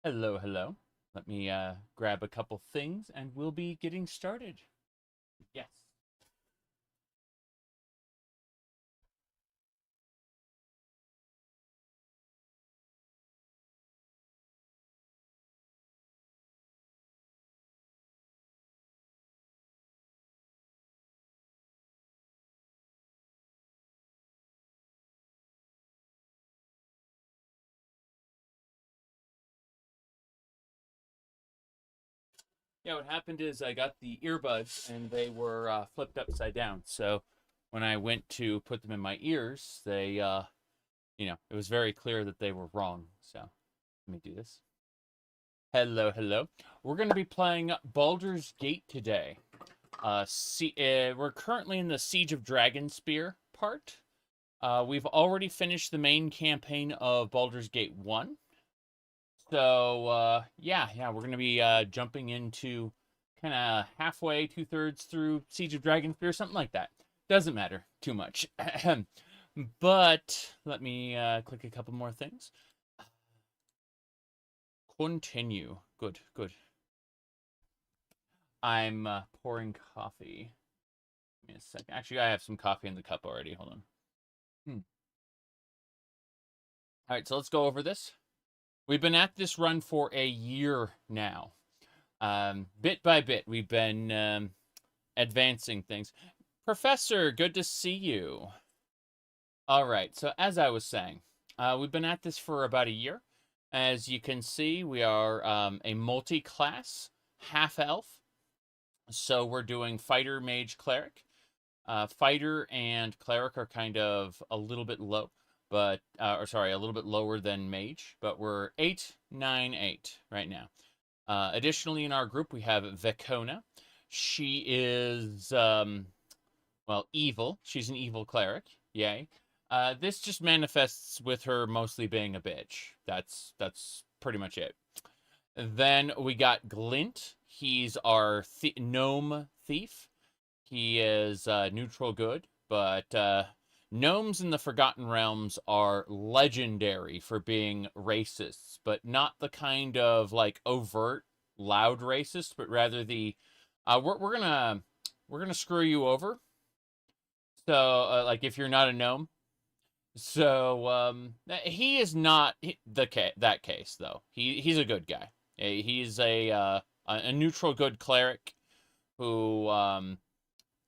Hello, hello. Let me grab a couple things and we'll be getting started. Yes. Yeah, what happened is I got the earbuds and they were flipped upside down. So when I went to put them in my ears, it was very clear that they were wrong. So let me do this. Hello, hello. We're going to be playing Baldur's Gate today. We're currently in the Siege of Dragonspear part. We've already finished the main campaign of Baldur's Gate 1. So, yeah, we're going to be jumping into kind of halfway, two-thirds through Siege of Dragonspear, something like that. Doesn't matter too much. But let me click a couple more things. Continue. Good, good. I'm pouring coffee. Give me a second. Actually, I have some coffee in the cup already. Hold on. All right, so let's go over this. We've been at this run for a year now. Bit by bit, we've been advancing things. Professor, good to see you. All right, so as I was saying, we've been at this for about a year. As you can see, we are a multi-class half-elf. So we're doing fighter, mage, cleric. Fighter and cleric are kind of a little bit low, but a little bit lower than mage, but we're 8, 9, 8 right now. Additionally, in our group, we have Vekona. She is, evil. She's an evil cleric. Yay. This just manifests with her mostly being a bitch. That's pretty much it. Then we got Glint. He's our gnome thief. He is neutral good, but gnomes in the Forgotten Realms are legendary for being racists, but not the kind of like overt, loud racist, but rather the we're gonna screw you over. So like if you're not a gnome. So he is not that case though. He's a good guy. He's a neutral good cleric who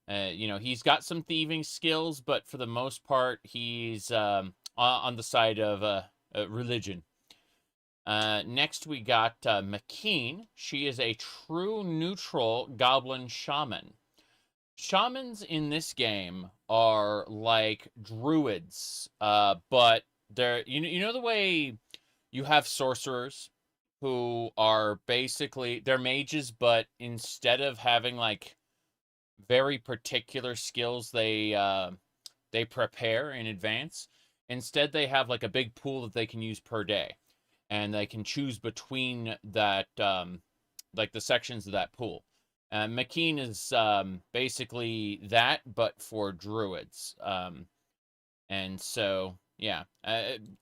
he's got some thieving skills, but for the most part, he's on the side of religion. Next, we got McKeen. She is a true neutral goblin shaman. Shamans in this game are like druids, but they're you know the way you have sorcerers who are basically they're mages, but instead of having like very particular skills they prepare in advance. Instead, they have like a big pool that they can use per day, and they can choose between that like the sections of that pool. McKeen is basically that, but for druids. And so, yeah,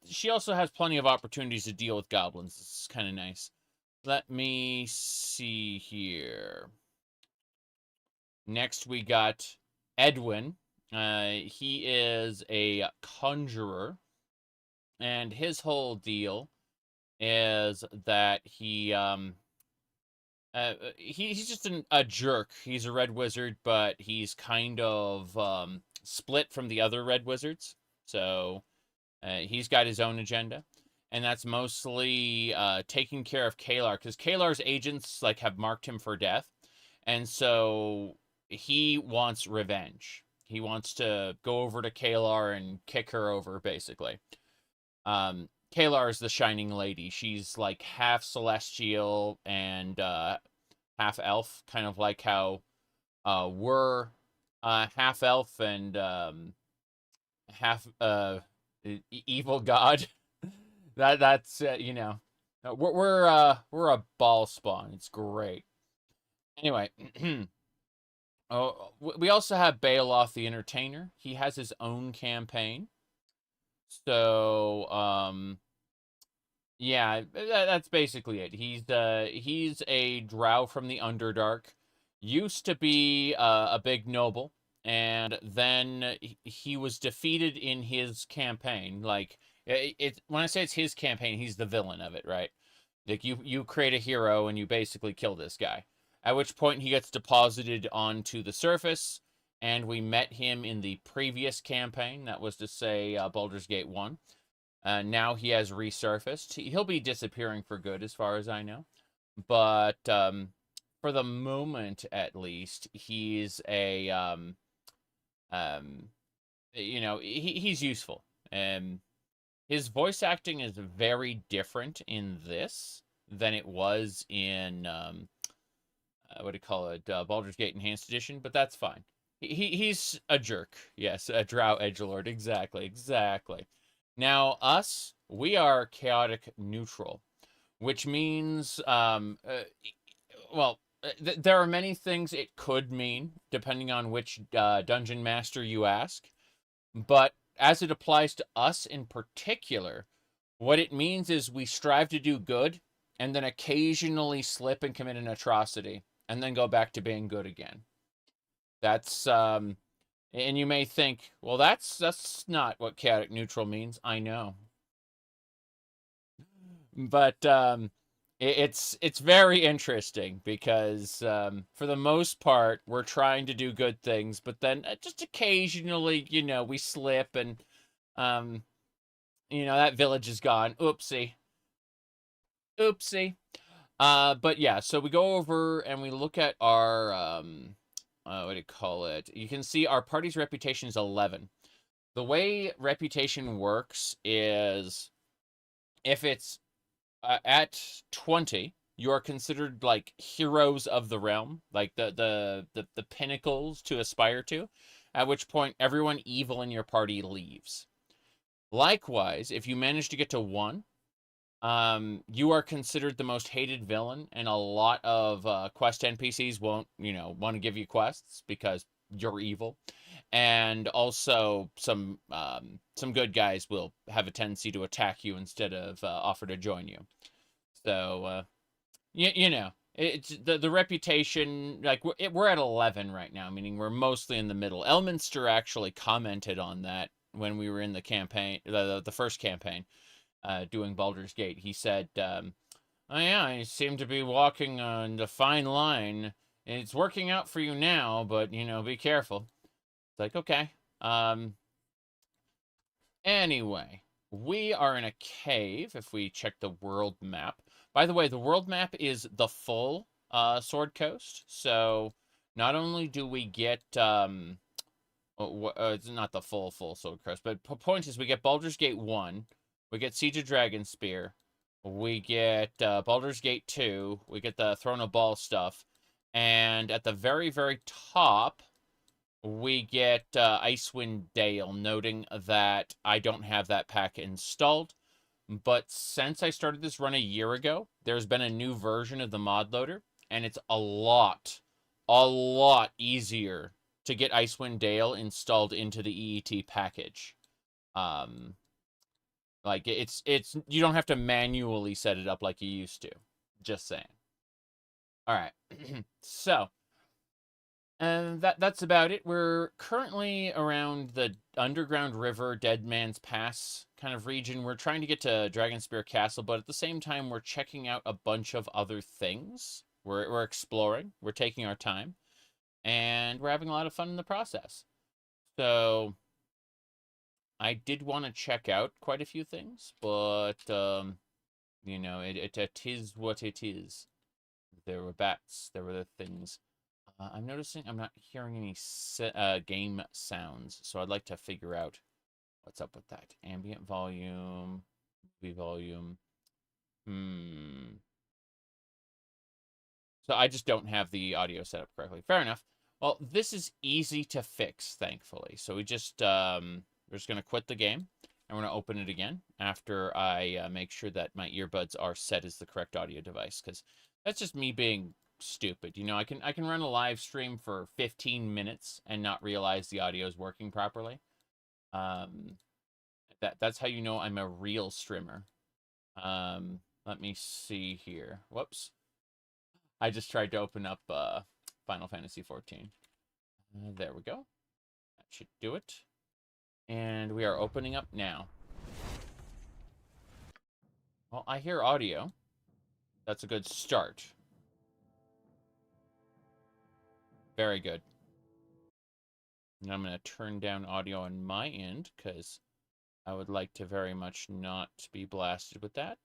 she also has plenty of opportunities to deal with goblins. It's kind of nice. Let me see here. Next, we got Edwin. He is a conjurer, and his whole deal is that he's just a jerk. He's a red wizard, but he's kind of split from the other red wizards. So he's got his own agenda, and that's mostly taking care of Kalar, because Kalar's agents like have marked him for death, and so he wants revenge. He wants to go over to Kalar and kick her over, basically. Kalar is the Shining Lady. She's like half celestial and half elf, kind of like how we're half elf and half evil god. That's we're a ball spawn. It's great. Anyway, oh, we also have Baeloth the Entertainer. He has his own campaign. So, Yeah, that's basically it. He's a drow from the Underdark. Used to be a big noble, and then he was defeated in his campaign. Like it when I say it's his campaign, he's the villain of it, right? Like you create a hero and you basically kill this guy. At which point he gets deposited onto the surface, and we met him in the previous campaign. That was to say, Baldur's Gate 1. Now he has resurfaced. He'll be disappearing for good, as far as I know. But for the moment, at least, he's a um, he's useful. And his voice acting is very different in this than it was in what do you call it, Baldur's Gate Enhanced Edition. But that's fine. He's a jerk. Yes, a drow edgelord. Exactly, exactly. Now, us, we are chaotic neutral, which means, well, there are many things it could mean, depending on which dungeon master you ask. But as it applies to us in particular, what it means is we strive to do good and then occasionally slip and commit an atrocity and then go back to being good again. That's, and you may think, well, that's not what chaotic neutral means. I know. But it's very interesting because for the most part we're trying to do good things, but then just occasionally, we slip and um, that village is gone. Oopsie, oopsie. But yeah, so we go over and we look at our what do you call it? You can see our party's reputation is 11. The way reputation works is if it's at 20, you are considered like heroes of the realm, like the pinnacles to aspire to, at which point everyone evil in your party leaves. Likewise, if you manage to get to 1, you are considered the most hated villain, and a lot of quest NPCs won't, want to give you quests because you're evil. And also some good guys will have a tendency to attack you instead of offer to join you. So it's the reputation. Like we're at 11 right now, meaning we're mostly in the middle. Elminster actually commented on that when we were in the campaign, the first campaign, doing Baldur's Gate. He said, "Oh yeah, you seem to be walking on the fine line. And it's working out for you now, but be careful." It's like, okay. Anyway, we are in a cave if we check the world map. By the way, the world map is the full Sword Coast. So not only do we get it's not the full Sword Coast, but point is we get Baldur's Gate 1, we get Siege of Dragonspear, we get Baldur's Gate 2, we get the Throne of Baal stuff, and at the very, very top, we get Icewind Dale, noting that I don't have that pack installed. But since I started this run a year ago, there's been a new version of the mod loader, and it's a lot easier to get Icewind Dale installed into the EET package. Like it's you don't have to manually set it up like you used to. Just saying. All right. So, and that's about it. We're currently around the Underground River, Dead Man's Pass kind of region. We're trying to get to Dragonspear Castle, but at the same time, we're checking out a bunch of other things. We're exploring. We're taking our time, and we're having a lot of fun in the process. So I did want to check out quite a few things, but it is what it is. There were bats. There were the things. I'm noticing I'm not hearing any game sounds, so I'd like to figure out what's up with that. Ambient volume, movie volume. So I just don't have the audio set up correctly. Fair enough. Well, this is easy to fix, thankfully. So we just we're just gonna quit the game and we're gonna open it again after I make sure that my earbuds are set as the correct audio device, because that's just me being stupid. I can run a live stream for 15 minutes and not realize the audio is working properly. That's how you know I'm a real streamer. Let me see here. Whoops. I just tried to open up Final Fantasy 14. There we go. That should do it. And we are opening up now. Well, I hear audio. That's a good start. Very good. And I'm going to turn down audio on my end, because I would like to very much not be blasted with that.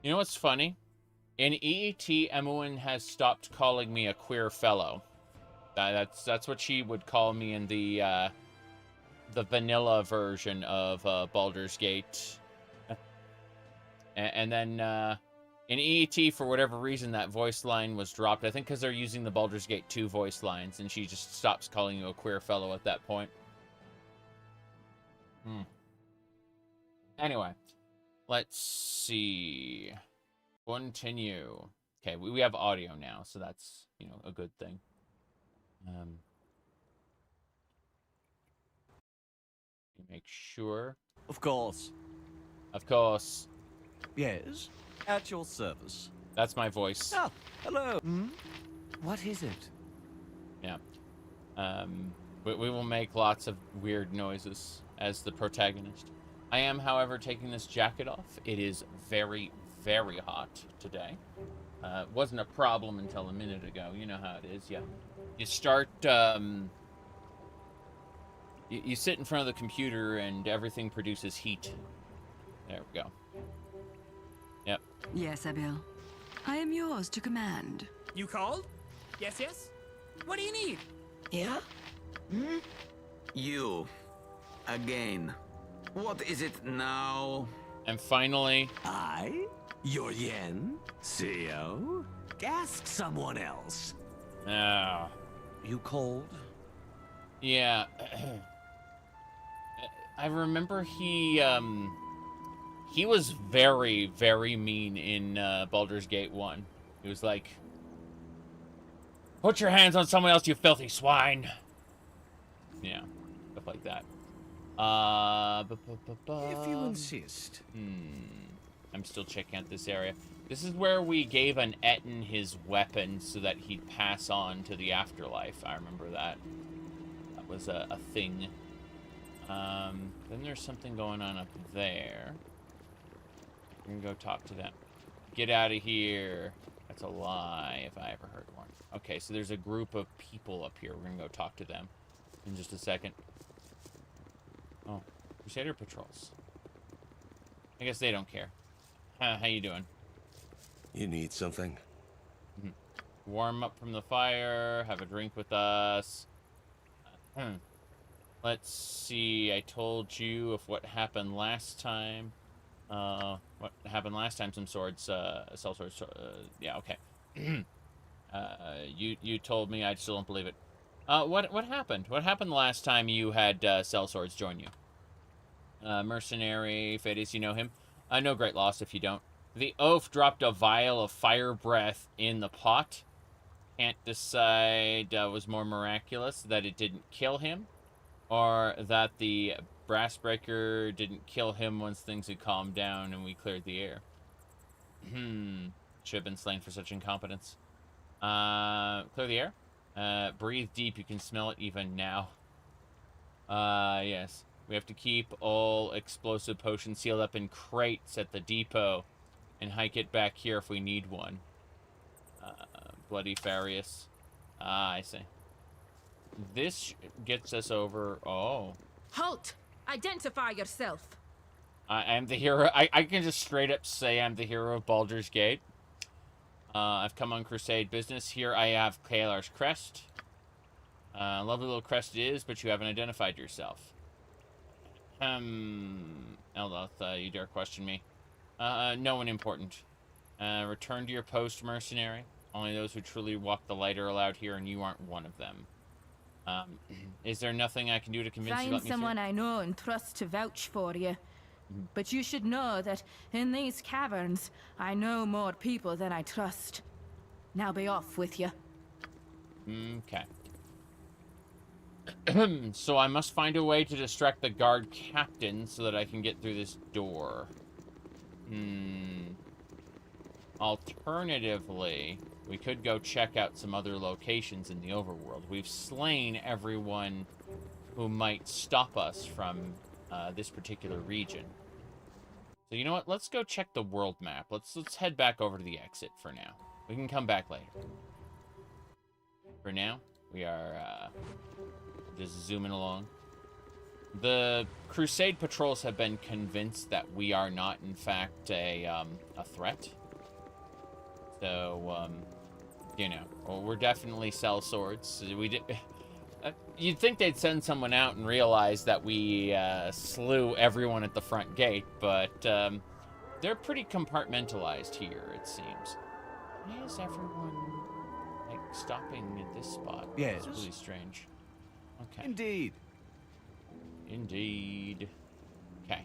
You know what's funny? In EET, Emmeline has stopped calling me a queer fellow. That's what she would call me in the vanilla version of Baldur's Gate. And then in EET, for whatever reason, that voice line was dropped. I think because they're using the Baldur's Gate 2 voice lines, and she just stops calling you a queer fellow at that point. Anyway, let's see. Continue. Okay, we have audio now, so that's, you know, a good thing. Make sure. Of course. Of course. Yes, at your service. That's my voice. Ah, hello. What is it? Yeah. We will make lots of weird noises as the protagonist. I am, however, taking this jacket off. It is very, very hot today. Wasn't a problem until a minute ago. You know how it is. You start, you sit in front of the computer and everything produces heat. There we go. Yep. Yes, Abil. I am yours to command. You called? Yes, yes? What do you need? Yeah? You. Again. What is it now? And finally... I? Your yen? CEO? Ask someone else. You cold? Yeah. I remember he was very, very mean in Baldur's Gate 1. He was like, "Put your hands on someone else, you filthy swine." Yeah, stuff like that. If you insist. I'm still checking out this area. This is where we gave an Etten his weapon so that he'd pass on to the afterlife. I remember that. That was a thing. Then there's something going on up there. We're gonna go talk to them. Get out of here. That's a lie, if I ever heard one. Okay, so there's a group of people up here. We're gonna go talk to them in just a second. Oh, Crusader patrols. I guess they don't care. How you doing? You need something? Warm up from the fire. Have a drink with us. Let's see. I told you of what happened last time. What happened last time? Some swords, cell swords. Yeah, okay. You told me. I still don't believe it. What happened? What happened last time you had cell swords join you? Mercenary, Fades, you know him? No great loss if you don't. The oaf dropped a vial of fire breath in the pot. Can't decide was more miraculous that it didn't kill him, or that the brassbreaker didn't kill him once things had calmed down and we cleared the air. Should have been slain for such incompetence. Clear the air. Breathe deep. You can smell it even now. Yes. We have to keep all explosive potions sealed up in crates at the depot and hike it back here if we need one. Bloody Farius. I see. This gets us over... Oh. Halt! Identify yourself. I am the hero. I can just straight up say I'm the hero of Baldur's Gate. I've come on crusade business. Here I have Kaelar's crest. Lovely little crest it is, but you haven't identified yourself. Eldoth, you dare question me? No one important. Return to your post, mercenary. Only those who truly walk the light are allowed here, and you aren't one of them. Is there nothing I can do to convince you to let me through? Find someone I know and trust to vouch for you. But you should know that in these caverns, I know more people than I trust. Now be off with you. Okay. So I must find a way to distract the guard captain so that I can get through this door. Alternatively, we could go check out some other locations in the overworld. We've slain everyone who might stop us from this particular region. So you know what? Let's go check the world map. Let's head back over to the exit for now. We can come back later. For now, we are just zooming along. The Crusade patrols have been convinced that we are not, in fact, a threat. So, you know, well, we're definitely sell swords. You'd think they'd send someone out and realize that we slew everyone at the front gate, but they're pretty compartmentalized here, it seems. Why is everyone, like, stopping at this spot? Yes. It's really strange. Okay. Indeed. Indeed. Okay.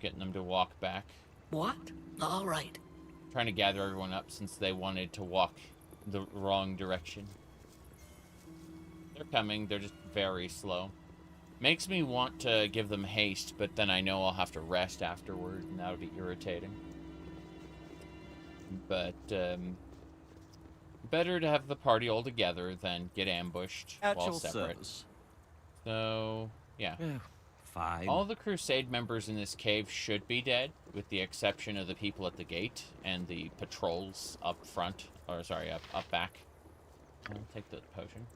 Getting them to walk back. What? All right. Trying to gather everyone up since they wanted to walk the wrong direction. They're coming. They're just very slow. Makes me want to give them haste, but then I know I'll have to rest afterward, and that'll be irritating. But, better to have the party all together than get ambushed while separate. So, yeah. Fine. All the Crusade members in this cave should be dead, with the exception of the people at the gate and the patrols up front. Or, sorry, up back. I'll take the potion.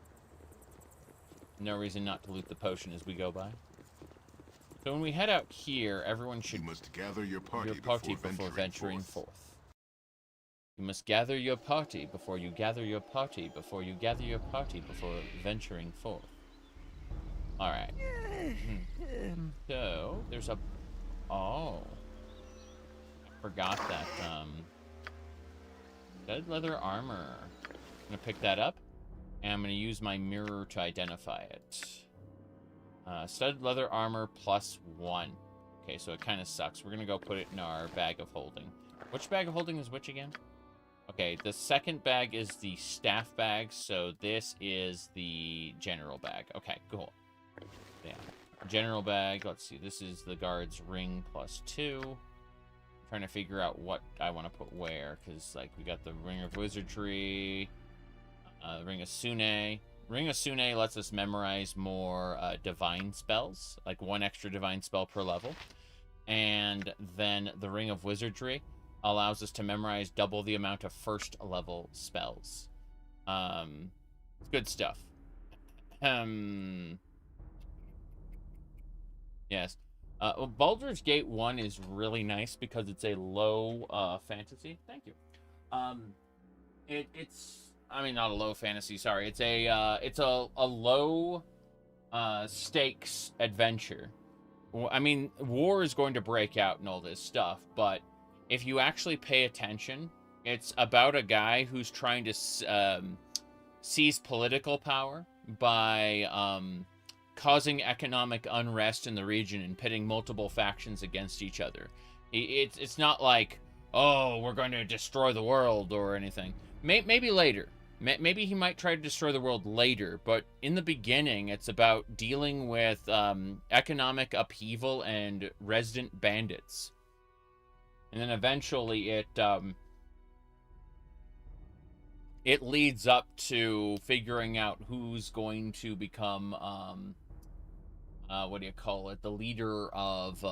No reason not to loot the potion as we go by. So when we head out here, everyone should... You must gather your party, before venturing forth. You must gather your party before you gather your party before you gather your party before venturing forth. Alright. So, there's a... Oh. I forgot that, studded leather armor. I'm gonna pick that up, and I'm gonna use my mirror to identify it. Studded leather armor +1. Okay, so it kind of sucks. We're gonna go put it in our bag of holding. Which bag of holding is which again? Okay, the second bag is the staff bag, so this is the general bag. Okay, cool. Yeah. General bag, let's see, this is the guard's ring +2. I'm trying to figure out what I want to put where, because, like, we got the Ring of Wizardry, Ring of Sune. Ring of Sune lets us memorize more divine spells, like 1 extra divine spell per level. And then the Ring of Wizardry allows us to memorize double the amount of first level spells. Good stuff. Yes. Baldur's Gate 1 is really nice because it's a low fantasy. Thank you. It's I mean, not a low fantasy, sorry. It's a low stakes adventure. I mean, war is going to break out and all this stuff, but if you actually pay attention, it's about a guy who's trying to seize political power by causing economic unrest in the region and pitting multiple factions against each other. It's not like, oh, we're going to destroy the world or anything. Maybe later. Maybe he might try to destroy the world later, but in the beginning, it's about dealing with economic upheaval and resident bandits. And then eventually it leads up to figuring out who's going to become, what do you call it, the leader of,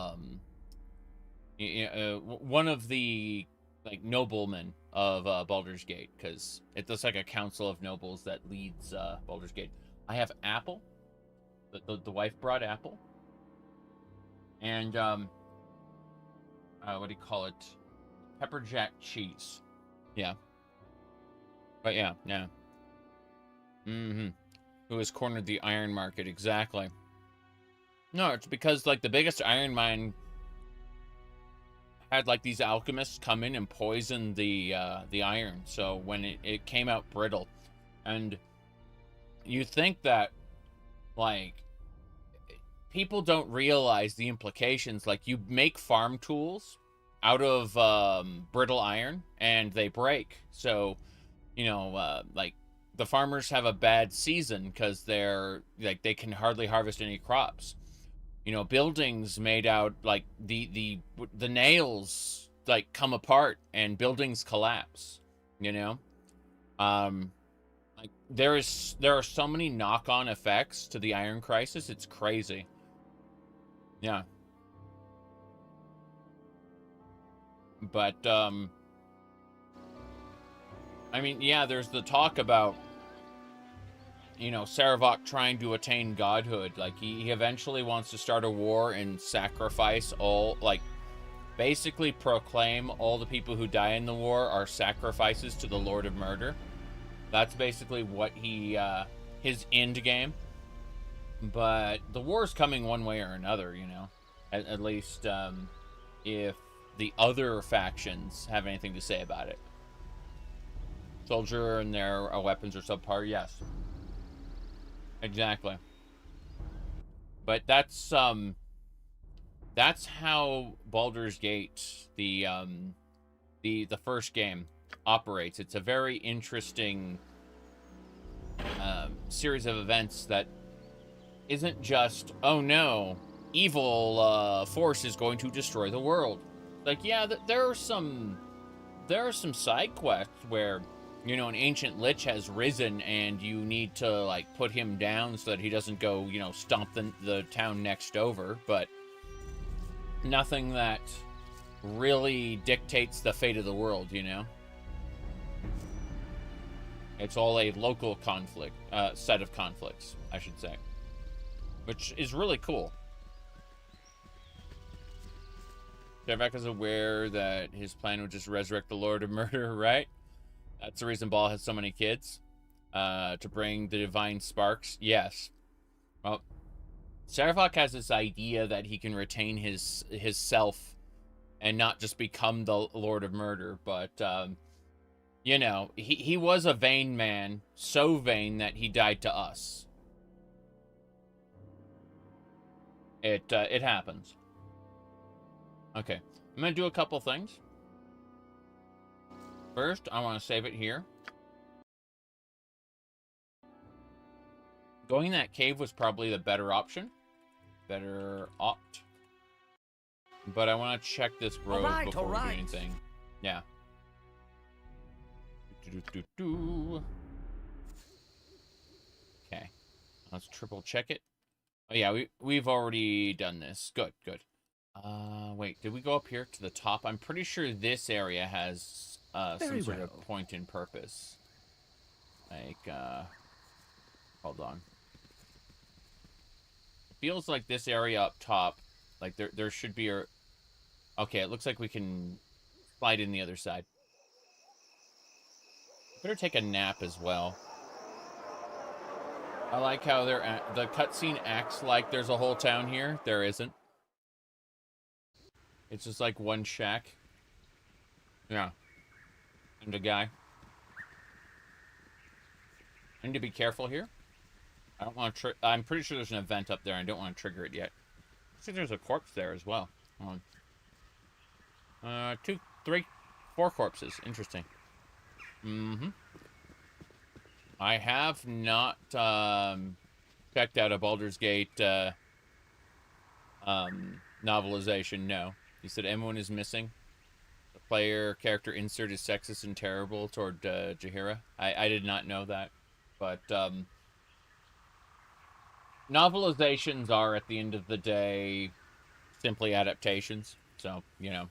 one of the, like, noblemen of Baldur's Gate, because it's like a council of nobles that leads Baldur's Gate. I have Apple. The wife brought Apple. And, what do you call it? Pepper jack cheese. Yeah. But yeah. Who has cornered the iron market, exactly. No, it's because, like, the biggest iron mine had, like, these alchemists come in and poison the iron, so when it came out brittle. And you think that, like, people don't realize the implications. Like, you make farm tools out of brittle iron, and they break. So, you know, like, the farmers have a bad season because they're like they can hardly harvest any crops. You know, buildings made out like the nails like come apart and buildings collapse. You know, like there are so many knock-on effects to the Iron Crisis. It's crazy. Yeah. But I mean, yeah, there's the talk about, you know, Saravok trying to attain godhood. Like, he eventually wants to start a war and sacrifice all, like, basically proclaim all the people who die in the war are sacrifices to the Lord of Murder. That's basically what his end game. But the war's coming one way or another, you know. At least, if the other factions have anything to say about it. Soldier and their weapons are subpar, yes. Exactly. But that's how Baldur's Gate, the first game, operates. It's a very interesting series of events that isn't just, oh no, evil force is going to destroy the world. Like, yeah, there are some side quests where, you know, an ancient lich has risen and you need to, like, put him down so that he doesn't go, you know, stomp the town next over, but nothing that really dictates the fate of the world, you know? It's all a local conflict, set of conflicts, I should say, which is really cool. Saravok is aware that his plan would just resurrect the Lord of Murder, right? That's the reason Baal has so many kids. To bring the divine sparks. Yes. Well, Saravok has this idea that he can retain his self and not just become the Lord of Murder. But, you know, he was a vain man. So vain that he died to us. It happens. Okay. I'm going to do a couple things. First, I want to save it here. Going that cave was probably the better option. Better opt. But I want to check this road before we do anything. Yeah. Okay. Let's triple check it. Oh yeah, we've already done this. Good, good. Wait, did we go up here to the top? I'm pretty sure this area has some sort of point and purpose. Like, hold on. It feels like this area up top, like there should be a... Okay, it looks like we can slide in the other side. Better take a nap as well. I like how the cutscene acts like there's a whole town here. There isn't. It's just like one shack. Yeah. And a guy. I need to be careful here. I don't want to... I'm pretty sure there's an event up there. I don't want to trigger it yet. I think there's a corpse there as well. Hold on. 2, 3, 4 corpses. Interesting. Mm-hmm. I have not checked out a Baldur's Gate novelization, no. You said everyone is missing. The player character insert is sexist and terrible toward Jaheira. I did not know that. But novelizations are, at the end of the day, simply adaptations. So, you know,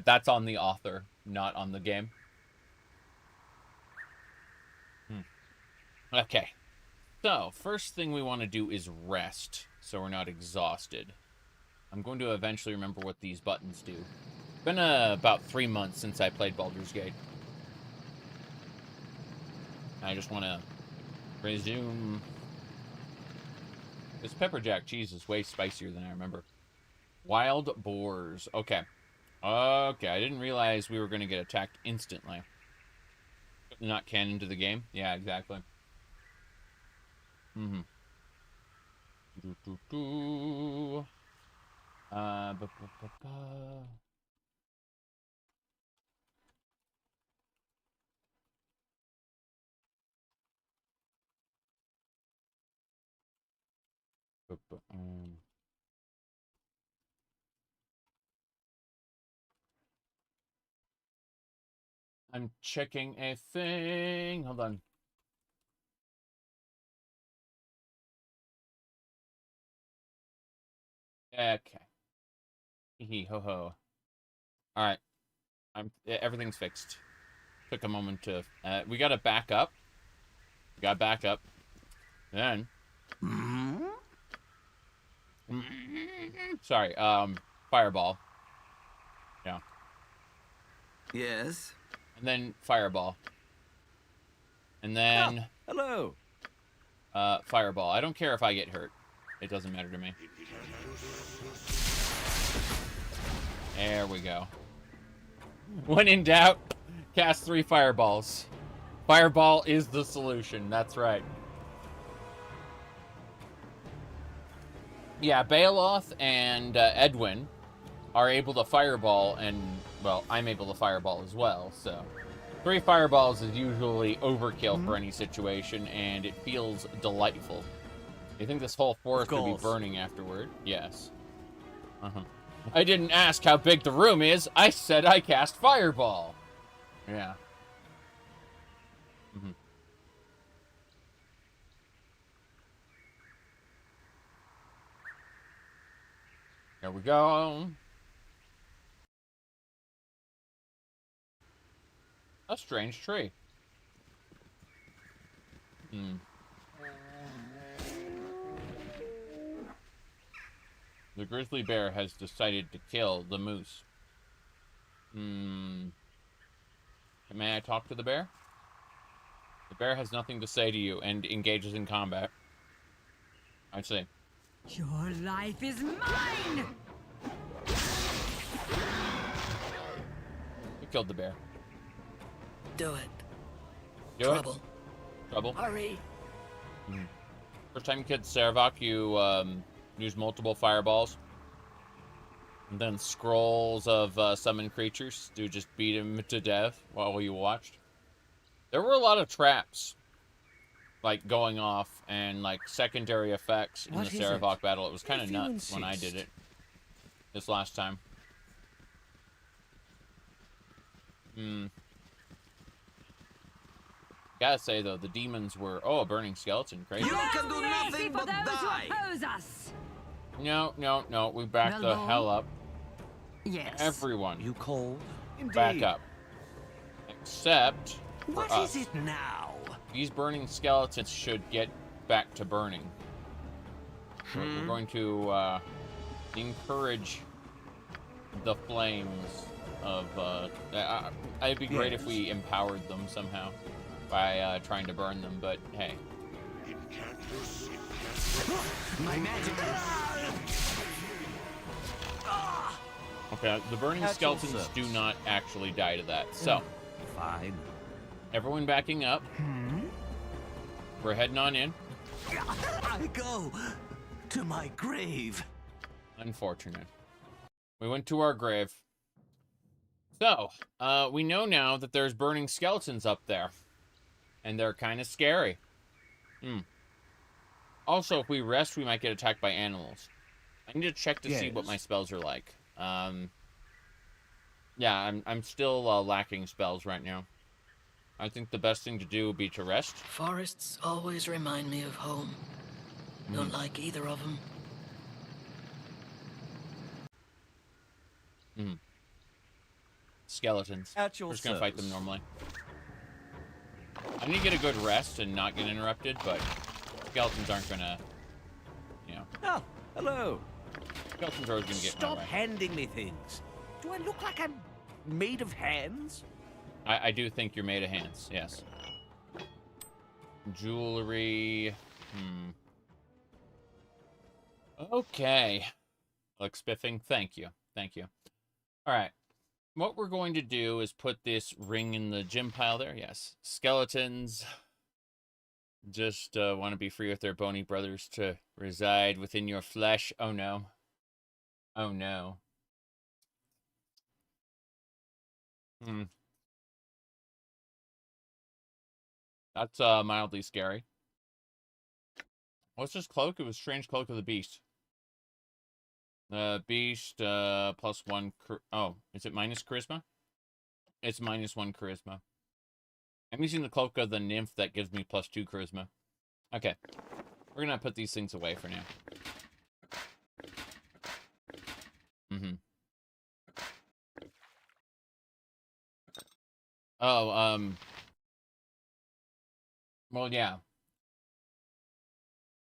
that's on the author, not on the game. Okay. So, first thing we want to do is rest, so we're not exhausted. I'm going to eventually remember what these buttons do. It's been about 3 months since I played Baldur's Gate. I just want to resume. This pepper jack cheese is way spicier than I remember. Wild boars. Okay. Okay, I didn't realize we were going to get attacked instantly. Not canon to the game? Yeah, exactly. Mm-hmm. I'm checking a thing. Hold on. Okay. Hee ho ho. All right. Everything's fixed. Took a moment to. We got to back up. We got back up. Then. Sorry. Fireball. Yeah. Yes. And then fireball. And then. Hello. Fireball. I don't care if I get hurt. It doesn't matter to me. There we go. When in doubt, cast 3 fireballs. Fireball is the solution. That's right. Yeah, Baeloth and Edwin are able to fireball, and, well, I'm able to fireball as well, so. 3 fireballs is usually overkill for any situation, and it feels delightful. You think this whole forest would be burning afterward? Yes. I didn't ask how big the room is. I said I cast fireball. Yeah. There we go. A strange tree. The grizzly bear has decided to kill the moose. May I talk to the bear? The bear has nothing to say to you and engages in combat. I see. Your life is mine! You killed the bear. Do it. Do Trouble. it? Trouble? Hurry. First time you killed Sarevok, you use multiple fireballs. And then scrolls of summoned creatures to just beat him to death while you watched. There were a lot of traps, like, going off, and, like, secondary effects in the Sarevok battle. It was kind of nuts when I did it this last time. Gotta say, though, the demons were... Oh, a burning skeleton. Great. You can do nothing but die! No. We backed the hell up. Yes. Everyone, You cold? back up. Except for What us. is it now? These burning skeletons should get back to burning. We're going to encourage the flames of... it'd be great if we empowered them somehow by trying to burn them, but hey. My magic. Okay, the burning Actual skeletons service. do not actually die to that. So, Fine. everyone backing up. We're heading on in. I go to my grave. Unfortunate. We went to our grave. So, we know now that there's burning skeletons up there. And they're kind of scary. Also, if we rest, we might get attacked by animals. I need to check to see what my spells are like. Yeah, I'm still lacking spells right now. I think the best thing to do would be to rest. Forests always remind me of home. Don't like either of them. Skeletons. At your We're just gonna fight them service. normally. I need to get a good rest and not get interrupted, but skeletons aren't gonna, you know. Oh, hello. Skeletons are always gonna get in my Stop way. handing me things. Do I look like I'm made of hands? I do think you're made of hands, yes. Jewelry. Okay. Look spiffing. Thank you. Thank you. All right. What we're going to do is put this ring in the gym pile there. Yes. Skeletons just want to be free with their bony brothers to reside within your flesh. Oh, no. Oh, no. That's mildly scary. What's this cloak? It was Strange Cloak of the Beast. Beast, +1... Oh, is it minus charisma? It's -1 charisma. I'm using the Cloak of the Nymph that gives me +2 charisma. Okay. We're gonna put these things away for now. Oh, well, yeah.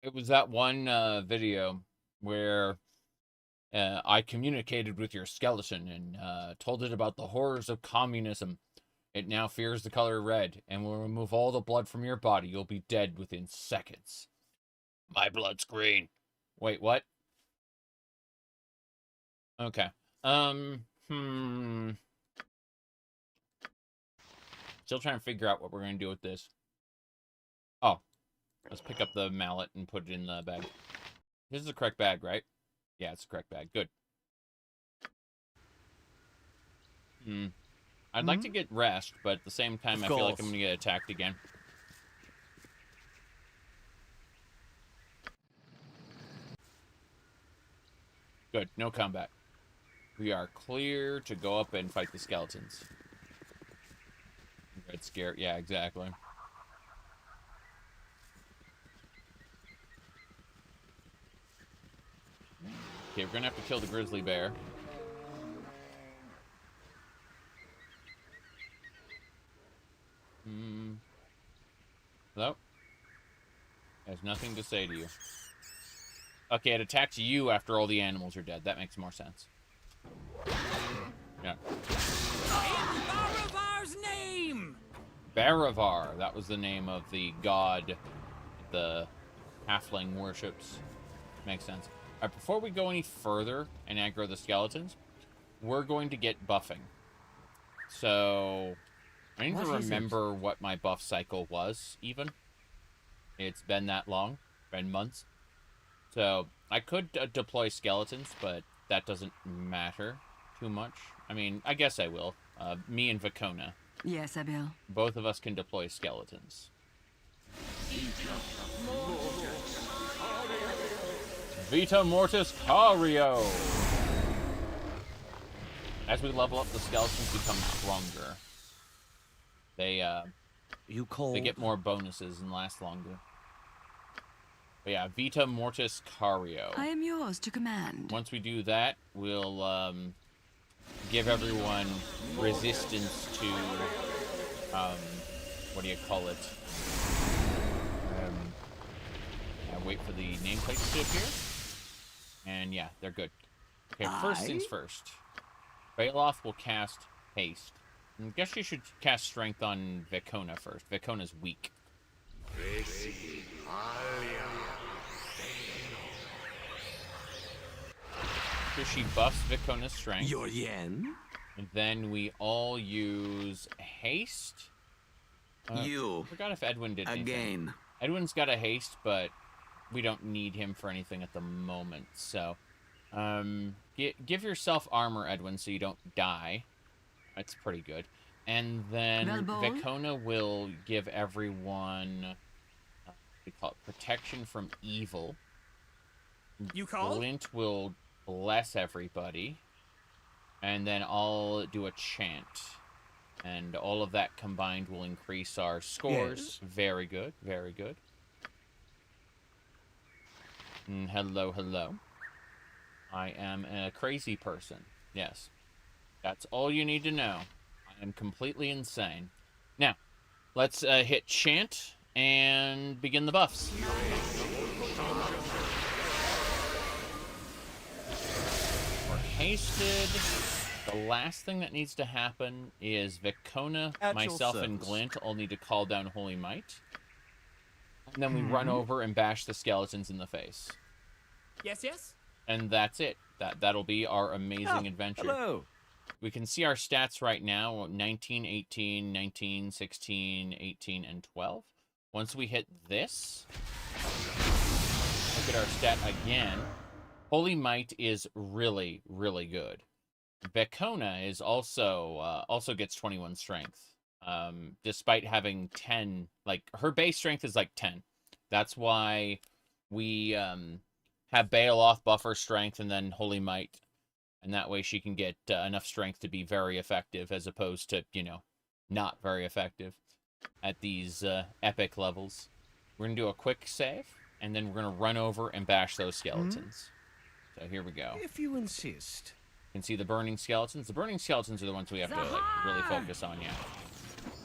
It was that one video where I communicated with your skeleton and told it about the horrors of communism. It now fears the color red and will remove all the blood from your body. You'll be dead within seconds. My blood's green. Wait, what? Okay. Still trying to figure out what we're going to do with this. Oh. Let's pick up the mallet and put it in the bag. This is the correct bag, right? Yeah, it's the correct bag. Good. I'd like to get rest, but at the same time, I feel like I'm going to get attacked again. Good. No combat. We are clear to go up and fight the skeletons. Red scare. Yeah, exactly. Okay, we're gonna have to kill the grizzly bear. Hello? It has nothing to say to you. Okay, it attacks you after all the animals are dead. That makes more sense. Yeah. In Baravar's name! Baravar. That was the name of the god the halfling worships. Makes sense. Alright, before we go any further and aggro the skeletons, we're going to get buffing. So, I need to remember what my buff cycle was, even. It's been that long. Been months. So, I could deploy skeletons, but that doesn't matter too much. I mean, I guess I will. Me and Vicona. Yes, I will. Both of us can deploy skeletons. Vita Mortis Cario! As we level up, the skeletons become stronger. They get more bonuses and last longer. But yeah, Vita Mortis Cario. I am yours to command. Once we do that, we'll give everyone resistance to what do you call it? Wait for the nameplates to appear. And yeah, they're good. Okay, first things first. Bailoff will cast haste. I guess you should cast strength on Vicona first. Vicona's weak. So she buffs Vicona's strength. Your yen? And then we all use haste. You. I forgot if Edwin did anything. Again. Edwin's got a haste, but we don't need him for anything at the moment. So, give yourself armor, Edwin, so you don't die. That's pretty good. And then Vicona will give everyone what do you call it? Protection from evil. You called? Glint will bless everybody. And then I'll do a chant. And all of that combined will increase our scores. Yes. Very good, very good. Hello, hello. I am a crazy person. Yes. That's all you need to know. I am completely insane. Now, let's hit chant and begin the buffs. We're hasted. The last thing that needs to happen is Vicona, myself, and Glint all need to call down Holy Might. And then we run over and bash the skeletons in the face. Yes, yes? And that's it. That'll be our amazing adventure. Hello. We can see our stats right now, 19, 18, 19, 16, 18, and 12. Once we hit this, look at our stat again. Holy Might is really, really good. Vicona is also gets 21 strength. Despite having 10, like, her base strength is like 10. That's why we have Baeloth buffer strength and then Holy Might. And that way she can get enough strength to be very effective as opposed to, you know, not very effective at these epic levels. We're going to do a quick save, and then we're going to run over and bash those skeletons. So here we go. If you insist. You can see the burning skeletons. The burning skeletons are the ones we have to like, really focus on, yeah.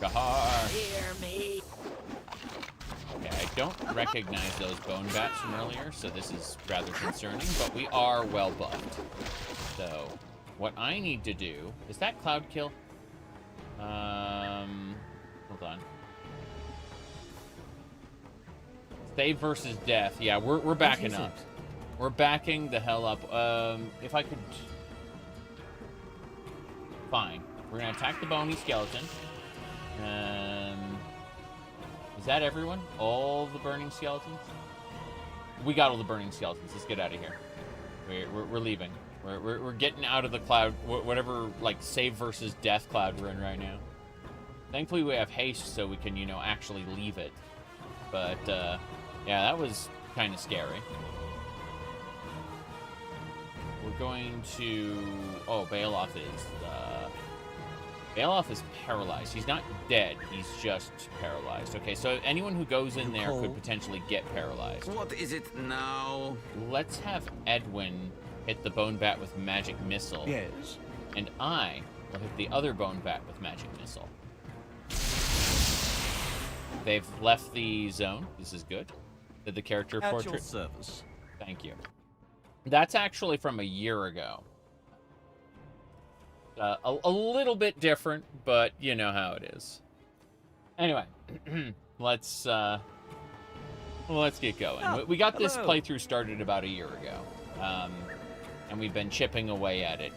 Gahar! Hear me. Okay, I don't recognize those bone bats from earlier, so this is rather concerning, but we are well buffed. So, what I need to do... Is that cloud kill? Hold on. Save versus death. Yeah, we're backing up. We're backing the hell up. If I could... Fine. We're gonna attack the bony skeleton. Is that everyone? All the burning skeletons? We got all the burning skeletons. Let's get out of here. We're leaving. We're getting out of the cloud, whatever, like, save versus death cloud we're in right now. Thankfully, we have haste, so we can, you know, actually leave it. But, yeah, that was kind of scary. We're going to... Oh, Baeloth is paralyzed. He's not dead. He's just paralyzed. Okay, so anyone who goes in there could potentially get paralyzed. What is it now? Let's have Edwin hit the bone bat with magic missile. Yes. And I will hit the other bone bat with magic missile. They've left the zone. This is good. Did the character portrait? At your service. Thank you. That's actually from a year ago. A little bit different, but you know how it is. Anyway, let's get going. Oh, we got this hello. playthrough started about a year ago, and we've been chipping away at it.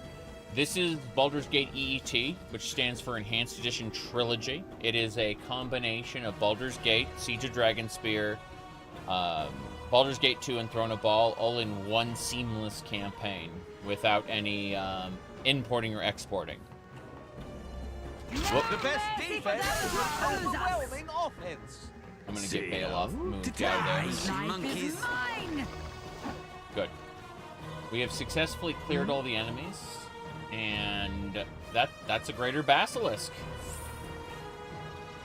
This is Baldur's Gate EET, which stands for Enhanced Edition Trilogy. It is a combination of Baldur's Gate, Siege of Dragonspear, Baldur's Gate 2, and Throne of Baal, all in one seamless campaign without any importing or exporting. The best defense is an overwhelming offense. I'm gonna get Baeloth moved out of there. Monkeys. Good. We have successfully cleared all the enemies, and that's a greater basilisk.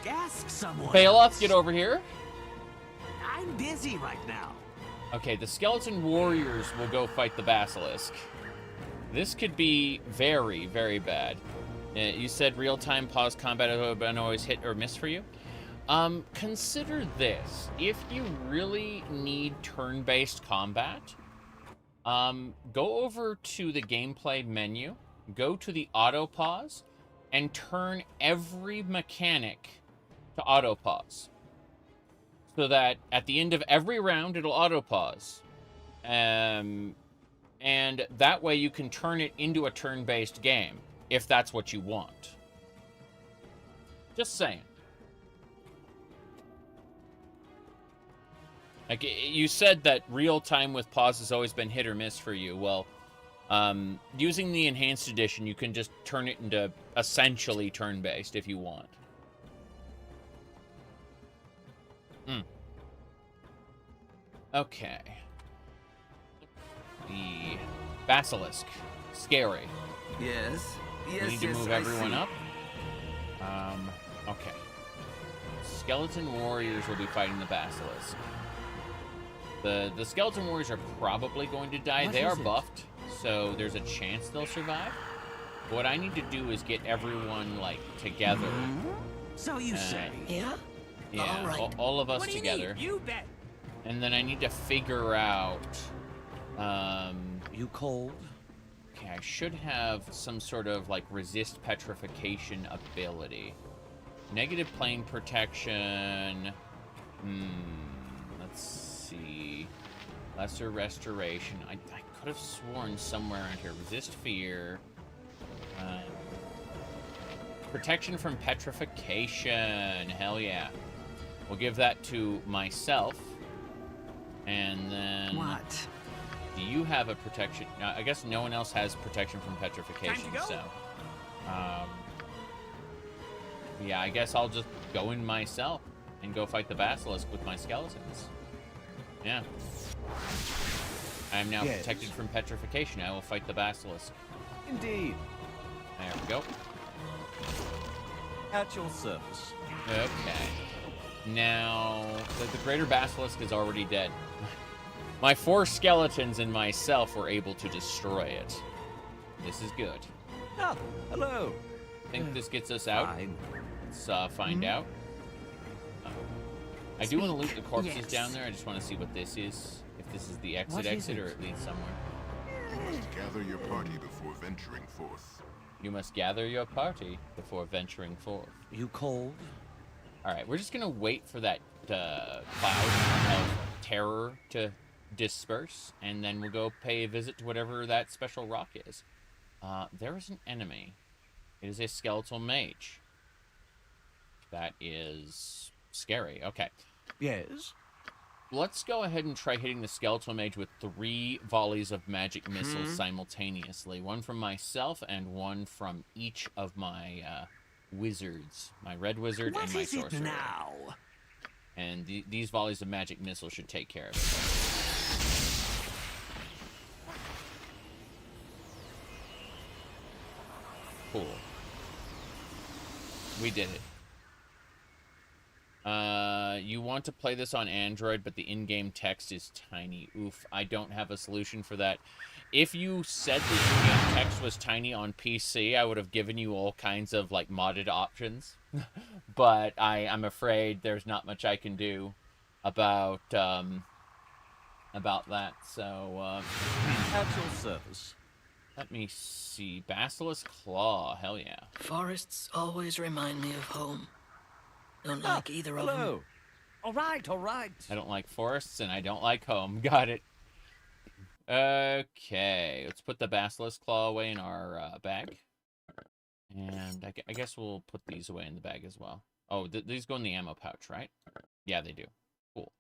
Ask someone. Baeloth, get over here. I'm busy right now. Okay, the skeleton warriors will go fight the basilisk. This could be very, very bad. You said real-time pause combat and always hit or miss for you. Consider this. If you really need turn-based combat, go over to the gameplay menu, go to the auto pause, and turn every mechanic to auto pause. So that at the end of every round, it'll auto pause. And that way you can turn it into a turn-based game, if that's what you want. Just saying. Like, you said that real-time with pause has always been hit or miss for you. Well, using the Enhanced Edition, you can just turn it into essentially turn-based if you want. Okay. The basilisk. Scary. Yes. Yes, We need to yes, move I everyone see. up. Okay. Skeleton warriors will be fighting the basilisk. The skeleton warriors are probably going to die. What They is are it? buffed, so there's a chance they'll survive. What I need to do is get everyone, like, together. So you say. Yeah? Yeah, All right. all of us What do you together. need? You bet. And then I need to figure out... You cold? Okay, I should have some sort of, like, resist petrification ability. Negative plane protection. Let's see. Lesser restoration. I could have sworn somewhere around here. Resist fear. Protection from petrification. Hell yeah. We'll give that to myself. And then... What? Do you have a protection? I guess no one else has protection from petrification, Time to go. so... yeah, I guess I'll just go in myself and go fight the basilisk with my skeletons. Yeah. I am now Yes. protected from petrification. I will fight the basilisk. Indeed. There we go. At your service. Okay. Now, the greater basilisk is already dead. My 4 skeletons and myself were able to destroy it. This is good. Ah, hello. I think this gets us out. Fine. Let's find out. I do want to loot the corpses Yes. down there. I just want to see what this is. If this is the What is exit, it? or it leads somewhere. You must gather your party before venturing forth. You must gather your party before venturing forth. You cold? All right, we're just gonna wait for that cloud of terror to disperse, and then we'll go pay a visit to whatever that special rock is. There is an enemy. It is a skeletal mage. That is scary. Okay, Yes. let's go ahead and try hitting the skeletal mage with 3 volleys of magic missiles simultaneously. One from myself and one from each of my wizards. My red wizard and my sorcerer. now? And these volleys of magic missiles should take care of it. Cool. We did it. You want to play this on Android, but the in-game text is tiny. Oof, I don't have a solution for that. If you said the in-game text was tiny on PC, I would have given you all kinds of, like, modded options. But I'm afraid there's not much I can do about that. So, At your service. let me see. Basilisk Claw, hell yeah. Forests always remind me of home. Don't like either of them. Hello. All right, all right. I don't like forests, and I don't like home. Got it. Okay, let's put the Basilisk Claw away in our bag. And I guess we'll put these away in the bag as well. Oh, these go in the ammo pouch, right? Yeah, they do. Cool.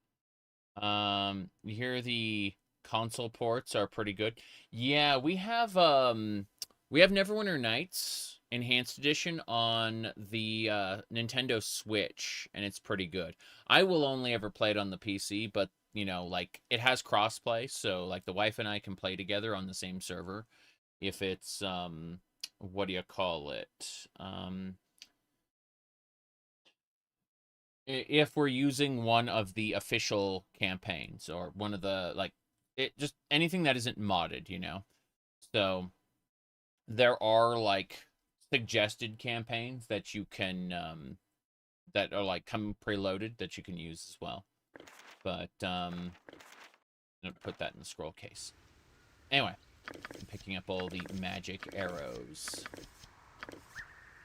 You hear the console ports are pretty good. Yeah, we have Neverwinter Nights Enhanced Edition on the Nintendo Switch, and it's pretty good. I will only ever play it on the PC, but, you know, like, it has crossplay, so, like, the wife and I can play together on the same server. If it's, what do you call it? If we're using one of the official campaigns, or one of the, like, just anything that isn't modded, you know? So, there are, like, suggested campaigns that you can, that are, like, come preloaded that you can use as well. But, I'm gonna put that in the scroll case. Anyway, I'm picking up all the magic arrows.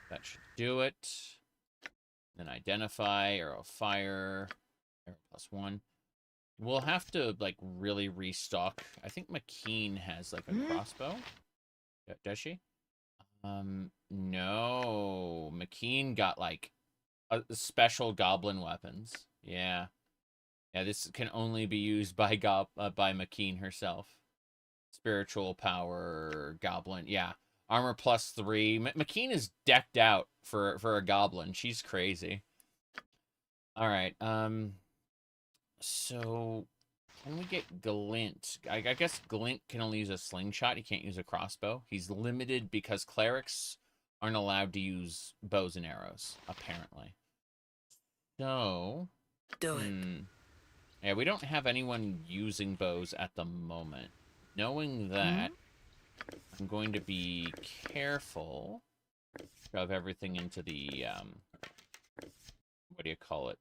That should do it. Then identify, arrow fire, arrow +1. We'll have to, like, really restock. I think McKean has, like, a crossbow. Does she? No. McKean got, like, special goblin weapons. Yeah. Yeah, this can only be used by McKean herself. Spiritual power, goblin. Yeah. Armor +3. McKean is decked out for a goblin. She's crazy. All right. So can we get Glint? I guess Glint can only use a slingshot. He can't use a crossbow. He's limited because clerics aren't allowed to use bows and arrows, apparently. So, Do it. yeah, we don't have anyone using bows at the moment. Knowing that, I'm going to be careful. Shove everything into the, what do you call it?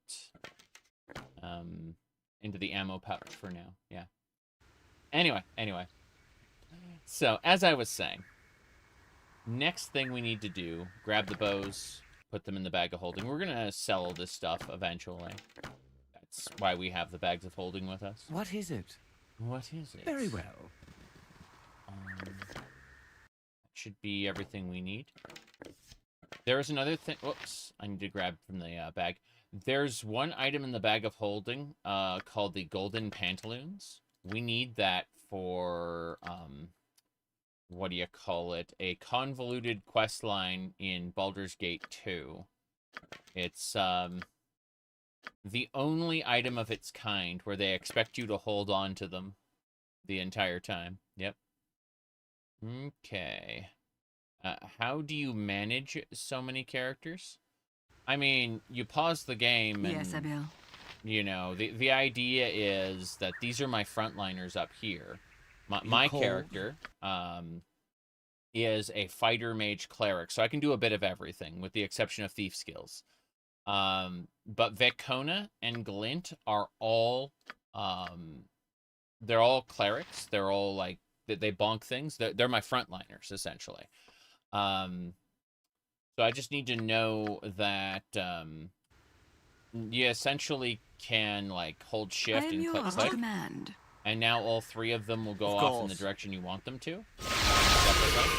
Into the ammo pouch for now. Yeah. Anyway. So, as I was saying, next thing we need to do, grab the bows, put them in the bag of holding. We're going to sell this stuff eventually. That's why we have the bags of holding with us. What is it? What is it? Very well. That should be everything we need. There is another thing. Whoops. I need to grab from the bag. There's one item in the bag of holding called the Golden Pantaloons. We need that for, what do you call it? A convoluted quest line in Baldur's Gate 2. It's, the only item of its kind where they expect you to hold on to them the entire time. Yep. Okay. How do you manage so many characters? I mean, you pause the game and, Yes, Abil. you know, the idea is that these are my frontliners up here. My character is a fighter mage cleric, so I can do a bit of everything with the exception of thief skills. But Vekona and Glint are all they're all clerics. They're all like they bonk things. They're my frontliners essentially. So I just need to know that you essentially can like hold I shift am and yours to click, command. and now all three of them will go Of off in the course. direction you want them to. Separately.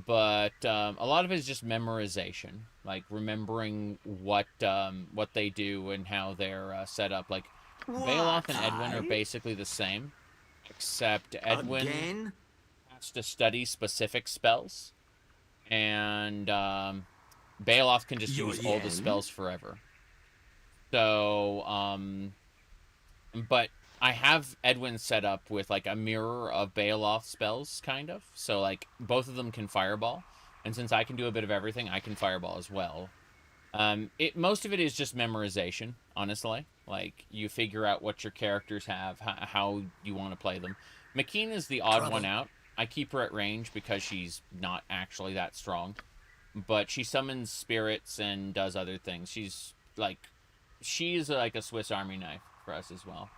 But a lot of it is just memorization, like remembering what they do and how they're set up. Like Bailoff and Edwin are basically the same, except Edwin Again? has to study specific spells, and Bailoff can just use all the spells forever. So, but I have Edwin set up with like a mirror of Bailoff spells, kind of. So like both of them can fireball, and since I can do a bit of everything, I can fireball as well. Most of it is just memorization, honestly. Like you figure out what your characters have, how you want to play them. Makeen is the odd one out. I keep her at range because she's not actually that strong, but she summons spirits and does other things. She's like a Swiss Army knife for us as well.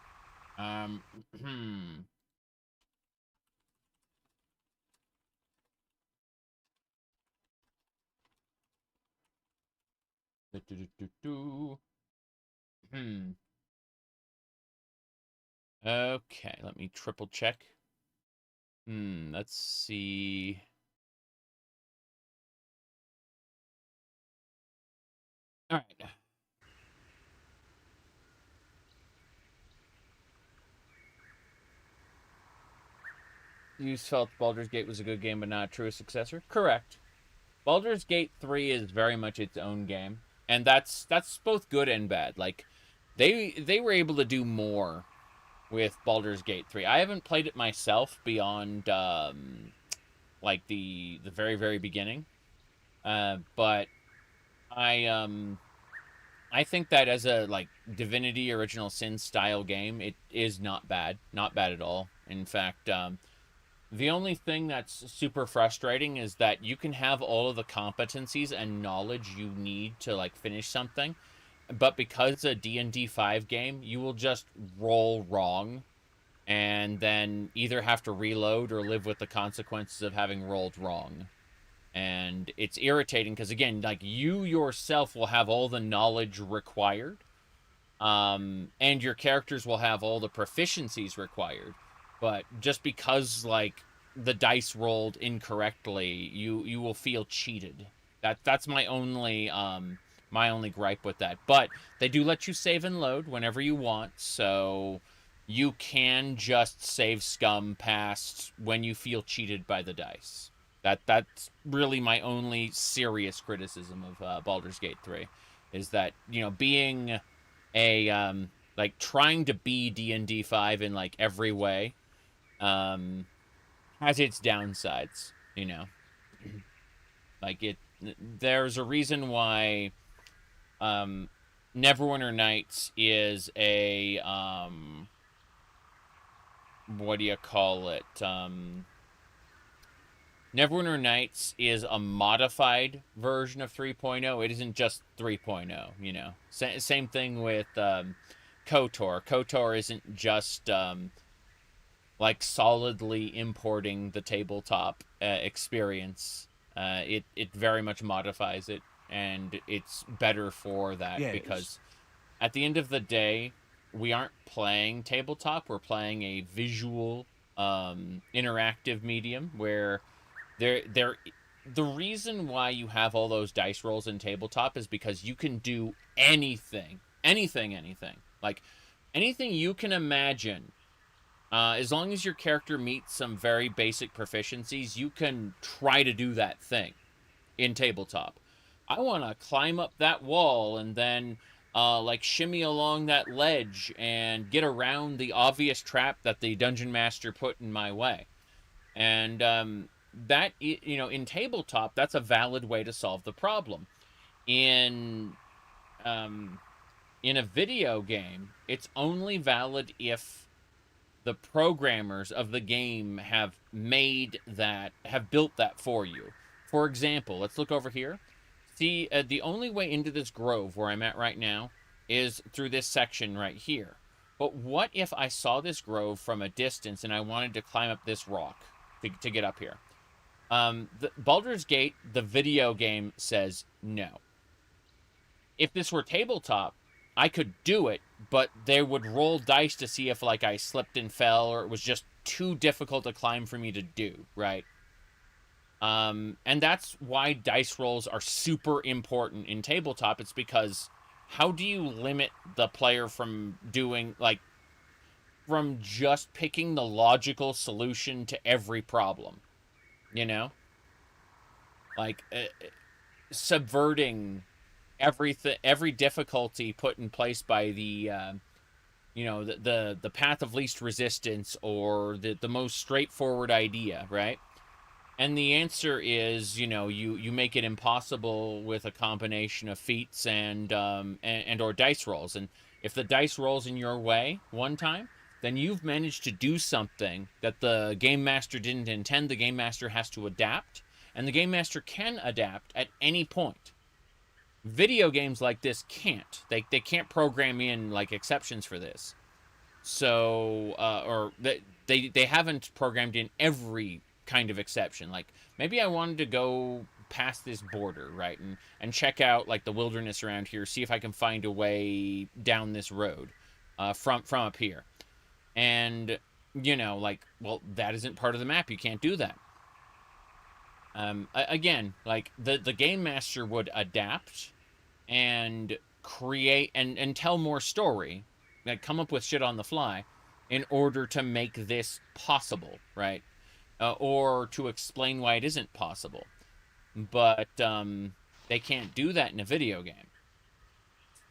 Okay, let me triple check. Let's see. All right. You felt Baldur's Gate was a good game, but not a true successor? Correct. Baldur's Gate 3 is very much its own game, and that's both good and bad. Like, they were able to do more with Baldur's Gate 3. I haven't played it myself beyond, like, the very, very beginning. But I think that as a, like, Divinity Original Sin style game, it is not bad. Not bad at all. In fact, the only thing that's super frustrating is that you can have all of the competencies and knowledge you need to, like, finish something, but because it's a D&D 5 game, you will just roll wrong and then either have to reload or live with the consequences of having rolled wrong. And it's irritating because, again, like, you yourself will have all the knowledge required, and your characters will have all the proficiencies required. But just because, like, the dice rolled incorrectly, you will feel cheated. That's my only gripe with that. But they do let you save and load whenever you want, so you can just save scum past when you feel cheated by the dice. That's really my only serious criticism of Baldur's Gate 3, is that, you know, being a like trying to be D&D 5 in like every way has its downsides, you know. Like there's a reason why Neverwinter Nights is a what do you call it? Neverwinter Nights is a modified version of 3.0. It isn't just 3.0, you know. Same thing with KOTOR. KOTOR isn't just like solidly importing the tabletop experience. It very much modifies it, and it's better for that, because at the end of the day, we aren't playing tabletop. We're playing a visual interactive medium where the reason why you have all those dice rolls in tabletop is because you can do anything. Like, anything you can imagine. As long as your character meets some very basic proficiencies, you can try to do that thing in tabletop. I want to climb up that wall and then like shimmy along that ledge and get around the obvious trap that the dungeon master put in my way. And that, you know, in tabletop, that's a valid way to solve the problem. In a video game, it's only valid if the programmers of the game have built that for you. For example, let's look over here. See, the only way into this grove where I'm at right now is through this section right here. But what if I saw this grove from a distance and I wanted to climb up this rock to get up here? The Baldur's Gate, the video game, says no. If this were tabletop, I could do it, but they would roll dice to see if, like, I slipped and fell, or it was just too difficult to climb for me to do, right? And that's why dice rolls are super important in tabletop. It's because how do you limit the player from doing, like, from just picking the logical solution to every problem, you know? Like, subverting every difficulty put in place by the you know, the path of least resistance, or the most straightforward idea, right? And the answer is, you know, you make it impossible with a combination of feats and or dice rolls. And if the dice rolls in your way one time, then you've managed to do something that the game master didn't intend. The game master has to adapt, and the game master can adapt at any point. Video games like this can't. They can't program in, like, exceptions for this. So, or they haven't programmed in every kind of exception. Like, maybe I wanted to go past this border, right, and check out, like, the wilderness around here, see if I can find a way down this road from up here. And, you know, like, well, that isn't part of the map. You can't do that. Again, like, the game master would adapt and create and tell more story, like, come up with shit on the fly in order to make this possible, right? Or to explain why it isn't possible. But they can't do that in a video game.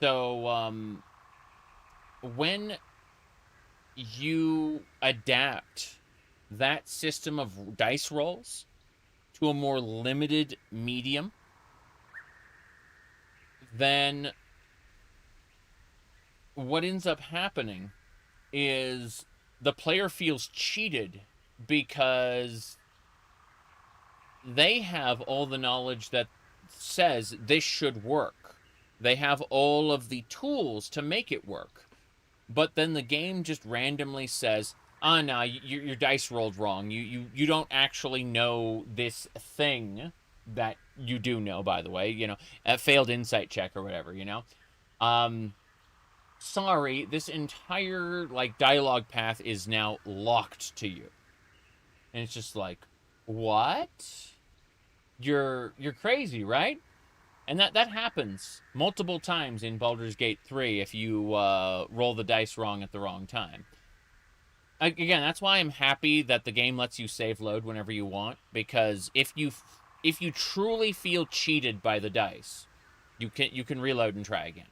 So when you adapt that system of dice rolls to a more limited medium, then what ends up happening is the player feels cheated because they have all the knowledge that says this should work. They have all of the tools to make it work. But then the game just randomly says, oh, no, your dice rolled wrong. You don't actually know this thing that you do know, by the way, you know, a failed insight check or whatever, you know. Sorry, this entire, like, dialogue path is now locked to you. And it's just like, what? You're crazy, right? And that happens multiple times in Baldur's Gate 3 if you roll the dice wrong at the wrong time. Again, that's why I'm happy that the game lets you save load whenever you want, because if you truly feel cheated by the dice, you can reload and try again.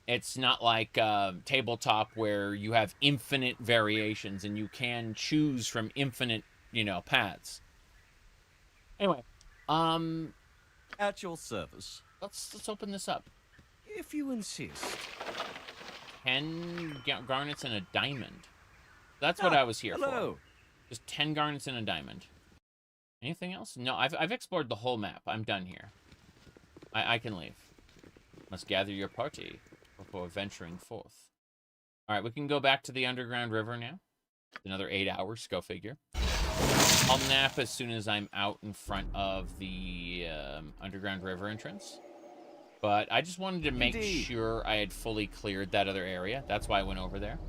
It's not like tabletop where you have infinite variations and you can choose from infinite, you know, paths. Anyway, At your service. let's open this up. If you insist. 10 garnets and a diamond. That's what I was here for. Just 10 garnets and a diamond. Anything else? No, I've explored the whole map. I'm done here. I can leave. Must gather your party before venturing forth. Alright, we can go back to the underground river now. Another 8 hours, go figure. I'll nap as soon as I'm out in front of the underground river entrance. But I just wanted to make sure I had fully cleared that other area. That's why I went over there.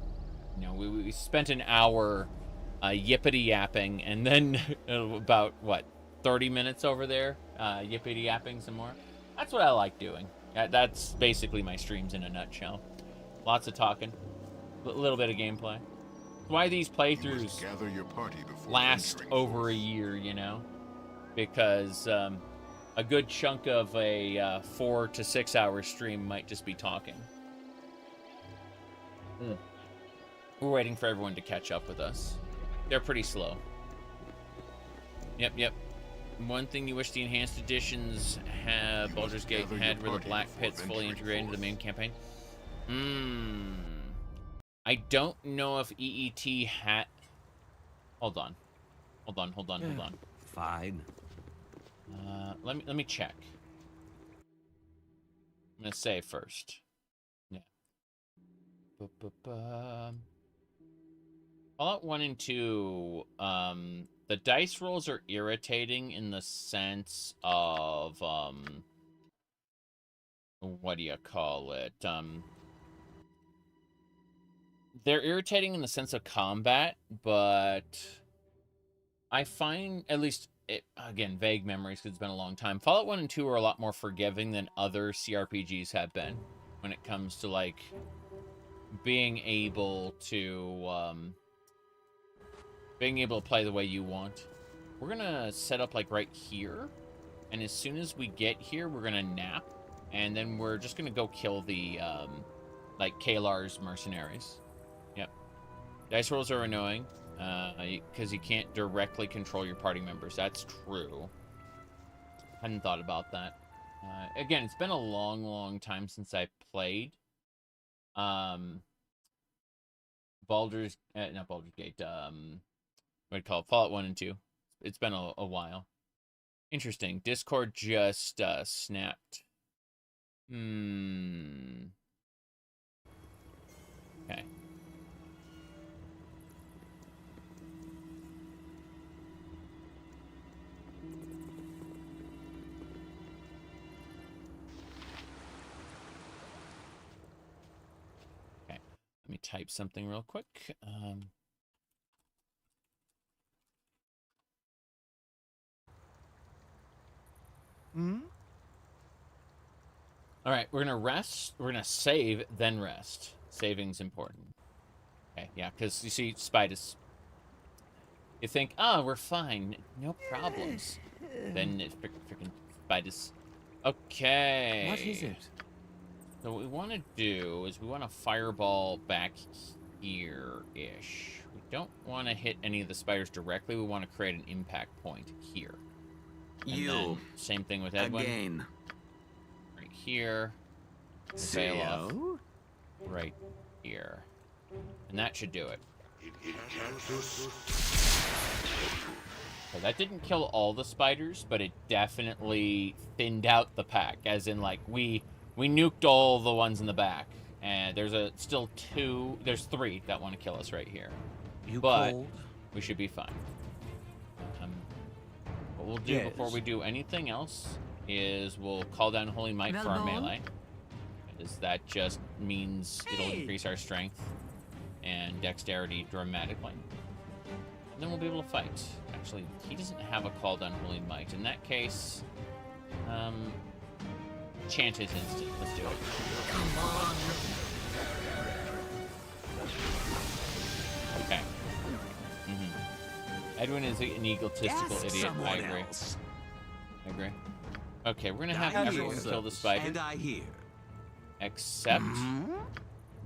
You know, we spent an hour yippity-yapping, and then about, what, 30 minutes over there yippity-yapping some more. That's what I like doing. That's basically my streams in a nutshell. Lots of talking. A little bit of gameplay. That's why these playthroughs last over a year, you know? Because a good chunk of a 4 to 6 hour stream might just be talking. We're waiting for everyone to catch up with us. They're pretty slow. Yep. One thing you wish the enhanced editions had Baldur's Gate had were the black pits fully integrated into the main campaign. I don't know if EET had... Hold on. Fine. Let me check. I'm gonna save first. Yeah. Fallout 1 and 2, the dice rolls are irritating in the sense of, what do you call it? They're irritating in the sense of combat, but I find, at least, again, vague memories because it's been a long time, Fallout 1 and 2 are a lot more forgiving than other CRPGs have been when it comes to, like, being able to play the way you want. We're gonna set up like right here, and as soon as we get here, we're gonna nap, and then we're just gonna go kill the like Kalar's mercenaries. Yep. Dice rolls are annoying because you can't directly control your party members. That's true. Hadn't thought about that. Again, it's been a long time since I played not Baldur's Gate, what do you call it? Fallout 1 and 2. It's been a while. Interesting. Discord just snapped. Okay. Let me type something real quick. All right, we're gonna rest. We're gonna save, then rest. Saving's important. Okay, yeah, because you see, spiders. You think, oh, we're fine, no problems. Then it's freaking spiders. Okay. What is it? So what we want to do is we want to fireball back here-ish. We don't want to hit any of the spiders directly. We want to create an impact point here. And then same thing with Edwin. Again. Right here. Bail off. Right here. And that should do it. So that didn't kill all the spiders, but it definitely thinned out the pack. As in, like, we nuked all the ones in the back. And there's still there's 3 that want to kill us right here. But we should be fine. What we'll do before we do anything else is we'll call down Holy Might for our melee. Because that just means it'll increase our strength and dexterity dramatically. And then we'll be able to fight. Actually, he doesn't have a call down Holy Might. In that case, chant his instant. Let's do it. Come on. Okay. Edwin is an egotistical idiot. I agree. I agree. Okay, we're gonna have everyone kill the spider. And I hear. Except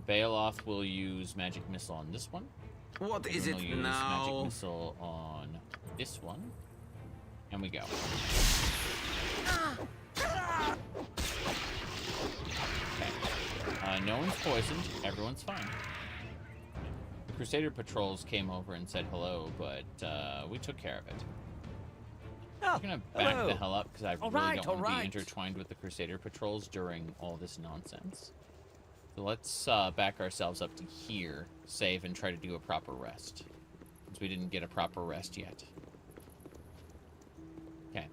Bailoff will use magic missile on this one. What is it We'll use now? magic missile on this one. And we go. Okay. No one's poisoned. Everyone's fine. The Crusader patrols came over and said hello, but we took care of it. I'm gonna back the hell up because I really don't want to be intertwined with the Crusader patrols during all this nonsense. So let's back ourselves up to here, save, and try to do a proper rest. Since we didn't get a proper rest yet. Okay.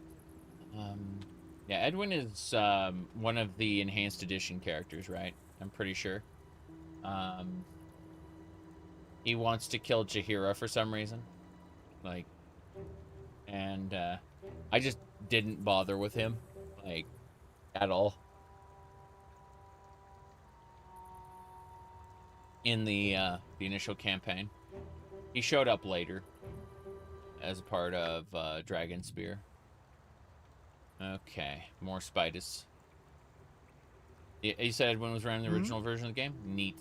Yeah, Edwin is one of the Enhanced Edition characters, right? I'm pretty sure. He wants to kill Jaheira for some reason. Like, and I just didn't bother with him, like, at all. In the initial campaign. He showed up later as a part of Dragonspear. Okay, more spiders. You said when was around the original version of the game? Neat.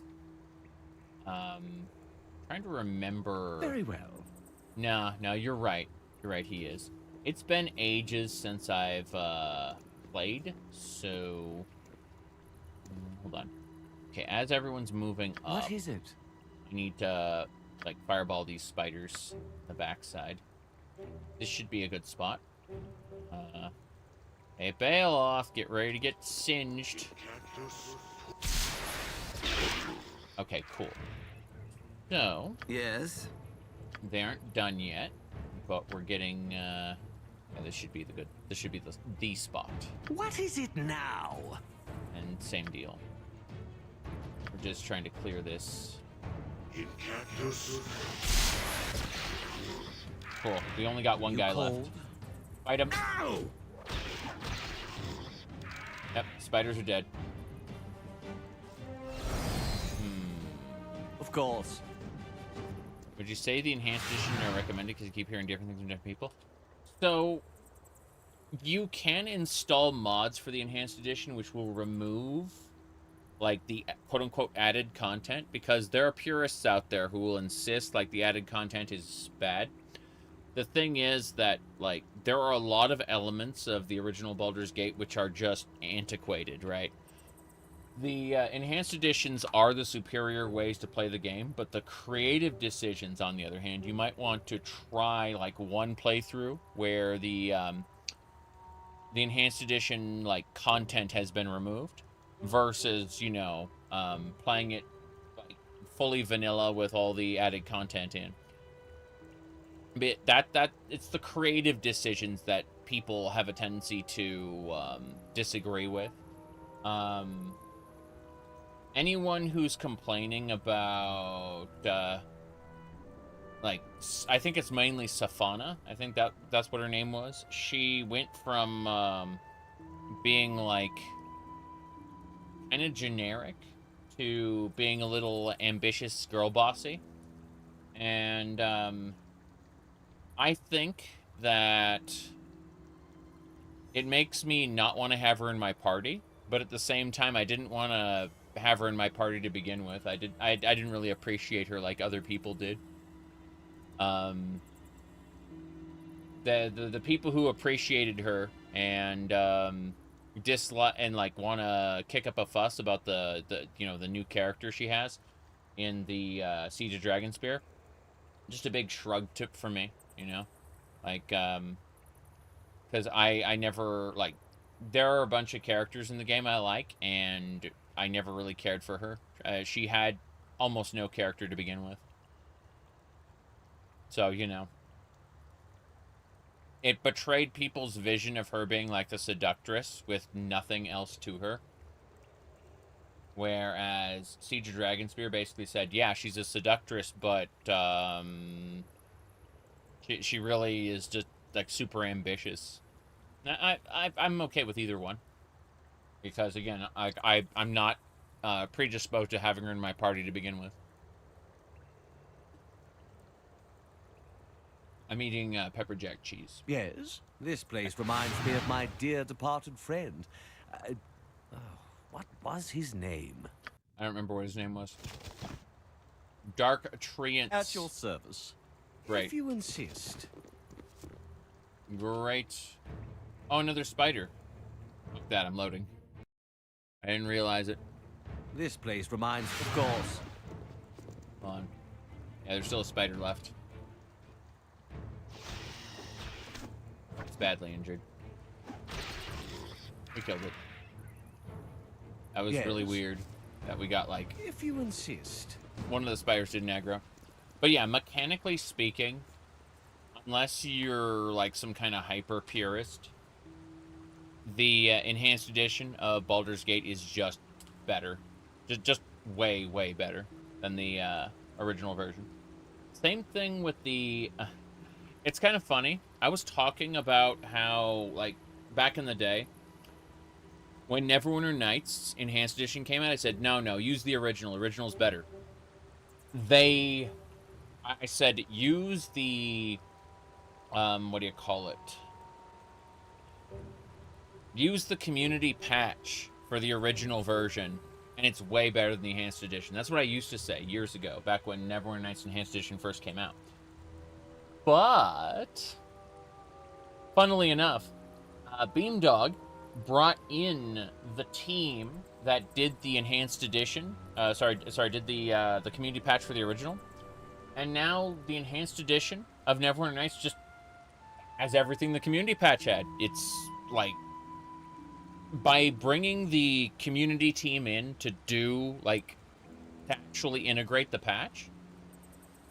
Trying to remember. Very well. No, you're right. You're right, he is. It's been ages since I've played, so hold on. Okay, as everyone's moving up, What is it? you need to like fireball these spiders on the backside. This should be a good spot. Hey, bail off. Get ready to get singed. Okay, cool. So, Yes? they aren't done yet, but we're getting, yeah, this should be the spot. What is it now? And same deal. We're just trying to clear this. Cool. We only got one guy left. Fight him. Ow! Yep, spiders are dead. Of course. Would you say the enhanced edition are recommended because you keep hearing different things from different people? So, you can install mods for the enhanced edition which will remove, like, the quote-unquote added content, because there are purists out there who will insist, like, the added content is bad. The thing is that, like, there are a lot of elements of the original Baldur's Gate which are just antiquated, right? The enhanced editions are the superior ways to play the game, but the creative decisions, on the other hand, you might want to try, like, one playthrough where the enhanced edition, like, content has been removed versus, you know, playing it, like, fully vanilla with all the added content in. But that it's the creative decisions that people have a tendency to disagree with. Anyone who's complaining about like, I think it's mainly Safana. I think that's what her name was. She went from being like kind of generic to being a little ambitious girl bossy, and I think that it makes me not want to have her in my party, but at the same time, I didn't want to have her in my party to begin with. I didn't really appreciate her like other people did. The people who appreciated her and dislike and like want to kick up a fuss about the you know, the new character she has in the Siege of Dragonspear, just a big shrug tip for me, you know, like because I never, like, there are a bunch of characters in the game I like, and I never really cared for her. She had almost no character to begin with. So, you know, it betrayed people's vision of her being like the seductress with nothing else to her. Whereas Siege of Dragonspear basically said, yeah, she's a seductress, but she really is just like super ambitious. I'm okay with either one, because again, I'm not predisposed to having her in my party to begin with. I'm eating pepper jack cheese. Yes, this place reminds me of my dear departed friend. What was his name? I don't remember what his name was. Dark Treants. At your service. Great. If you insist. Great. Oh, another spider. Look at that, I'm loading. I didn't realize it. This place reminds, of course. Hold on. Yeah, there's still a spider left. It's badly injured. We killed it. That was really weird that we got, like, If you insist. one of the spiders didn't aggro. But yeah, mechanically speaking, unless you're like some kind of hyper purist, the enhanced edition of Baldur's Gate is just better. Just way, way better than the original version. Same thing with the... it's kind of funny. I was talking about how, like, back in the day, when Neverwinter Nights Enhanced Edition came out, I said, no, use the original. Original's better. I said, use the, what do you call it? use the community patch for the original version, and it's way better than the Enhanced Edition. That's what I used to say years ago, back when Neverwinter Nights Enhanced Edition first came out. But, funnily enough, Beamdog brought in the team that did the Enhanced Edition. Did the community patch for the original. And now the Enhanced Edition of Neverwinter Nights just has everything the community patch had. It's like, by bringing the community team in to do, like, to actually integrate the patch,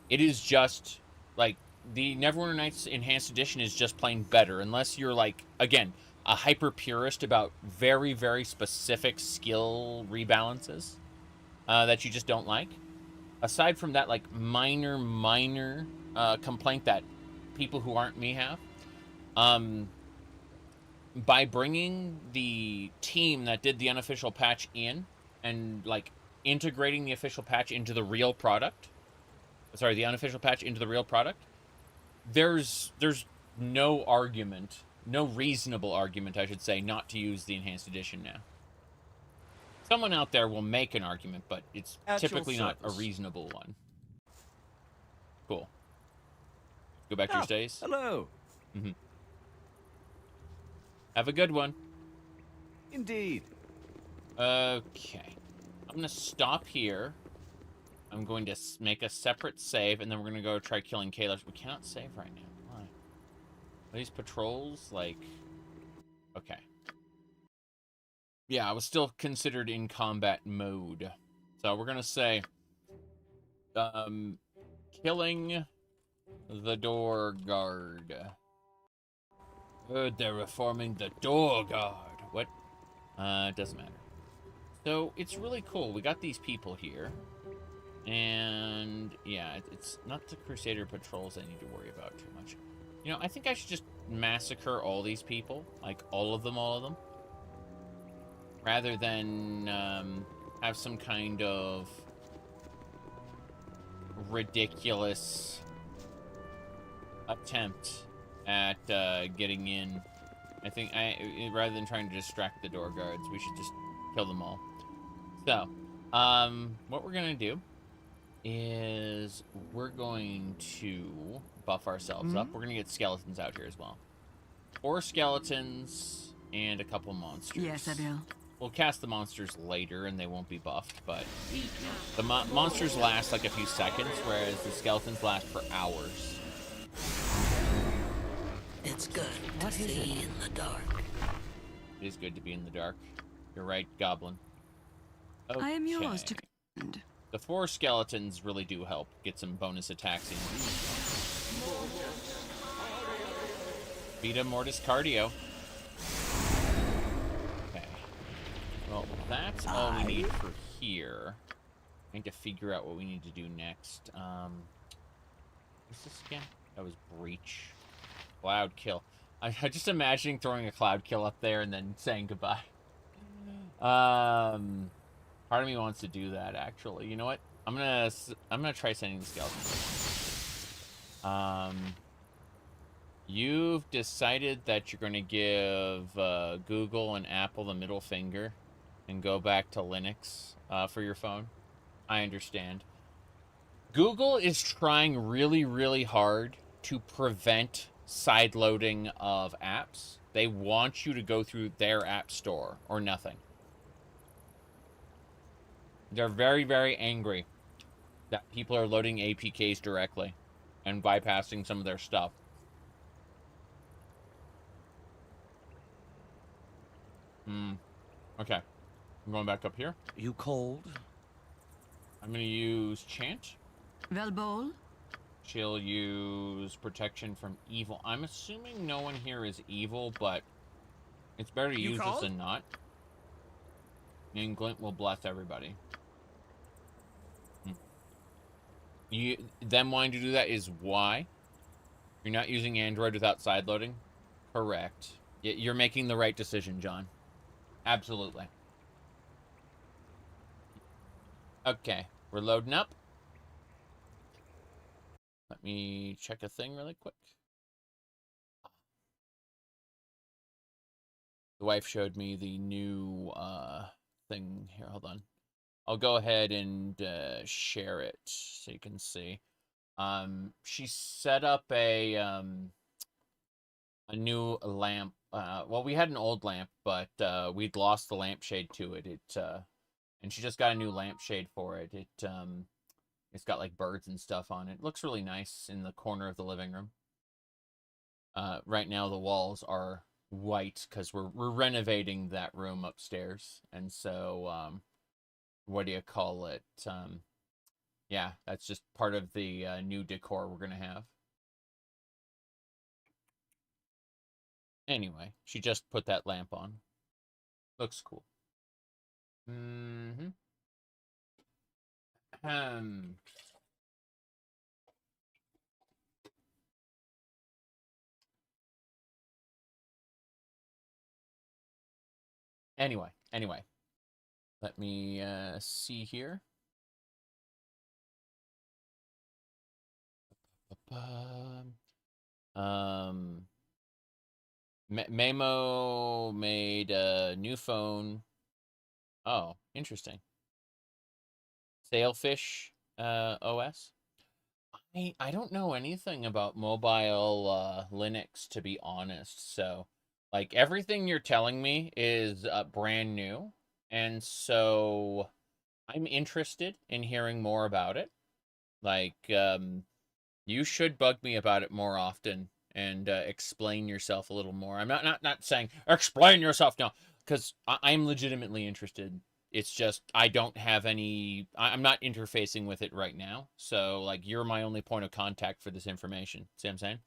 it is just, like, the Neverwinter Nights Enhanced Edition is just plain better, unless you're, like, again, a hyper purist about very, very specific skill rebalances that you just don't like. Aside from that, like, minor complaint that people who aren't me have, by bringing the team that did the unofficial patch in and, like, integrating the official patch into the real product, the unofficial patch into the real product, there's no argument, no reasonable argument, I should say, not to use the Enhanced Edition now. Someone out there will make an argument, but it's typically not a reasonable one. Cool. Go back to your stays. Hello. Mm-hmm. Have a good one. Indeed. Okay. I'm going to stop here. I'm going to make a separate save, and then we're going to go try killing Kalos. We cannot save right now. Why? Are these patrols, like... Okay. Yeah, I was still considered in combat mode. So we're going to say... killing the door guard. Heard they're reforming the door guard. What? It doesn't matter. So, it's really cool. We got these people here. And, yeah, it's not the Crusader patrols I need to worry about too much. You know, I think I should just massacre all these people. Like, all of them. Rather than, have some kind of ridiculous attempt at getting in. I think rather than trying to distract the door guards, we should just kill them all. So, what we're gonna do is we're going to buff ourselves up. We're gonna get skeletons out here as well. 4 skeletons and a couple monsters. Yes, I will. We'll cast the monsters later and they won't be buffed, but the monsters last like a few seconds, whereas the skeletons last for hours. It's good to see in the dark. It is good to be in the dark. You're right, Goblin. Okay. I am yours to command. The 4 skeletons really do help get some bonus attacks in. Vita Mortis Cardio. Okay. Well, that's all we need for here. I need to figure out what we need to do next. What's this again? That was Breach. Cloud Kill. I just imagining throwing a Cloud Kill up there and then saying goodbye. Part of me wants to do that, actually. You know what? I'm gonna try sending the skeleton. You've decided that you're gonna give Google and Apple the middle finger and go back to Linux for your phone. I understand. Google is trying really, really hard to prevent side-loading of apps. They want you to go through their app store or nothing. They're very, very angry that people are loading APKs directly and bypassing some of their stuff. Okay. I'm going back up here. You cold? I'm going to use Chant. Velbol? She'll use Protection from Evil. I'm assuming no one here is evil, but it's better to use this than not. And Glint will bless everybody. Them wanting to do that is why you're not using Android without sideloading. Correct. You're making the right decision, John. Absolutely. Okay, we're loading up. Let me check a thing really quick. The wife showed me the new thing. Here, hold on. I'll go ahead and share it so you can see. She set up a new lamp. Well, we had an old lamp, but we'd lost the lampshade to it. And she just got a new lampshade for it. It's got like birds and stuff on it. It looks really nice in the corner of the living room. Right now the walls are white because we're renovating that room upstairs, and so what do you call it? Yeah, that's just part of the new decor we're gonna have. Anyway, she just put that lamp on. Looks cool. Mm-hmm. Anyway. Let me see here. Memo made a new phone. Oh, interesting. Sailfish OS. I don't know anything about mobile Linux, to be honest. So, like, everything you're telling me is brand new, and so I'm interested in hearing more about it. Like, you should bug me about it more often and explain yourself a little more. I'm not saying explain yourself now, because I'm legitimately interested. It's just I don't have any. I'm not interfacing with it right now. So like you're my only point of contact for this information. See what I'm saying?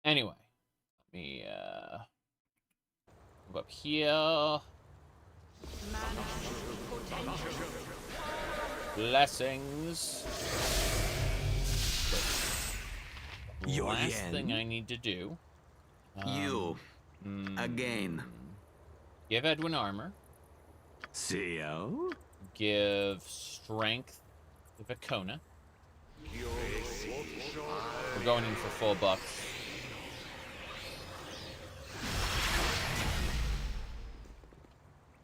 Anyway, let me go up here. Blessings. Last thing I need to do. Again. Give Edwin armor. CEO? Give strength to Vicona. We're going in for full buffs.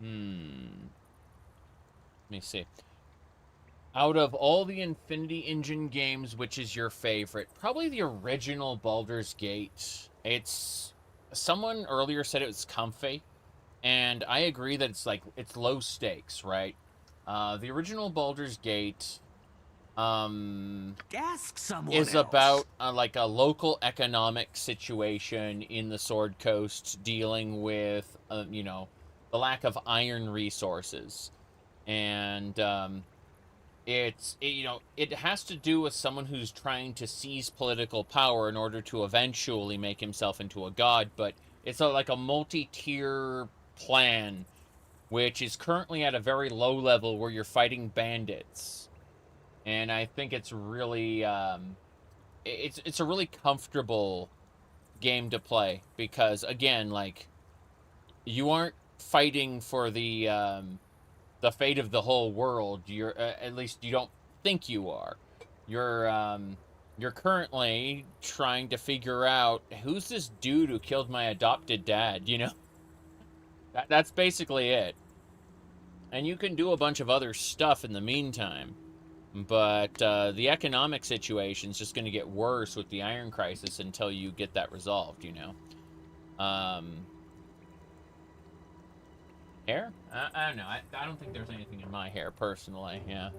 Let me see. Out of all the Infinity Engine games, which is your favorite? Probably the original Baldur's Gate. It's... Someone earlier said it was comfy, and I agree that it's low stakes, right? The original Baldur's Gate Ask someone is else. about like a local economic situation in the Sword Coast, dealing with you know, the lack of iron resources, and it has to do with someone who's trying to seize political power in order to eventually make himself into a god, but it's like a multi-tier plan, which is currently at a very low level where you're fighting bandits. And I think it's really, it's a really comfortable game to play because, again, like, you aren't fighting for the fate of the whole world. You're at least you don't think you are. You're currently trying to figure out who's this dude who killed my adopted dad. You know, that's basically it. And you can do a bunch of other stuff in the meantime, but the economic situation is just going to get worse with the iron crisis until you get that resolved. You know. Hair? I don't know. I don't think there's anything in my hair, personally. Yeah.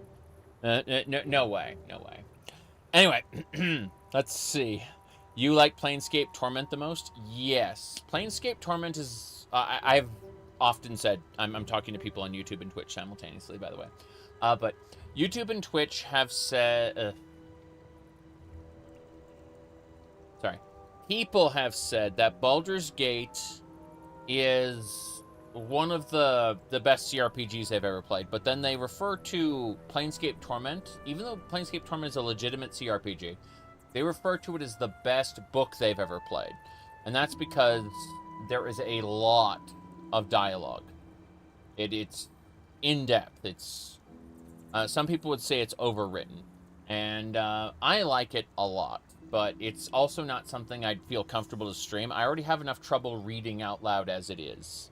No way. No way. Anyway, let's see. You like Planescape Torment the most? Yes. Planescape Torment is... I've often said... I'm talking to people on YouTube and Twitch simultaneously, by the way. But YouTube and Twitch have said... sorry. People have said that Baldur's Gate is... one of the best CRPGs they've ever played, but then they refer to Planescape Torment, even though Planescape Torment is a legitimate CRPG, they refer to it as the best book they've ever played. And that's because there is a lot of dialogue. It's in-depth. It's some people would say it's overwritten. And I like it a lot. but it's also not something I'd feel comfortable to stream. I already have enough trouble reading out loud as it is.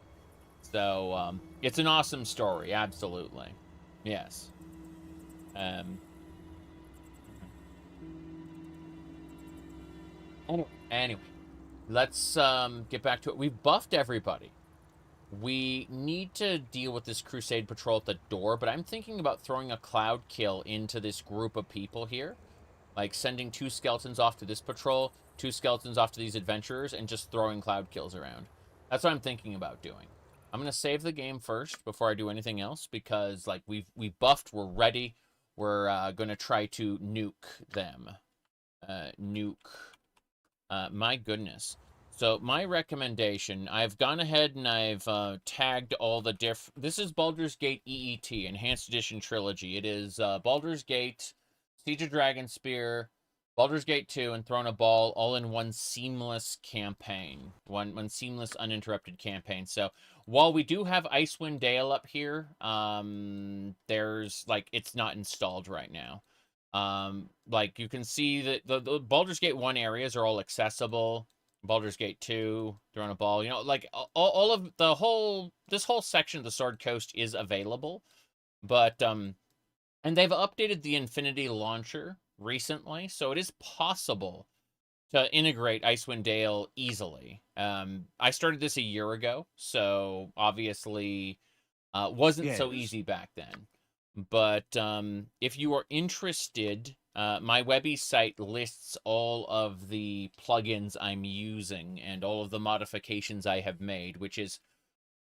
So, it's an awesome story, absolutely. Yes. Anyway, let's get back to it. We've buffed everybody. We need to deal with this Crusade patrol at the door, but I'm thinking about throwing a cloud kill into this group of people here. Like, sending 2 skeletons off to this patrol, 2 skeletons off to these adventurers, and just throwing cloud kills around. That's what I'm thinking about doing. I'm going to save the game first before I do anything else, because, like, we've buffed, we're ready. We're going to try to nuke them. My goodness. So, my recommendation, I've gone ahead and I've tagged all the This is Baldur's Gate EET, Enhanced Edition Trilogy. It is Baldur's Gate, Siege of Dragonspear, Baldur's Gate 2, and Throne of Baal, all in one seamless campaign. One seamless, uninterrupted campaign. So, while we do have Icewind Dale up here, there's, like, it's not installed right now. Like, you can see that the Baldur's Gate 1 areas are all accessible. Baldur's Gate 2, Throne of Baal, you know, like, all of this whole section of the Sword Coast is available. But, and they've updated the Infinity Launcher recently, so it is possible to integrate Icewind Dale easily. I started this a year ago, so obviously wasn't so easy back then. But if you are interested, my Webby site lists all of the plugins I'm using and all of the modifications I have made, which is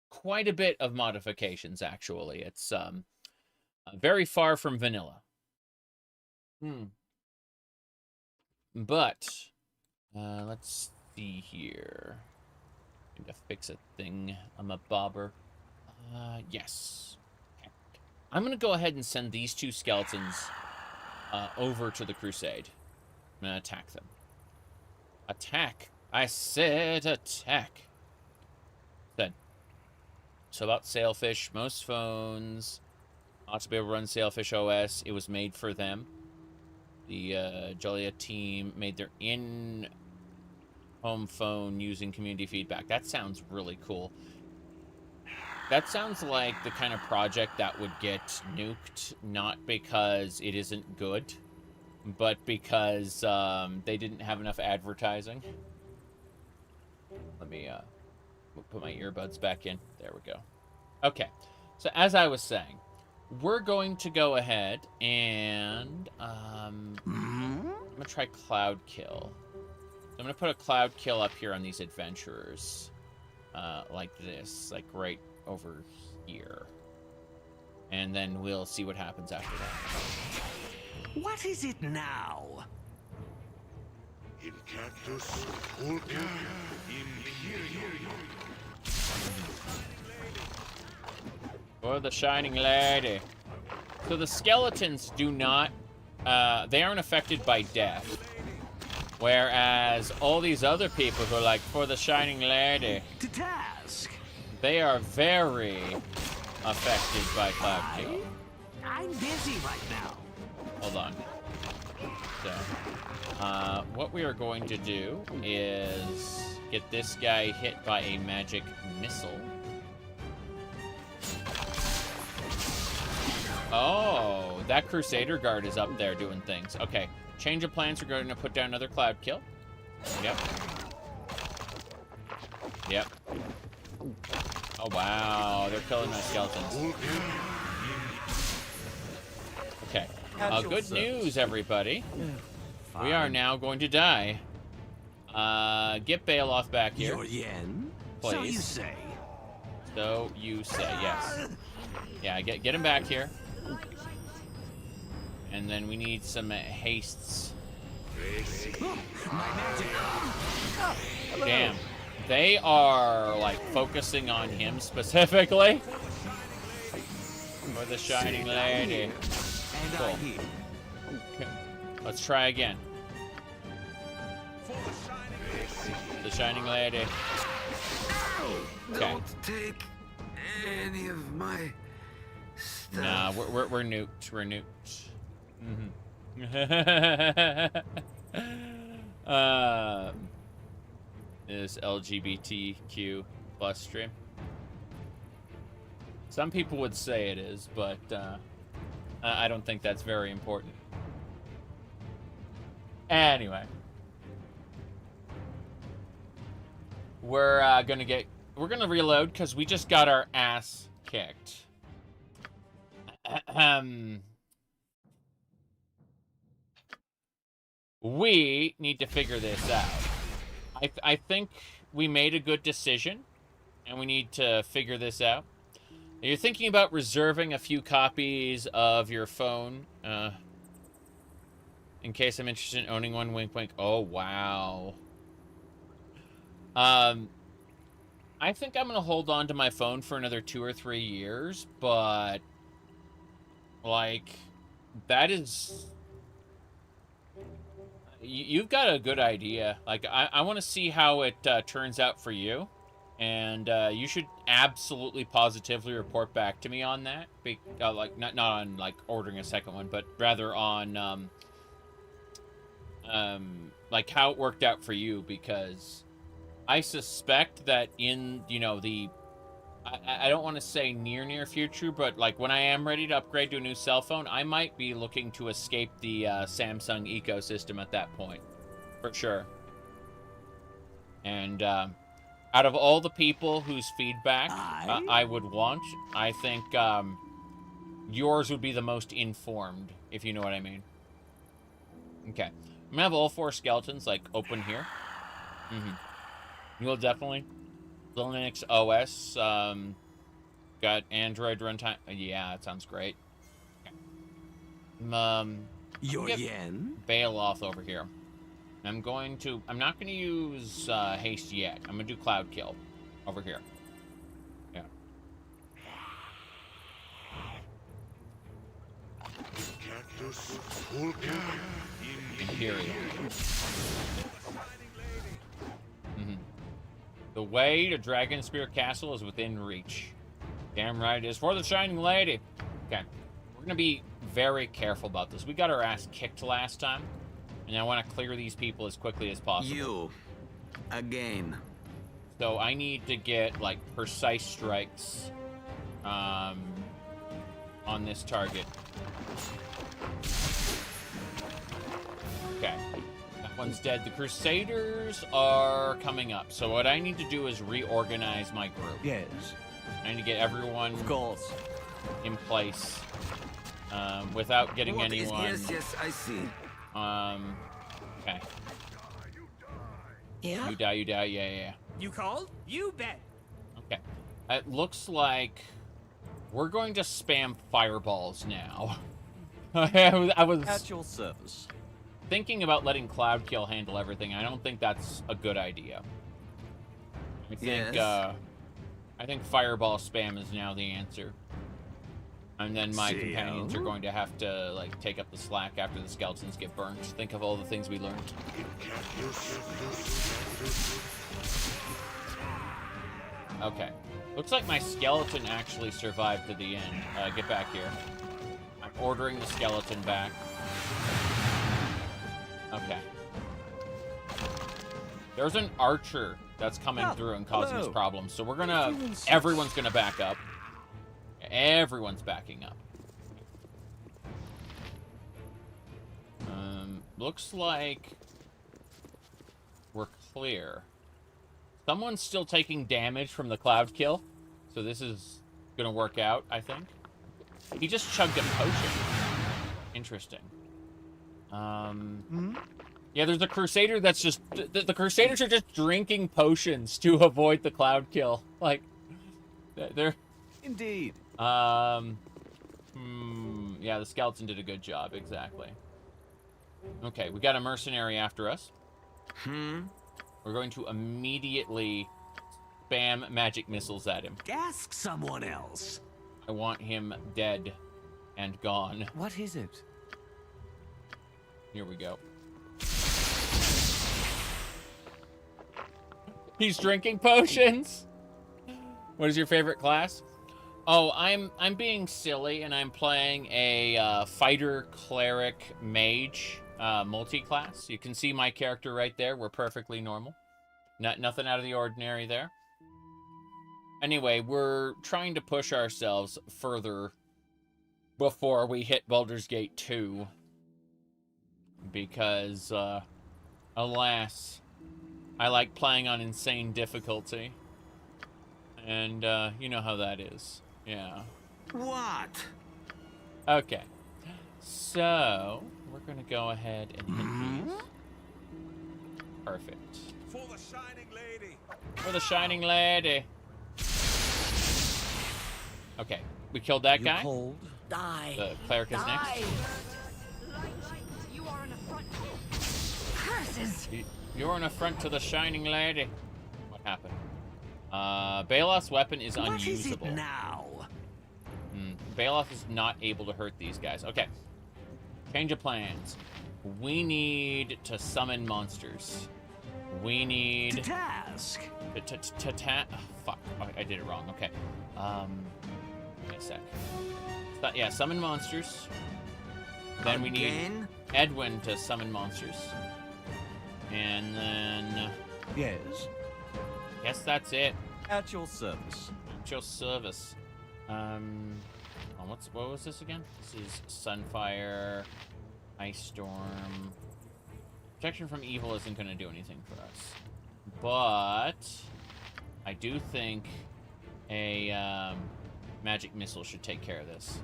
quite a bit of modifications, actually. It's very far from vanilla. But let's see here. Need to fix a thing. I'm a bobber. Yes. Okay. I'm going to go ahead and send these 2 skeletons over to the Crusade. I'm going to attack them. Attack. I said attack. Then. So about Sailfish. Most phones ought to be able to run Sailfish OS. It was made for them. The Joliet team made their in-home phone using community feedback. That sounds really cool. That sounds like the kind of project that would get nuked, not because it isn't good, but because they didn't have enough advertising. Let me put my earbuds back in. There we go. Okay, so as I was saying, we're going to go ahead and I'm going to try Cloud Kill. So I'm going to put a Cloud Kill up here on these adventurers, like this, like right over here. And then we'll see what happens after that. What is it now? For the Shining Lady. So the skeletons do not, they aren't affected by death. Whereas all these other people who are like, for the Shining Lady, To task. they are very affected by Cloud Kill. I'm busy right now. Hold on. So, what we are going to do is get this guy hit by a magic missile. Oh, that Crusader Guard is up there doing things. Okay, change of plans. We're going to put down another Cloud Kill. Yep. Yep. Oh, wow. They're killing my skeletons. Okay. Good news, everybody. We are now going to die. Get Baloth back here. Your yen? Please. So you say. So you say, yes. Yeah, get him back here. And then we need some hastes. Damn. They are, like, focusing on him specifically. For the Shining Lady. Cool. Okay. Let's try again. The Shining Lady. Okay. Don't take any of my stuff. Nah, we're nuked. We're nuked. This LGBTQ plus stream. Some people would say it is, but I don't think that's very important. Anyway, we're gonna reload because we just got our ass kicked. We need to figure this out. I think we made a good decision, and we need to figure this out. You're thinking about reserving a few copies of your phone, in case I'm interested in owning one. Wink, wink. Oh, wow. I think I'm gonna hold on to my phone for another 2 or 3 years, but like, that is. You've got a good idea. Like, I want to see how it turns out for you. And you should absolutely positively report back to me on that. Like, not on, like, ordering a second one, but rather on, like, how it worked out for you. Because I suspect that in, you know, I don't want to say near future, but, like, when I am ready to upgrade to a new cell phone, I might be looking to escape the Samsung ecosystem at that point. For sure. And, out of all the people whose feedback I would want, I think yours would be the most informed, if you know what I mean. Okay. I'm gonna have all 4 skeletons, like, open here. You'll definitely. Linux OS, got Android runtime. Yeah, that sounds great. Okay. Your yen? Bail off over here. I'm not gonna use haste yet. I'm gonna do cloud kill over here. Yeah. Imperial. The way to Dragonspear Castle is within reach. Damn right it is. For the Shining Lady. Okay. We're gonna be very careful about this. We got our ass kicked last time. And I want to clear these people as quickly as possible. You. Again. So I need to get, like, precise strikes on this target. Okay. That one's dead. The Crusaders are coming up. So what I need to do is reorganize my group. Yes. I need to get everyone Of course. in place without getting What anyone. Yes, I see. Okay. Yeah? You die, yeah. You called? You bet. Okay. It looks like we're going to spam fireballs now. I was At your service. thinking about letting Cloud Kill handle everything. I don't think that's a good idea. I think, Yes. I think fireball spam is now the answer. And then my companions are going to have to, like, take up the slack after the skeletons get burnt. Think of all the things we learned. Okay. Looks like my skeleton actually survived to the end. Get back here. I'm ordering the skeleton back. Okay. There's an archer that's coming through and causing us problems. So we're gonna... Everyone's gonna back up. Everyone's backing up. Looks like we're clear. Someone's still taking damage from the cloud kill, so this is gonna work out, I think. He just chugged a potion. Interesting. Yeah, there's a Crusader that's just... The Crusaders are just drinking potions to avoid the cloud kill. Like, they're... Indeed. Yeah, the skeleton did a good job, exactly. Okay, we got a mercenary after us. We're going to immediately spam magic missiles at him. Ask someone else. I want him dead and gone. What is it? Here we go. He's drinking potions. What is your favorite class? Oh, I'm being silly, and I'm playing a fighter cleric mage multi-class. You can see my character right there. We're perfectly normal. Nothing out of the ordinary there. Anyway, we're trying to push ourselves further before we hit Baldur's Gate 2. Because, alas, I like playing on insane difficulty. And, you know how that is. Yeah. What? Okay. So, we're gonna go ahead and hit these. Perfect. For the Shining Lady. For the Shining Lady. Okay, we killed that guy. Cold? Die. The cleric is next. You are an affront. Curses! You're an affront to the Shining Lady. What happened? Baloth's weapon is What is it unusable. now? Baloth is not able to hurt these guys. Okay. Change of plans. We need to summon monsters. We need... To task. Fuck. I did it wrong. Okay. Wait a sec. Yeah, summon monsters. Then we need Again? Edwin to summon monsters. And then... Yes. Guess that's it. At your service. At your service. What was this again? This is Sunfire, Ice Storm. Protection from evil isn't going to do anything for us. But I do think a magic missile should take care of this.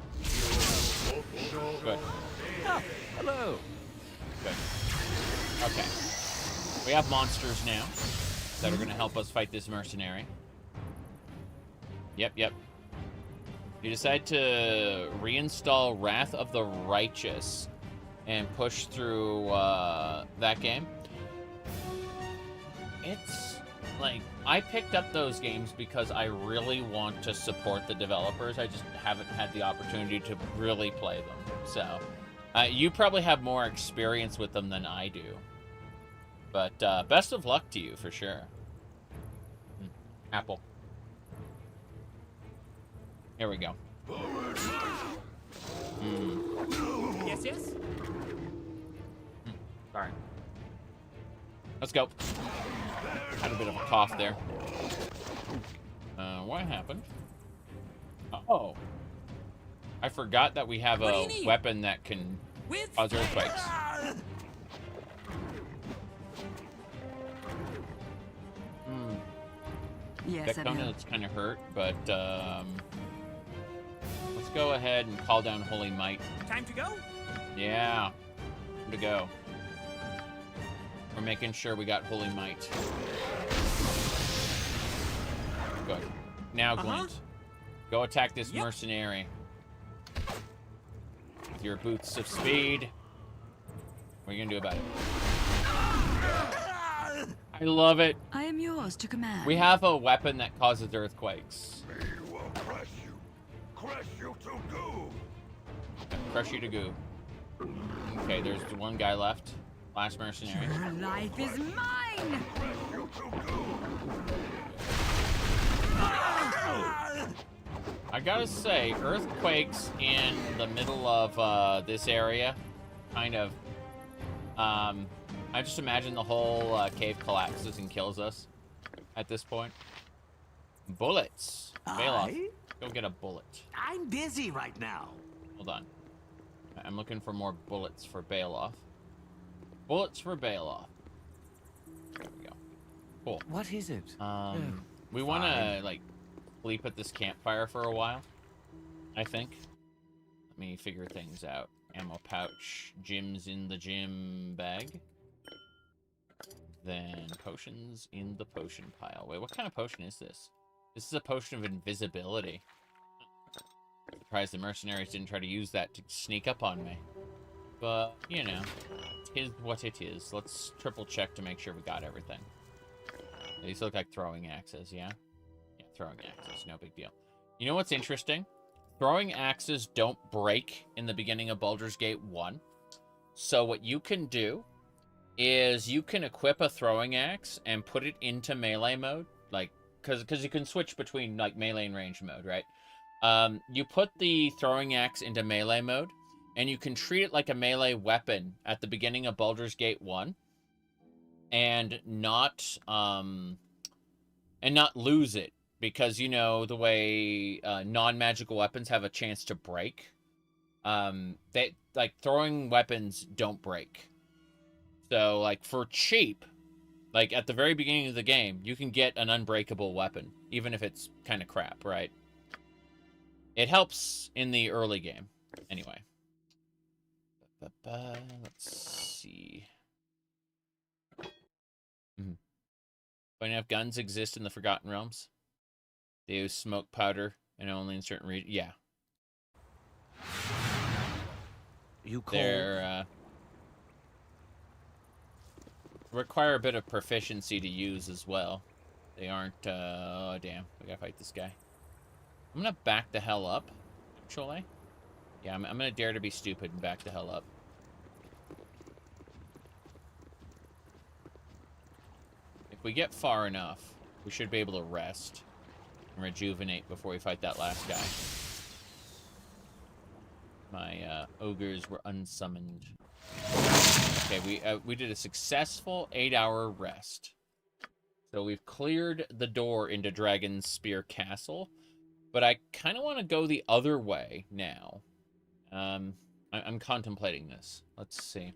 Good. Ah, hello. Good. Okay. We have monsters now that are going to help us fight this mercenary. Yep. You decide to reinstall Wrath of the Righteous and push through that game. It's like, I picked up those games because I really want to support the developers. I just haven't had the opportunity to really play them. So, you probably have more experience with them than I do. But best of luck to you, for sure. Apple. Here we go. Yes. Sorry. Let's go. Had a bit of a cough there. What happened? Oh. I forgot that we have a weapon that can cause earthquakes. Yes, Beckton's kind of hurt, but let's go ahead and call down Holy Might. Time to go? Yeah. Time to go. We're making sure we got Holy Might. Good. Now, Glint. Go attack this mercenary. With your boots of speed. What are you going to do about it? I love it. I am yours to command. We have a weapon that causes earthquakes. We will crush you. Crush you to goo. Crush you to goo. Okay, there's the one guy left. Last mercenary. Your life is mine! Crush you to goo. I gotta say, earthquakes in the middle of this area, kind of, I just imagine the whole cave collapses and kills us at this point. Bullets. Baloth, go get a bullet. I'm busy right now. Hold on. I'm looking for more bullets for Baloth. Bullets for Baloth. There we go. Cool. What is it? We want to, like, sleep at this campfire for a while, I think. Let me figure things out. Ammo pouch. Gyms in the gym bag. Then potions in the potion pile. Wait, what kind of potion is this? This is a potion of invisibility. Surprised the mercenaries didn't try to use that to sneak up on me. But, you know, it is what it is. Let's triple check to make sure we got everything. These look like throwing axes, yeah? Yeah, throwing axes, no big deal. You know what's interesting? Throwing axes don't break in the beginning of Baldur's Gate 1. So what you can do is you can equip a throwing axe and put it into melee mode, like, because you can switch between, like, melee and range mode, right? You put the throwing axe into melee mode, and you can treat it like a melee weapon at the beginning of Baldur's Gate 1 and not lose it, because you know the way non-magical weapons have a chance to break. They like throwing weapons don't break. So like for cheap, like at the very beginning of the game, you can get an unbreakable weapon, even if it's kind of crap, right? It helps in the early game. Anyway. Let's see. Funny enough, guns exist in the Forgotten Realms. They use smoke powder and only in certain regions. Yeah. You cold? They're, require a bit of proficiency to use as well. They aren't, oh damn, we gotta fight this guy. I'm gonna back the hell up, actually. Yeah, I'm gonna dare to be stupid and back the hell up. If we get far enough, we should be able to rest and rejuvenate before we fight that last guy. My ogres were unsummoned. Okay, we did a successful 8-hour rest. So we've cleared the door into Dragonspear Castle, but I kind of want to go the other way now. I'm contemplating this. Let's see.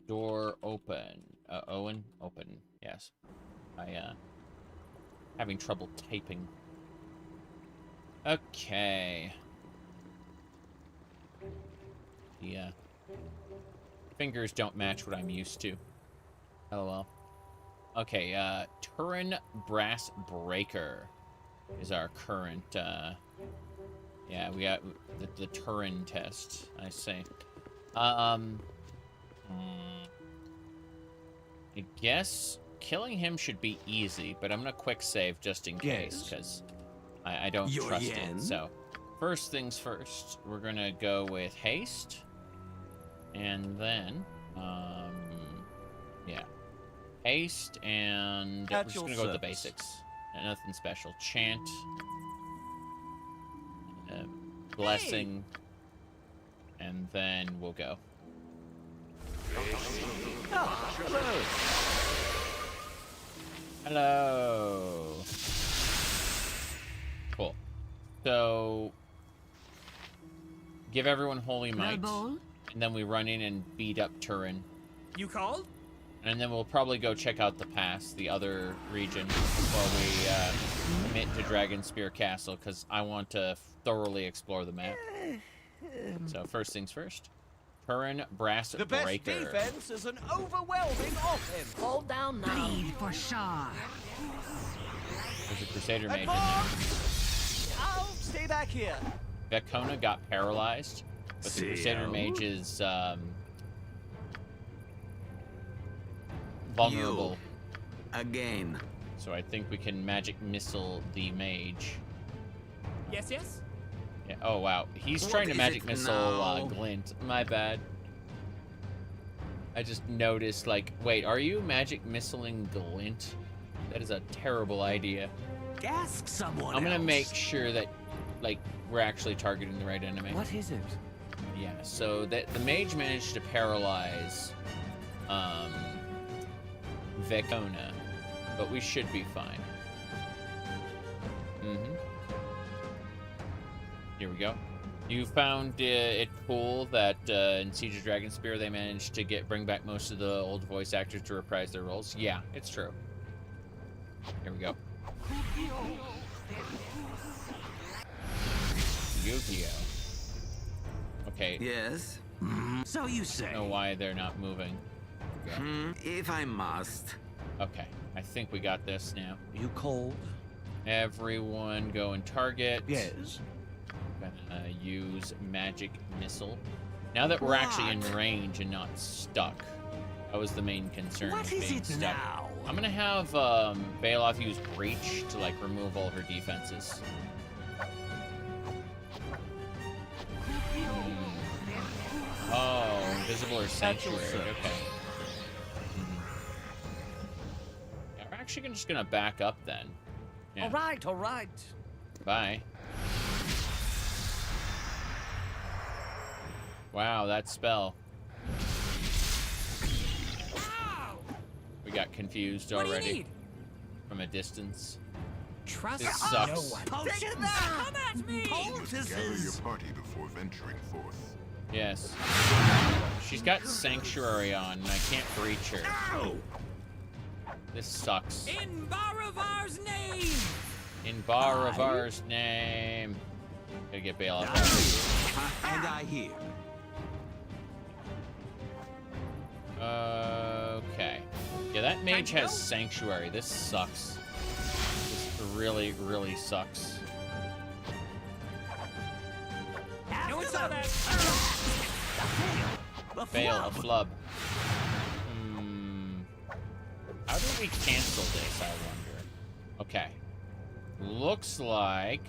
Door open. Owen, open. Yes. Having trouble typing. Okay. Yeah. Fingers don't match what I'm used to. LOL. Okay, Turin Brass Breaker is our current, yeah, we got the Turin test, I say. I guess killing him should be easy, but I'm gonna quick save just in case, because I don't trust it. So, first things first, we're gonna go with haste, and then, yeah, haste, and we're just gonna go with the basics. Nothing special. Chant, blessing, and then we'll go. Hello. Cool. So, give everyone Holy Might, and then we run in and beat up Turin. You called? And then we'll probably go check out the pass, the other region, before we commit to Dragonspear Castle, because I want to thoroughly explore the map. So, first things first. Turin Brass Breaker. The best defense is an overwhelming offense. Fall down now. Bleed for Shar. There's a Crusader Mage in there. I'll stay back here. Vecona got paralyzed, but the Crusader Mage is vulnerable. You. Again. So I think we can magic missile the mage. Yes, yes? Yeah. Oh, wow. He's What trying to is magic it missile now? Glint. My bad. I just noticed, like, wait, are you magic missiling Glint? That is a terrible idea. Gasp someone I'm gonna else. make sure that, like, we're actually targeting the right enemy. What is it? Yeah, so that the mage managed to paralyze Vecona, but we should be fine. Here we go. You found it cool that in Siege of Dragonspear they managed to bring back most of the old voice actors to reprise their roles? Yeah, it's true. Here we go. Yu-Gi-Oh. Okay. Yes? So you I say. don't know why they're not moving. If I must. Okay, I think we got this now. You cold? Everyone go and target. Yes. Gonna use magic missile. Now that we're actually in range and not stuck. That was the main concern. What is being it stuck. now? I'm gonna have Bailoff use Breach to like remove all her defenses. Oh, invisible or sanctuary. Okay. Yeah, we're actually just gonna back up then. Yeah. All right, all right. Bye. Wow, that spell. We got confused What do you already need? from a distance. Trust This no sucks. one. Potions! Come at me! Gather your Poultices! party before venturing forth. Yes. She's got Sanctuary on, and I can't reach her. Ow! This sucks. In Baravar's name! In Baravar's name. Gotta get Baal off. And I hear. Okay. Yeah, that mage has Sanctuary. This sucks. This really, really sucks. No one saw that! The Baal, a flub. flub. How do we cancel this, I wonder? Okay. Looks like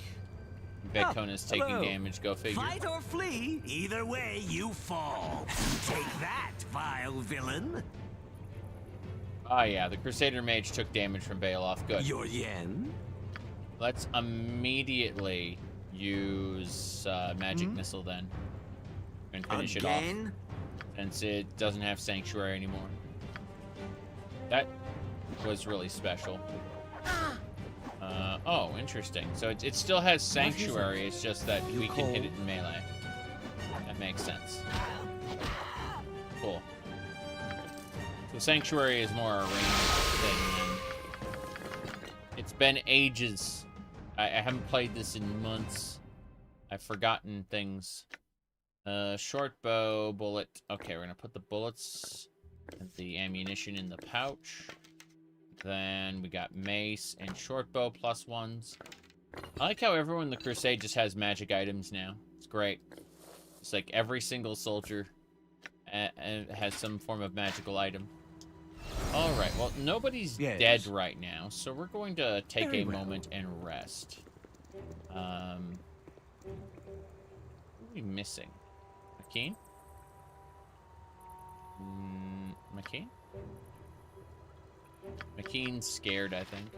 Bekona's taking hello. damage. Go figure. Fight or flee, either way you fall. Take that, vile villain. Ah, yeah, the Crusader Mage took damage from Baloth. Good. Your yen? Let's immediately use Magic Missile then. And finish it off. Again? Since it doesn't have Sanctuary anymore. That was really special. Oh, interesting. So it still has Sanctuary, it's just that we can hit it in melee. That makes sense. Cool. So Sanctuary is more a ranged thing. It's been ages. I haven't played this in months. I've forgotten things. Short bow, bullet. Okay, we're gonna put the bullets and the ammunition in the pouch. Then we got mace and short bow +1s. I like how everyone in the Crusade just has magic items now. It's great. It's like every single soldier has some form of magical item. All right, well, nobody's dead right now, so we're going to take a moment and rest. What are we missing? McKean? McKean? McKean's scared, I think.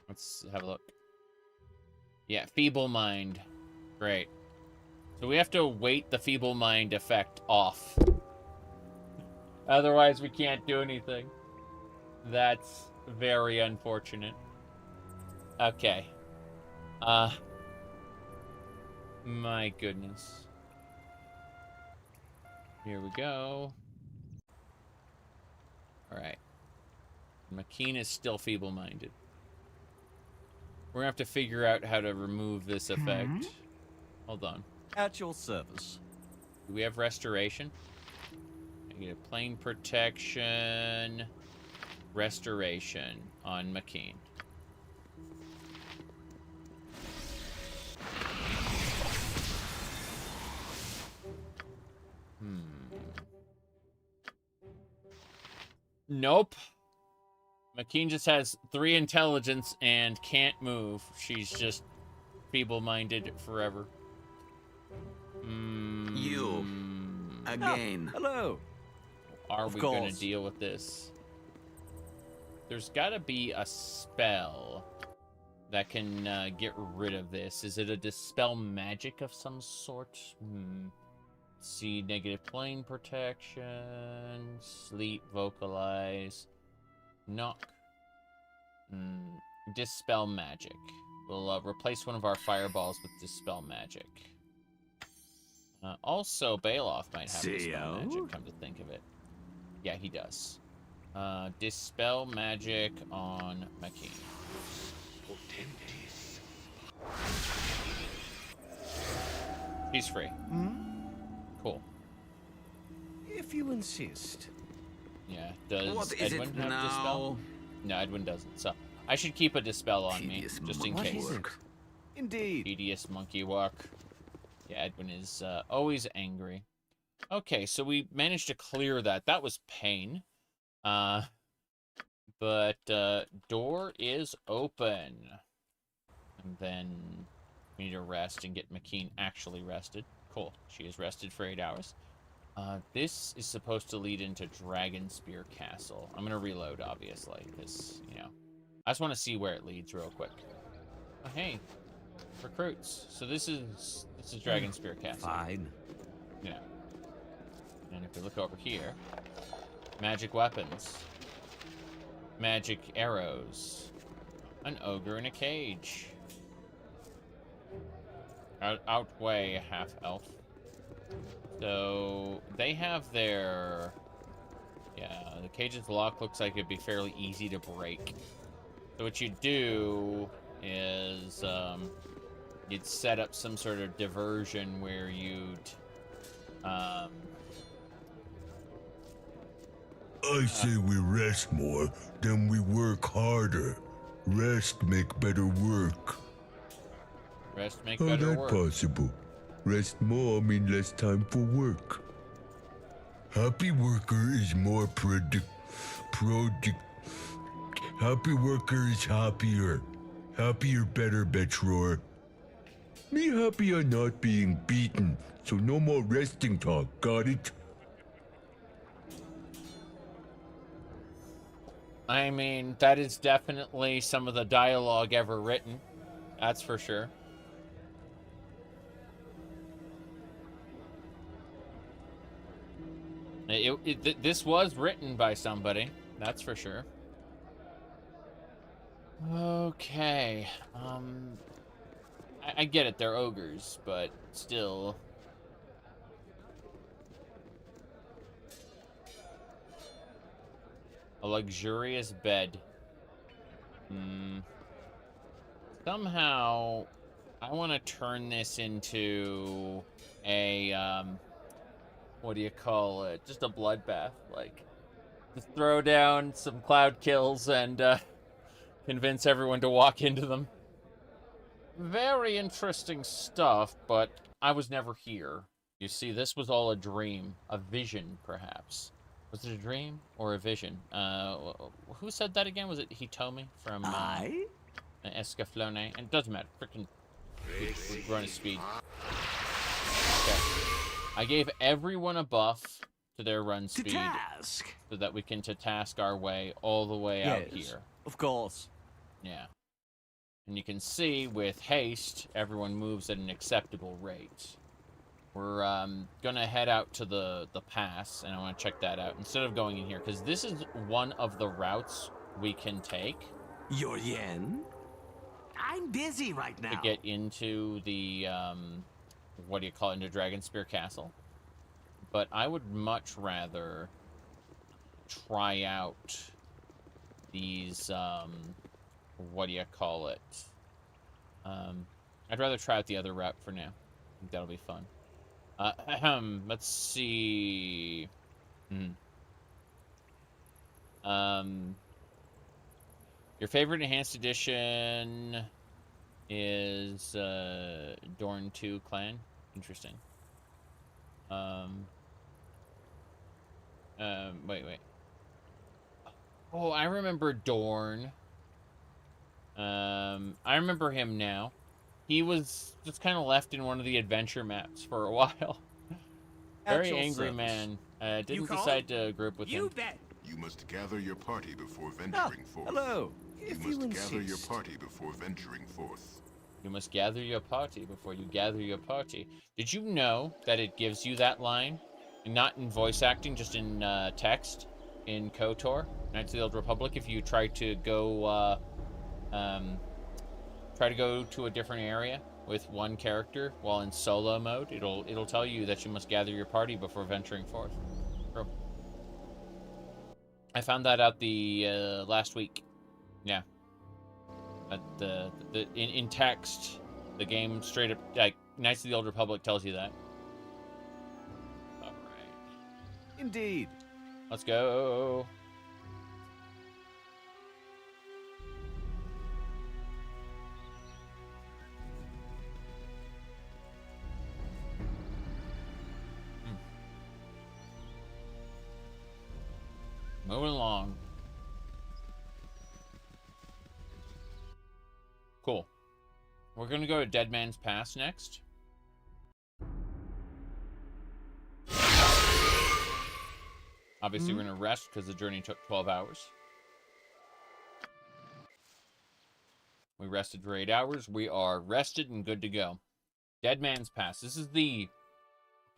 Let's have a look. Yeah, Feeble Mind. Great. So we have to wait the Feeble Mind effect off. Otherwise, we can't do anything. That's very unfortunate. Okay. My goodness. Here we go. Alright. McKean is still feeble-minded. We're gonna have to figure out how to remove this effect. Hold on. At your service. Do we have restoration? Negative plane protection. Restoration on McKean. Nope. McKean just has 3 intelligence and can't move. She's just feeble-minded forever. You. Again. Hello. Are Of we going to course. deal with this? There's got to be a spell that can get rid of this. Is it a dispel magic of some sort? See, negative plane protection, sleep, vocalize, knock, dispel magic. We'll replace one of our fireballs with dispel magic. Also, Baloth might have dispel magic, come to think of it. Yeah, he does. Dispel magic on McKean. He's free. Cool. If you insist. Yeah, does What is Edwin it have now? dispel? No, Edwin doesn't. So I should keep a dispel on me, Tedious just in monkey case. work. Indeed. Tedious monkey walk. Yeah, Edwin is always angry. Okay, so we managed to clear that. That was pain. But door is open. And then we need to rest and get McKean actually rested. Cool. She is rested for 8 hours. This is supposed to lead into Dragonspear Castle. I'm going to reload, obviously, because, you know, I just want to see where it leads real quick. Oh, hey. Recruits. So this is Dragonspear Castle. Fine. And if we look over here, magic weapons, magic arrows, an ogre in a cage. Outweigh a half elf. So they have their, yeah, the cage's lock looks like it'd be fairly easy to break. So what you do is you'd set up some sort of diversion where you'd I say we rest more, then we work harder. Rest make better work. rest make How better that work. possible? Rest more mean less time for work. Happy worker is more happy worker is happier. Happier better, Betror. Me happy on not being beaten, so no more resting talk, got it? I mean, that is definitely some of the dialogue ever written. That's for sure. This was written by somebody. That's for sure. Okay. I get it. They're ogres, but still. A luxurious bed. Somehow, I want to turn this into a, what do you call it? Just a bloodbath. Like, just throw down some cloud kills and, convince everyone to walk into them. Very interesting stuff, but I was never here. You see, this was all a dream. A vision, perhaps. Was it a dream or a vision? Who said that again? Was it Hitomi from Escaflowne? And it doesn't matter. Freaking run at speed. Okay. I gave everyone a buff to their run speed. task. So that we can to task our way all the way out here. Of course. Yeah. And you can see with haste, everyone moves at an acceptable rate. We're gonna head out to the pass, and I want to check that out instead of going in here, because this is one of the routes we can take. Your yen? I'm busy right now. To get into the what do you call it, into Dragonspear Castle. But I would much rather try out these what do you call it? I'd rather try out the other route for now. I think that'll be fun. Let's see. Your favorite enhanced edition is Dorn 2 Clan. Interesting. Wait. Oh, I remember Dorn. I remember him now. He was just kind of left in one of the adventure maps for a while. Very Actual angry service. man. Didn't called? decide to group with You him. bet. You must gather your party before venturing forth. Hello. You If must you gather your insist. party before venturing forth. You must gather your party before you gather your party. Did you know that it gives you that line? Not in voice acting, just in text. In KOTOR, Knights of the Old Republic, if you try to go to a different area with one character while in solo mode, it'll tell you that you must gather your party before venturing forth. Bro. I found that out the last week. Yeah. In text, the game straight up, like, Knights of the Old Republic tells you that. All right. Indeed. Let's go. Moving along. Cool. We're gonna go to Dead Man's Pass next. Obviously, we're gonna rest because the journey took 12 hours. We rested for 8 hours. We are rested and good to go. Dead Man's Pass. This is the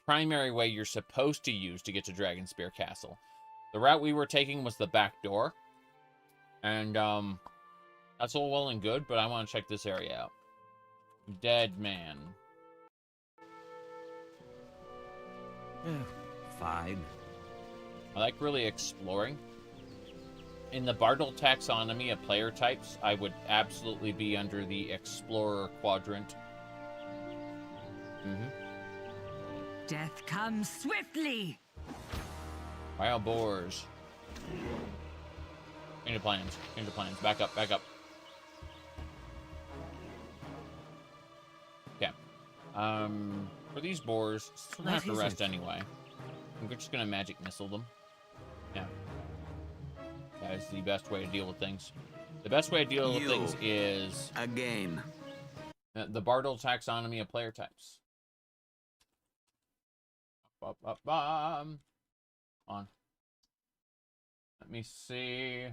primary way you're supposed to use to get to Dragonspear Castle. The route we were taking was the back door. And, that's all well and good, but I want to check this area out. Dead man. Fine. I like really exploring. In the Baldur taxonomy of player types, I would absolutely be under the Explorer quadrant. Death comes swiftly. Wild boars. Into plans. Into plans. Back up. Back up. Okay. For these boars, we're gonna have to rest anyway. I'm just gonna magic missile them. Yeah. That is the best way to deal with things. The best way to deal with things is Again. the Baldur taxonomy of player types. On. Let me see.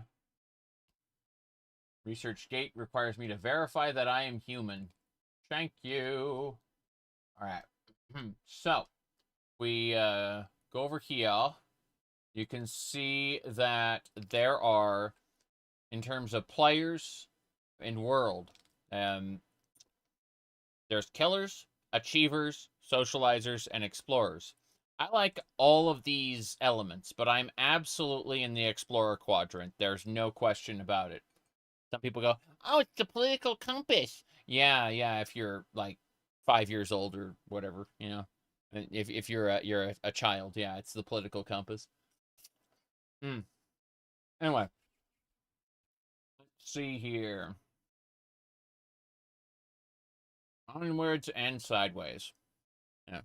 Research gate requires me to verify that I am human. Thank you. All right. So, we go over here. You can see that there are, in terms of players in world, there's killers, achievers, socializers, and explorers. I like all of these elements, but I'm absolutely in the explorer quadrant. There's no question about it. Some people go, oh, it's the political compass. Yeah, if you're like 5 years old or whatever, you know. If you're a child, yeah, it's the political compass. Anyway, let's see here. Onwards and sideways. Yeah.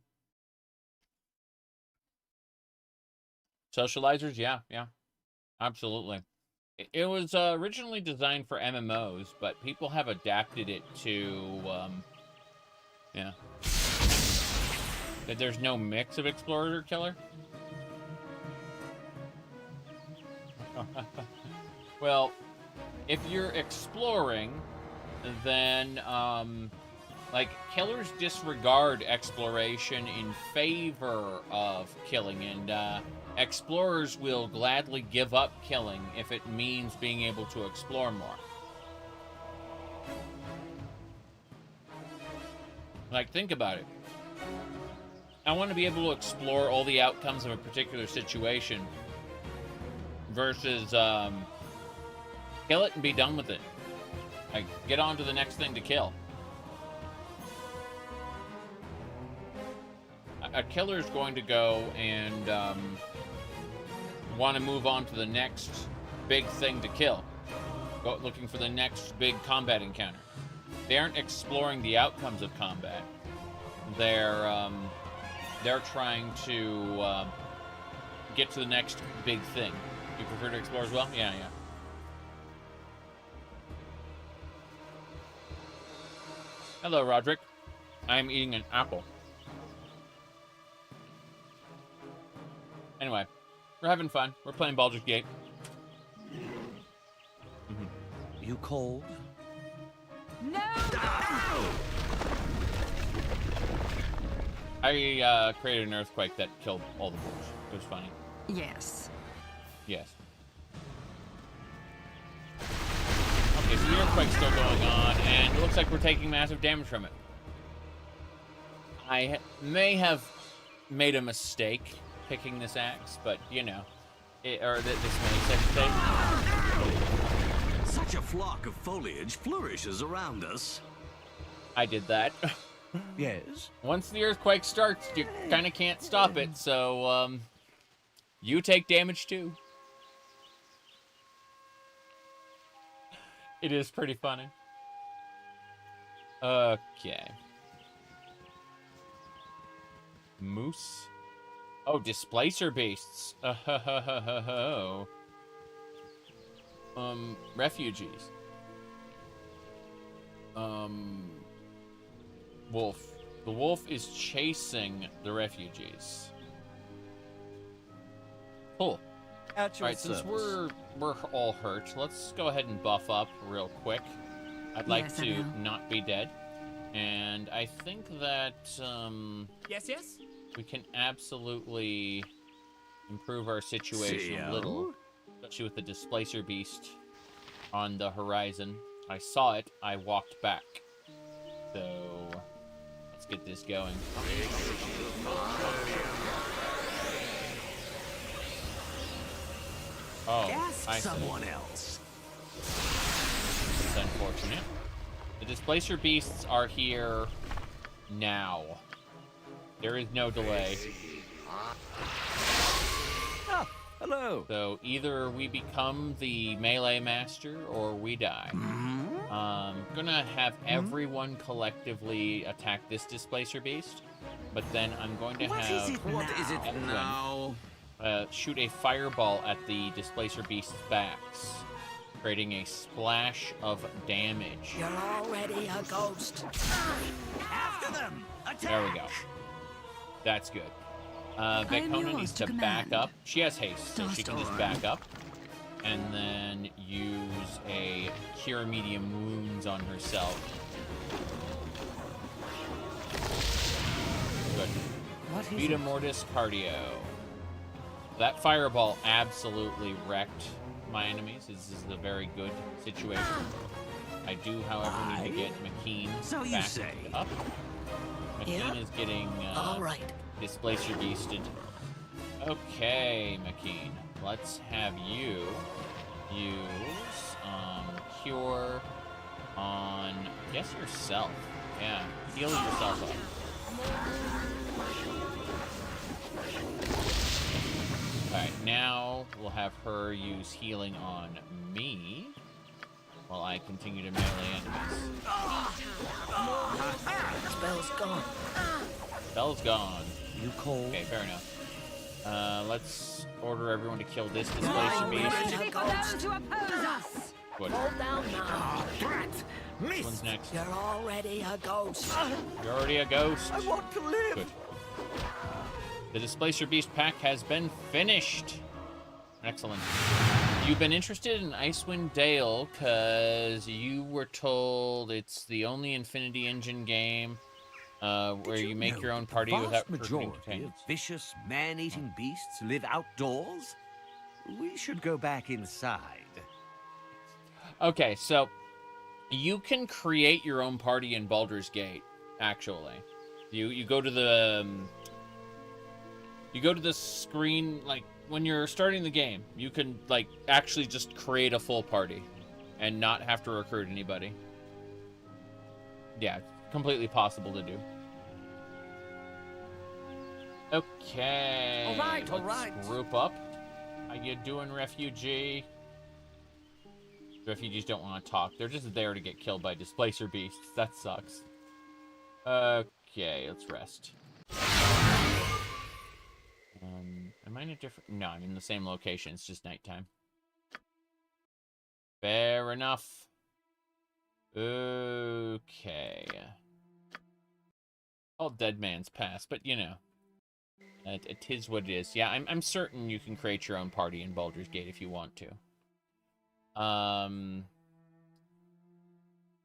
Socializers, yeah, absolutely. It was originally designed for MMOs, but people have adapted it to, yeah. That there's no mix of explorer or killer. Well, if you're exploring, then, like, killers disregard exploration in favor of killing, and, explorers will gladly give up killing if it means being able to explore more. Like, think about it. I want to be able to explore all the outcomes of a particular situation versus, kill it and be done with it. Like, get on to the next thing to kill. A killer's going to go and, want to move on to the next big thing to kill. Go looking for the next big combat encounter. They aren't exploring the outcomes of combat. They're trying to get to the next big thing. You prefer to explore as well? Yeah. Hello, Roderick. I'm eating an apple. Anyway, we're having fun. We're playing Baldur's Gate. You cold? No! I created an earthquake that killed all the boars. It was funny. Yes. Yes. Okay, so the earthquake's still going on, and it looks like we're taking massive damage from it. I may have made a mistake picking this axe, but, you know, this mace, I should say. Such a flock of foliage flourishes around us. I did that. Yes? Once the earthquake starts, you kind of can't stop it, so, you take damage too. It is pretty funny. Okay. Moose? Oh, displacer beasts. Refugees. Wolf. The wolf is chasing the refugees. Cool. Alright, since we're all hurt, let's go ahead and buff up real quick. I'd like Yes, to not be dead. And I think that, Yes? we can absolutely improve our situation a little, especially with the Displacer Beast on the horizon. I saw it, I walked back. So, let's get this going. Oh, I see. Someone else. It's unfortunate. The Displacer Beasts are here now. There is no delay. Ah, hello. So either we become the melee master or we die. Gonna have everyone collectively attack this Displacer Beast, but then I'm going to have What is it everyone, now? shoot a fireball at the Displacer Beast's backs, creating a splash of damage. You're already a ghost. After them. Attack. There we go. That's good. am Vekona yours needs to to back command. up. She has haste, so she can just back up. And then use a Cure Medium Wounds on herself. Good. What is Vita Mortis Cardio. That fireball absolutely wrecked my enemies. This is a very good situation. I do, however, need to get McKean So you back say. up. McKean Yeah? is getting All right. Displacer Beasted. Okay, McKean. Let's have you use Cure on, I guess, yourself. Yeah, heal yourself up. Alright, now we'll have her use healing on me while I continue to melee enemies. Spell's gone. Spell's gone. You call? Okay, fair enough. Let's order everyone to kill this Displacer Beast. Already a ghost. To oppose us! Good. Hold down now. This one's next. You're already a ghost. You're already a ghost. I want to live. Good. The Displacer Beast pack has been finished. Excellent. You've been interested in Icewind Dale because you were told it's the only Infinity Engine game where you make your own party without the recruiting majority companions. of vicious man-eating beasts live outdoors. We should go back inside. Okay, so you can create your own party in Baldur's Gate. Actually, you go to the screen, like when you're starting the game. You can like actually just create a full party and not have to recruit anybody. Yeah, completely possible to do. Okay. All right, all let's right. group up. How you doing, refugee? Refugees don't want to talk. They're just there to get killed by Displacer Beasts. That sucks. Okay, let's rest. Am I in a different... No, I'm in the same location. It's just nighttime. Fair enough. Okay. All dead man's past, but you know. It is what it is. Yeah, I'm certain you can create your own party in Baldur's Gate if you want to.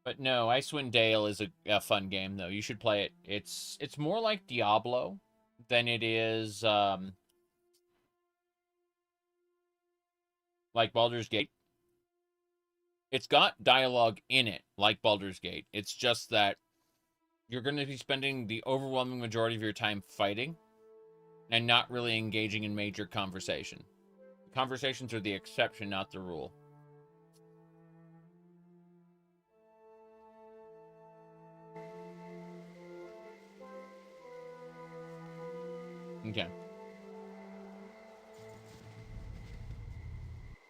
But no, Icewind Dale is a fun game, though. You should play it. It's more like Diablo than it is, like Baldur's Gate. It's got dialogue in it, like Baldur's Gate. It's just that you're going to be spending the overwhelming majority of your time fighting and not really engaging in major conversation. Conversations are the exception, not the rule. Okay.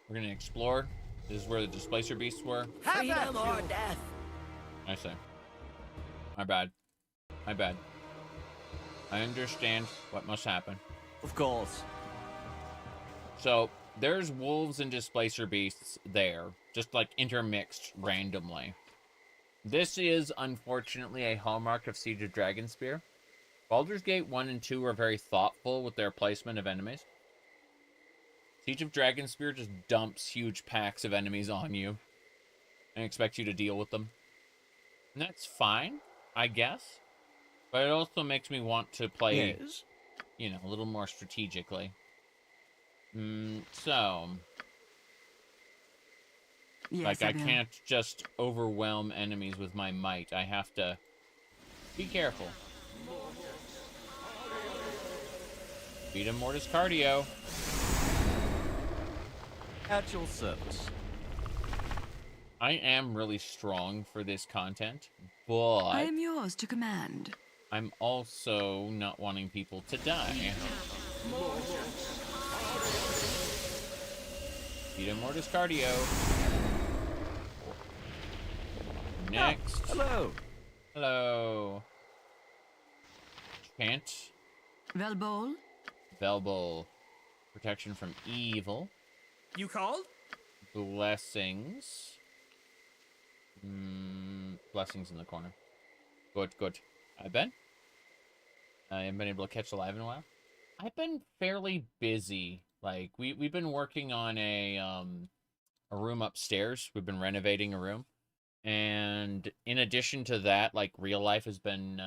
We're going to explore. This is where the Displacer Beasts were. Freedom or death. I see. My bad. My bad. I understand what must happen. Of course. So, there's wolves and Displacer Beasts there, just like intermixed randomly. This is, unfortunately, a hallmark of Siege of Dragonspear. Baldur's Gate 1 and 2 are very thoughtful with their placement of enemies. Siege of Dragonspear just dumps huge packs of enemies on you and expects you to deal with them. And that's fine, I guess. But it also makes me want to play you know, a little more strategically. So, Yes, like, I I will. can't just overwhelm enemies with my might. I have to be careful. Vita Mortis Cardio. At your service. I am really strong for this content, but I am yours to command. I'm also not wanting people to die. Vita Mortis Cardio. Next. Hello. Hello. Chant. Velbol? Velbol. Protection from evil. You called? Blessings. Blessings in the corner. Good, good. Ben? I haven't been able to catch alive in a while. I've been fairly busy. Like, we've been working on a room upstairs. We've been renovating a room. And in addition to that, like, real life has been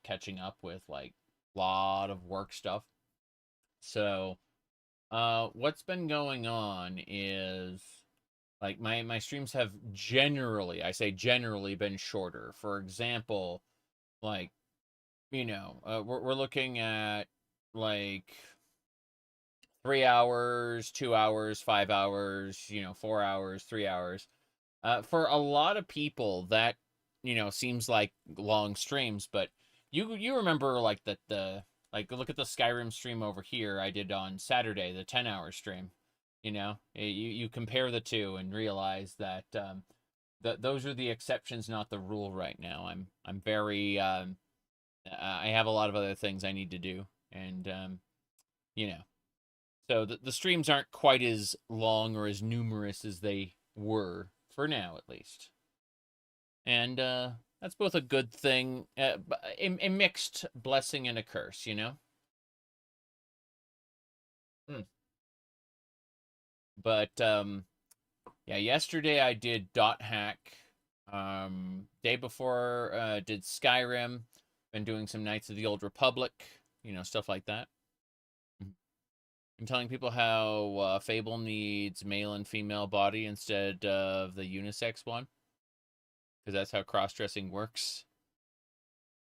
catching up with, like, a lot of work stuff. So, what's been going on is, like, my streams have generally, I say generally, been shorter. For example, like, you know, we're looking at, like, 3 hours, 2 hours, 5 hours, you know, 4 hours, 3 hours. For a lot of people, that, you know, seems like long streams, but you remember, like, like, look at the Skyrim stream over here I did on Saturday, the 10-hour stream. You know, you compare the two and realize that those are the exceptions, not the rule right now. I'm very I have a lot of other things I need to do, and you know, so the streams aren't quite as long or as numerous as they were for now, at least. And that's both a good thing, a mixed blessing and a curse, you know. But yeah, yesterday I did Dot Hack. Day before did Skyrim. Been doing some Knights of the Old Republic, you know, stuff like that. I'm telling people how Fable needs male and female body instead of the unisex one, because that's how cross-dressing works.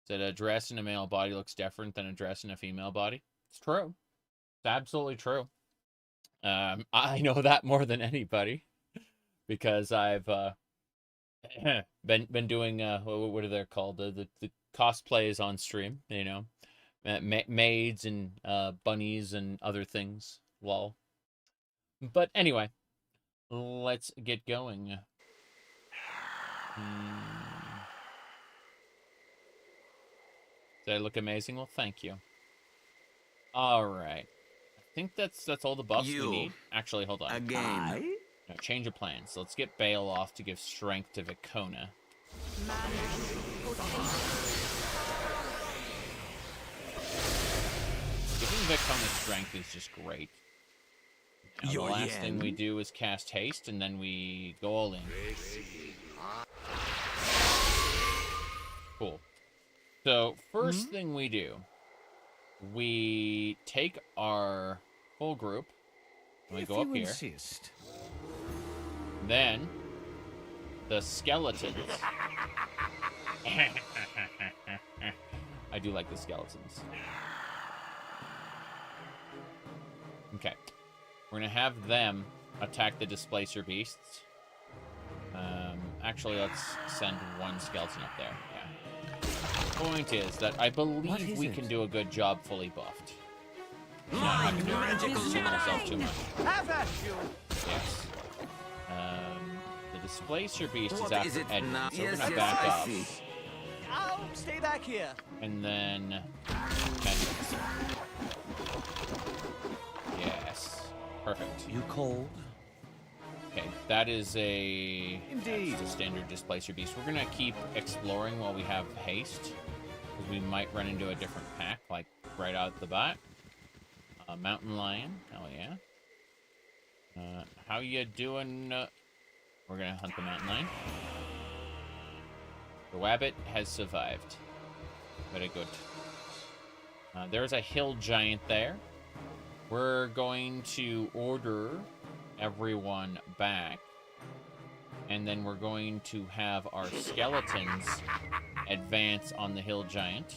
That a dress in a male body looks different than a dress in a female body. It's true. It's absolutely true. I know that more than anybody, because I've been doing what are they called, the cosplays on stream, you know, maids and bunnies and other things. Lol. But anyway, let's get going. Did I look amazing? Well, thank you. All right. I think that's all the buffs we need. Actually, hold on. Again. No, change of plans. Let's get Bale off to give strength to Vicona. Giving Vicona strength is just great. Now, the last thing we do is cast haste, and then we go all in. Cool. So, first thing we do, we take our full group, and we go up here. Insist. Then, the skeletons. I do like the skeletons. Okay. We're going to have them attack the displacer beasts. Actually, let's send one skeleton up there. Yeah. Point is that I believe we can do a good job fully buffed. No, I can do it. Myself too much. Have at you. Yes. The displacer beast is What after is it Edmund, now? so we're Yes, gonna yes, back I up. see. I'll stay back here. And then vengeance. Yes. Perfect. You cold? Okay, that is a Indeed. that's a standard displacer beast. We're gonna keep exploring while we have haste, because we might run into a different pack, like right out the bat. Mountain lion, hell yeah. How you doing? We're gonna hunt the mountain lion. The wabbit has survived. Very good. There's a hill giant there. We're going to order everyone back. And then we're going to have our skeletons advance on the hill giant.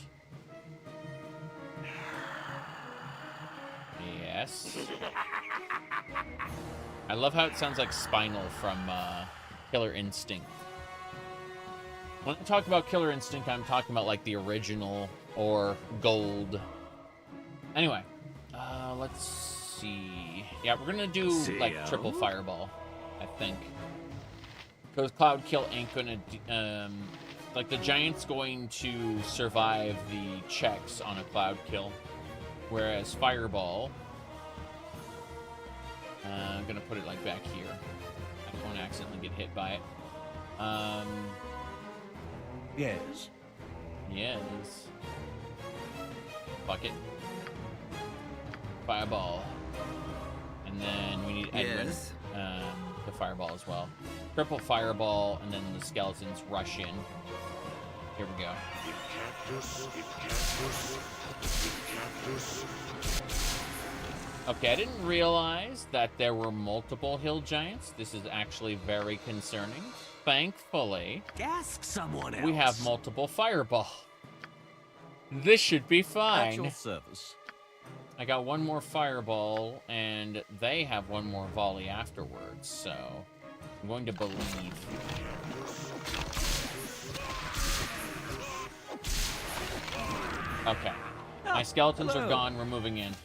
Yes. I love how it sounds like Spinal from Killer Instinct. When I talk about Killer Instinct, I'm talking about like the original or gold. Anyway, let's see. Yeah, we're gonna do like triple fireball, I think. Because Cloud Kill ain't gonna, like the giant's going to survive the checks on a Cloud Kill. Whereas Fireball, I'm gonna put it like back here. I don't want to accidentally get hit by it. Yes. Yes. Bucket. Fireball. And then we need Edwin. Yes. The Fireball as well. Triple Fireball, and then the skeletons rush in. Here we go. Okay, I didn't realize that there were multiple hill giants. This is actually very concerning. Thankfully, Ask someone else. we have multiple Fireball. This should be At fine. your service. I got one more Fireball, and they have one more volley afterwards, so I'm going to believe. Okay. My skeletons are gone. We're moving in.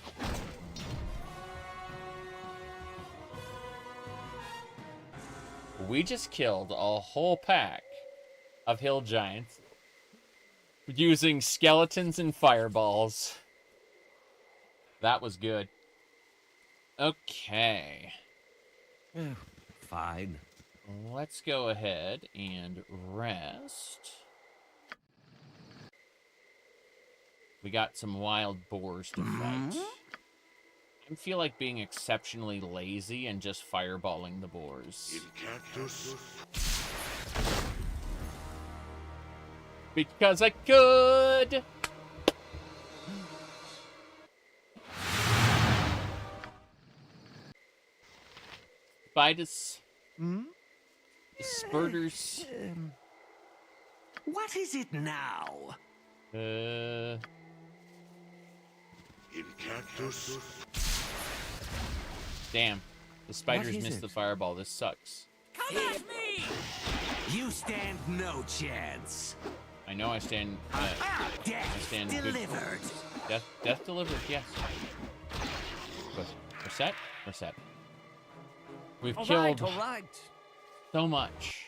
We just killed a whole pack of hill giants using skeletons and fireballs. That was good. Okay. Fine. Let's go ahead and rest. We got some wild boars to fight. I feel like being exceptionally lazy and just fireballing the boars. Because I could! Spiders. Spurters. What is it now? Damn. The spiders is missed it? the fireball. This sucks. Come at me! You stand no chance. I know I stand. I Death stand good. delivered. Death delivered. Yes. But we're set. We're set. We've killed All right. so much.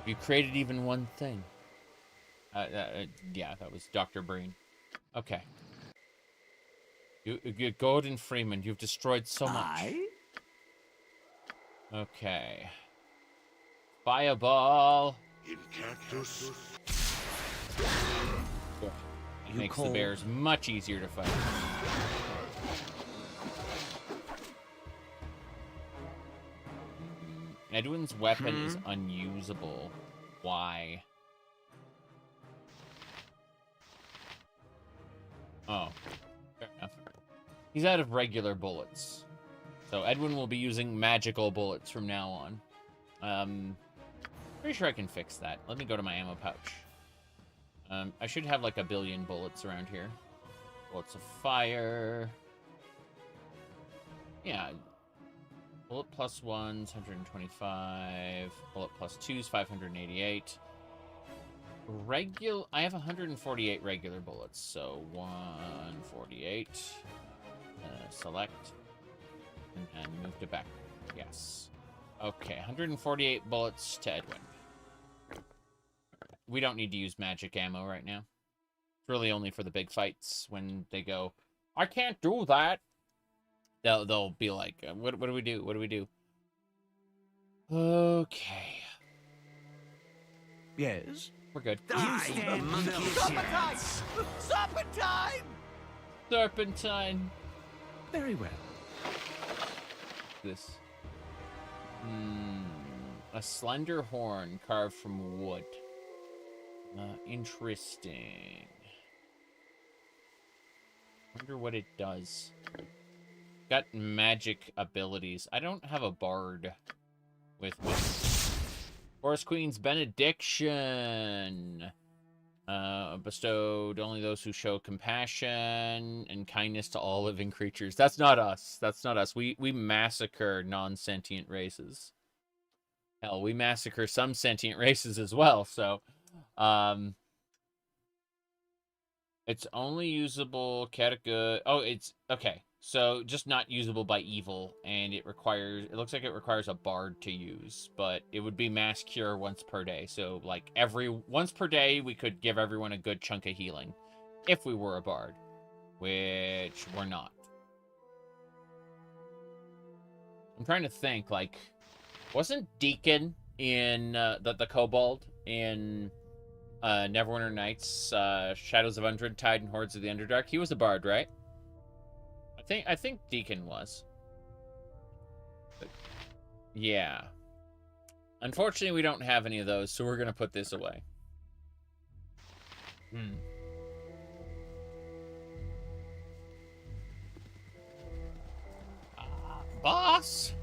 You created even one thing. Yeah, that was Dr. Breen. Okay. You Gordon Freeman, you've destroyed so much. Okay. Fireball. It makes the bears much easier to fight. Edwin's weapon is unusable. Why? Oh. Fair enough. He's out of regular bullets. So Edwin will be using magical bullets from now on. Pretty sure I can fix that. Let me go to my ammo pouch. I should have like 1 billion bullets around here. Bullets of fire. Yeah. Bullet plus 1's 125. Bullet plus 2's 588. I have 148 regular bullets, so 148. Select. And move to back. Yes. Okay, 148 bullets to Edwin. We don't need to use magic ammo right now. It's really only for the big fights when they go, I can't do that. They'll be like, what do we do? What do we do? Okay. Yes. We're good. You stand no chance. Serpentine! Serpentine. Very well. This. A slender horn carved from wood. Interesting. Wonder what it does. Got magic abilities. I don't have a bard with me. Forest Queen's benediction. Bestowed only those who show compassion and kindness to all living creatures. That's not us. That's not us. We massacre non-sentient races. Hell, we massacre some sentient races as well. So, it's only usable category. Oh, it's okay. So just not usable by evil, and it looks like it requires a bard to use, but it would be mass cure once per day. So like once per day, we could give everyone a good chunk of healing if we were a bard, which we're not. I'm trying to think, like, wasn't Deacon in the Kobold in Neverwinter Nights, Shadows of Undred-Tide and Hordes of the Underdark? He was a bard, right? I think Deacon was. But, yeah. Unfortunately, we don't have any of those, so we're gonna put this away. Boss!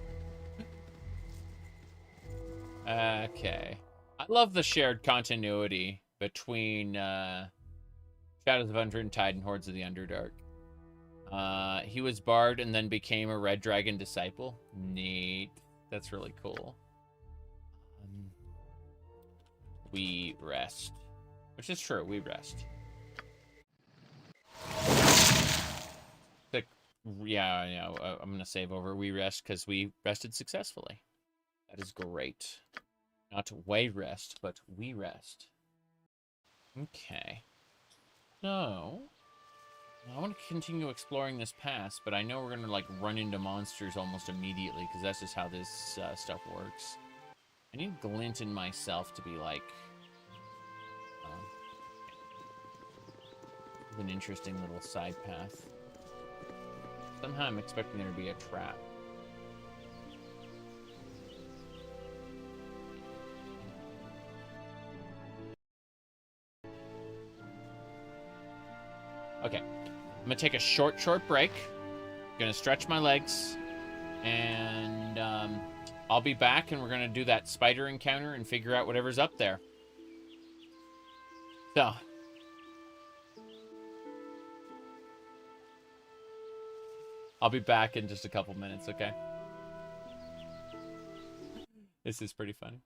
Okay. I love the shared continuity between Shadows of Undred-Tide and Hordes of the Underdark. He was bard and then became a Red Dragon disciple. Neat. That's really cool. We rest. Which is true, we rest. Yeah, I'm gonna save over we rest because we rested successfully. That is great. Not way rest, but we rest. Okay. So, I want to continue exploring this pass, but I know we're gonna like run into monsters almost immediately because that's just how this stuff works. I need Glint in myself to be like an interesting little side path. Somehow I'm expecting there to be a trap. Okay, I'm gonna take a short break. Gonna stretch my legs, and I'll be back, and we're gonna do that spider encounter and figure out whatever's up there. So, I'll be back in just a couple minutes, okay? This is pretty funny.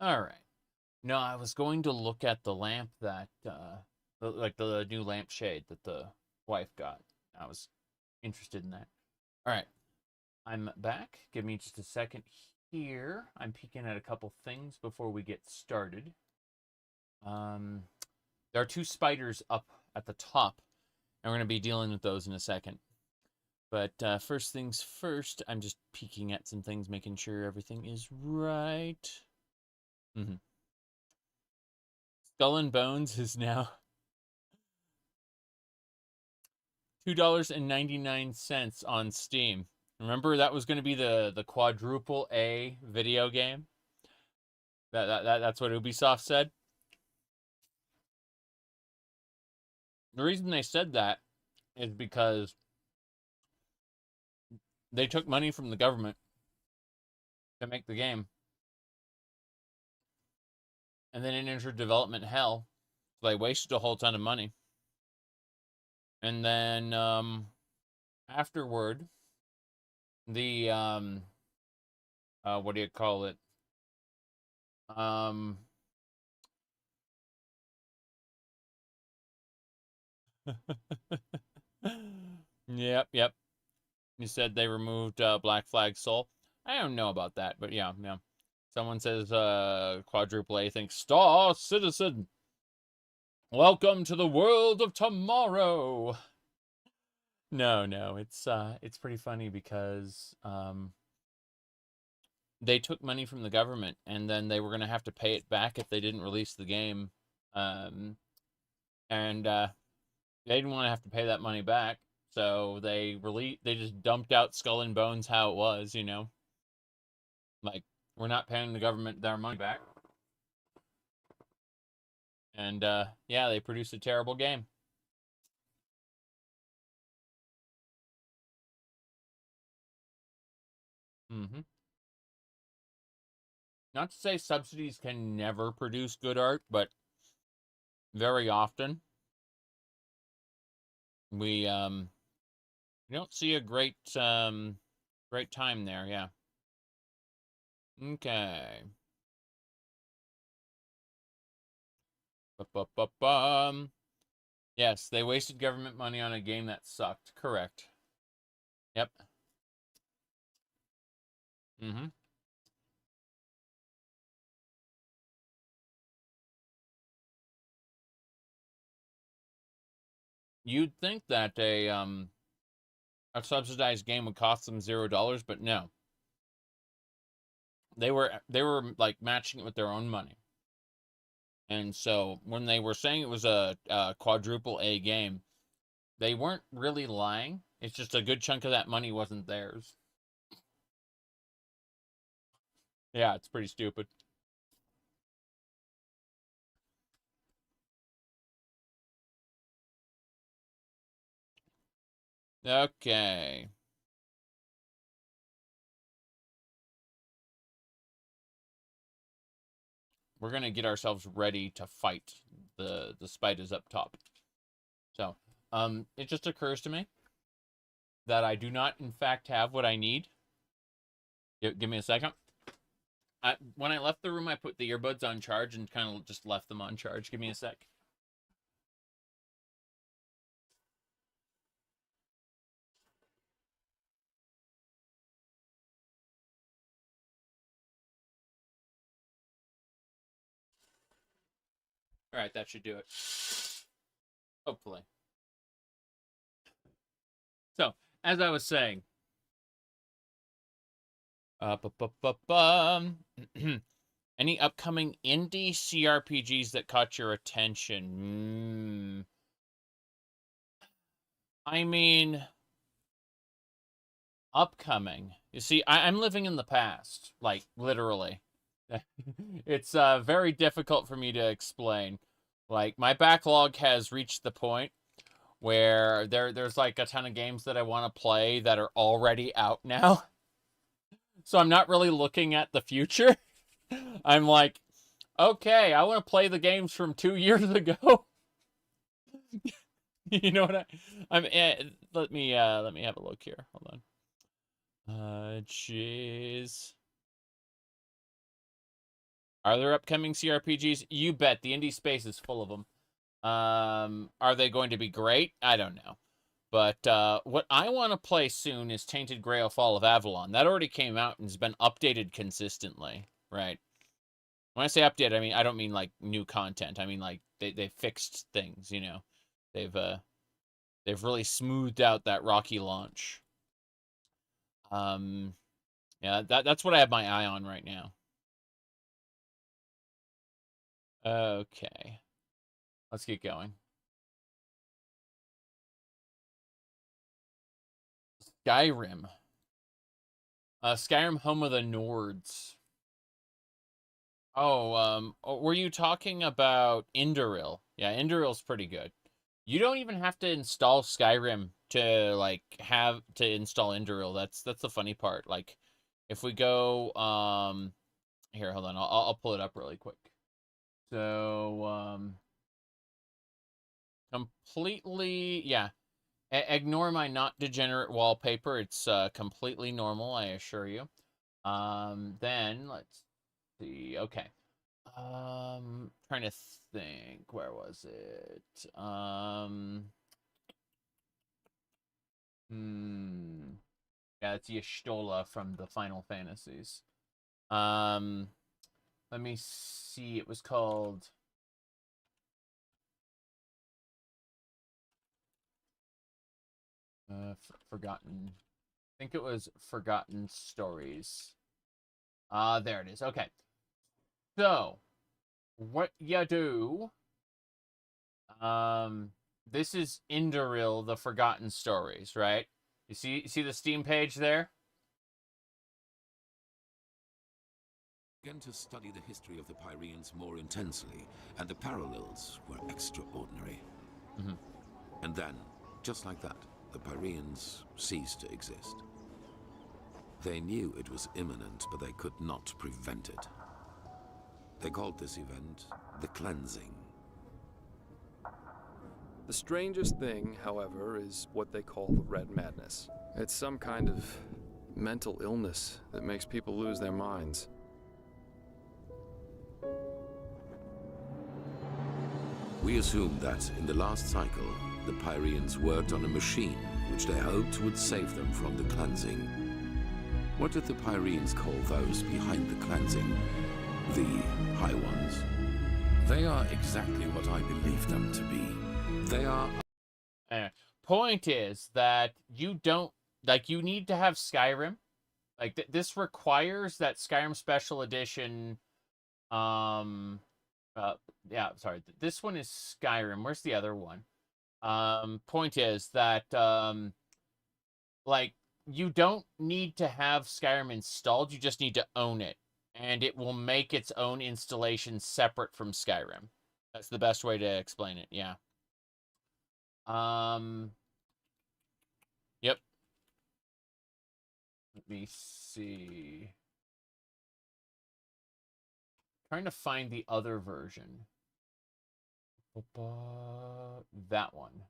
All right. No, I was going to look at the lamp that, like the new lampshade that the wife got. I was interested in that. All right. I'm back. Give me just a second here. I'm peeking at a couple things before we get started. There are 2 spiders up at the top, and we're going to be dealing with those in a second. But first things first, I'm just peeking at some things, making sure everything is right. Skull and Bones is now $2.99 on Steam. Remember that was going to be the quadruple A video game? That's what Ubisoft said. The reason they said that is because they took money from the government to make the game. And then it entered development hell. So they wasted a whole ton of money. And then afterward, the what do you call it? Yep. You said they removed Black Flag Soul. I don't know about that, but yeah. Someone says quadruple A thinks Star Citizen. Welcome to the world of tomorrow. No, it's pretty funny because they took money from the government and then they were going to have to pay it back if they didn't release the game. And they didn't want to have to pay that money back. So they just dumped out Skull and Bones how it was, you know. Like, we're not paying the government their money back. And yeah, they produced a terrible game. Not to say subsidies can never produce good art, but very often we don't see a great great time there, yeah. Okay. Yes, they wasted government money on a game that sucked. Correct. Yep. You'd think that a subsidized game would cost them $0, but no. They were like matching it with their own money. And so when they were saying it was a quadruple A game, they weren't really lying. It's just a good chunk of that money wasn't theirs. Yeah, it's pretty stupid. Okay. We're going to get ourselves ready to fight the spiders up top. So, it just occurs to me that I do not, in fact, have what I need. Give me a second. When I left the room, I put the earbuds on charge and kind of just left them on charge. Give me a sec. All right, that should do it. Hopefully. So, as I was saying, any upcoming indie CRPGs that caught your attention? I mean, upcoming. You see, I'm living in the past, like literally. It's very difficult for me to explain. Like, my backlog has reached the point where there's like a ton of games that I want to play that are already out now. So I'm not really looking at the future. I'm like, okay, I want to play the games from 2 years ago. You know what let me have a look here. Hold on. Jeez. Are there upcoming CRPGs? You bet. The indie space is full of them. Are they going to be great? I don't know. But what I want to play soon is Tainted Grail Fall of Avalon. That already came out and has been updated consistently, right? When I say updated, I mean I don't mean like new content. I mean like they fixed things, you know. They've really smoothed out that rocky launch. Yeah, that's what I have my eye on right now. Okay. Let's get going. Skyrim. Skyrim, home of the Nords. Oh, were you talking about Indoril? Yeah, Indoril's pretty good. You don't even have to install Skyrim to like have to install Indoril. That's the funny part. Like, if we go, here, hold on, I'll pull it up really quick. So, completely, yeah. Ignore my not degenerate wallpaper. It's completely normal, I assure you. Then let's see. Okay. Trying to think. Where was it? Yeah, it's Y'shtola from the Final Fantasies. Let me see. It was called. Forgotten. I think it was Forgotten Stories. There it is. Okay. So, what you do? This is Indoril, the Forgotten Stories, right? You see the Steam page there? Began to study the history of the Pyreans more intensely, and the parallels were extraordinary. And then, just like that, the Pyreans ceased to exist. They knew it was imminent, but they could not prevent it. They called this event the Cleansing. The strangest thing, however, is what they call the Red Madness. It's some kind of mental illness that makes people lose their minds. We assumed that, in the last cycle, the Pyreans worked on a machine which they hoped would save them from the Cleansing. What did the Pyreans call those behind the Cleansing? The High Ones. They are exactly what I believe them to be. They are... Point is that you don't... Like, you need to have Skyrim. Like, this requires that Skyrim Special Edition... yeah, sorry. This one is Skyrim. Where's the other one? Point is that, like, you don't need to have Skyrim installed. You just need to own it. And it will make its own installation separate from Skyrim. That's the best way to explain it, yeah. Yep. Let me see. Trying to find the other version. That one.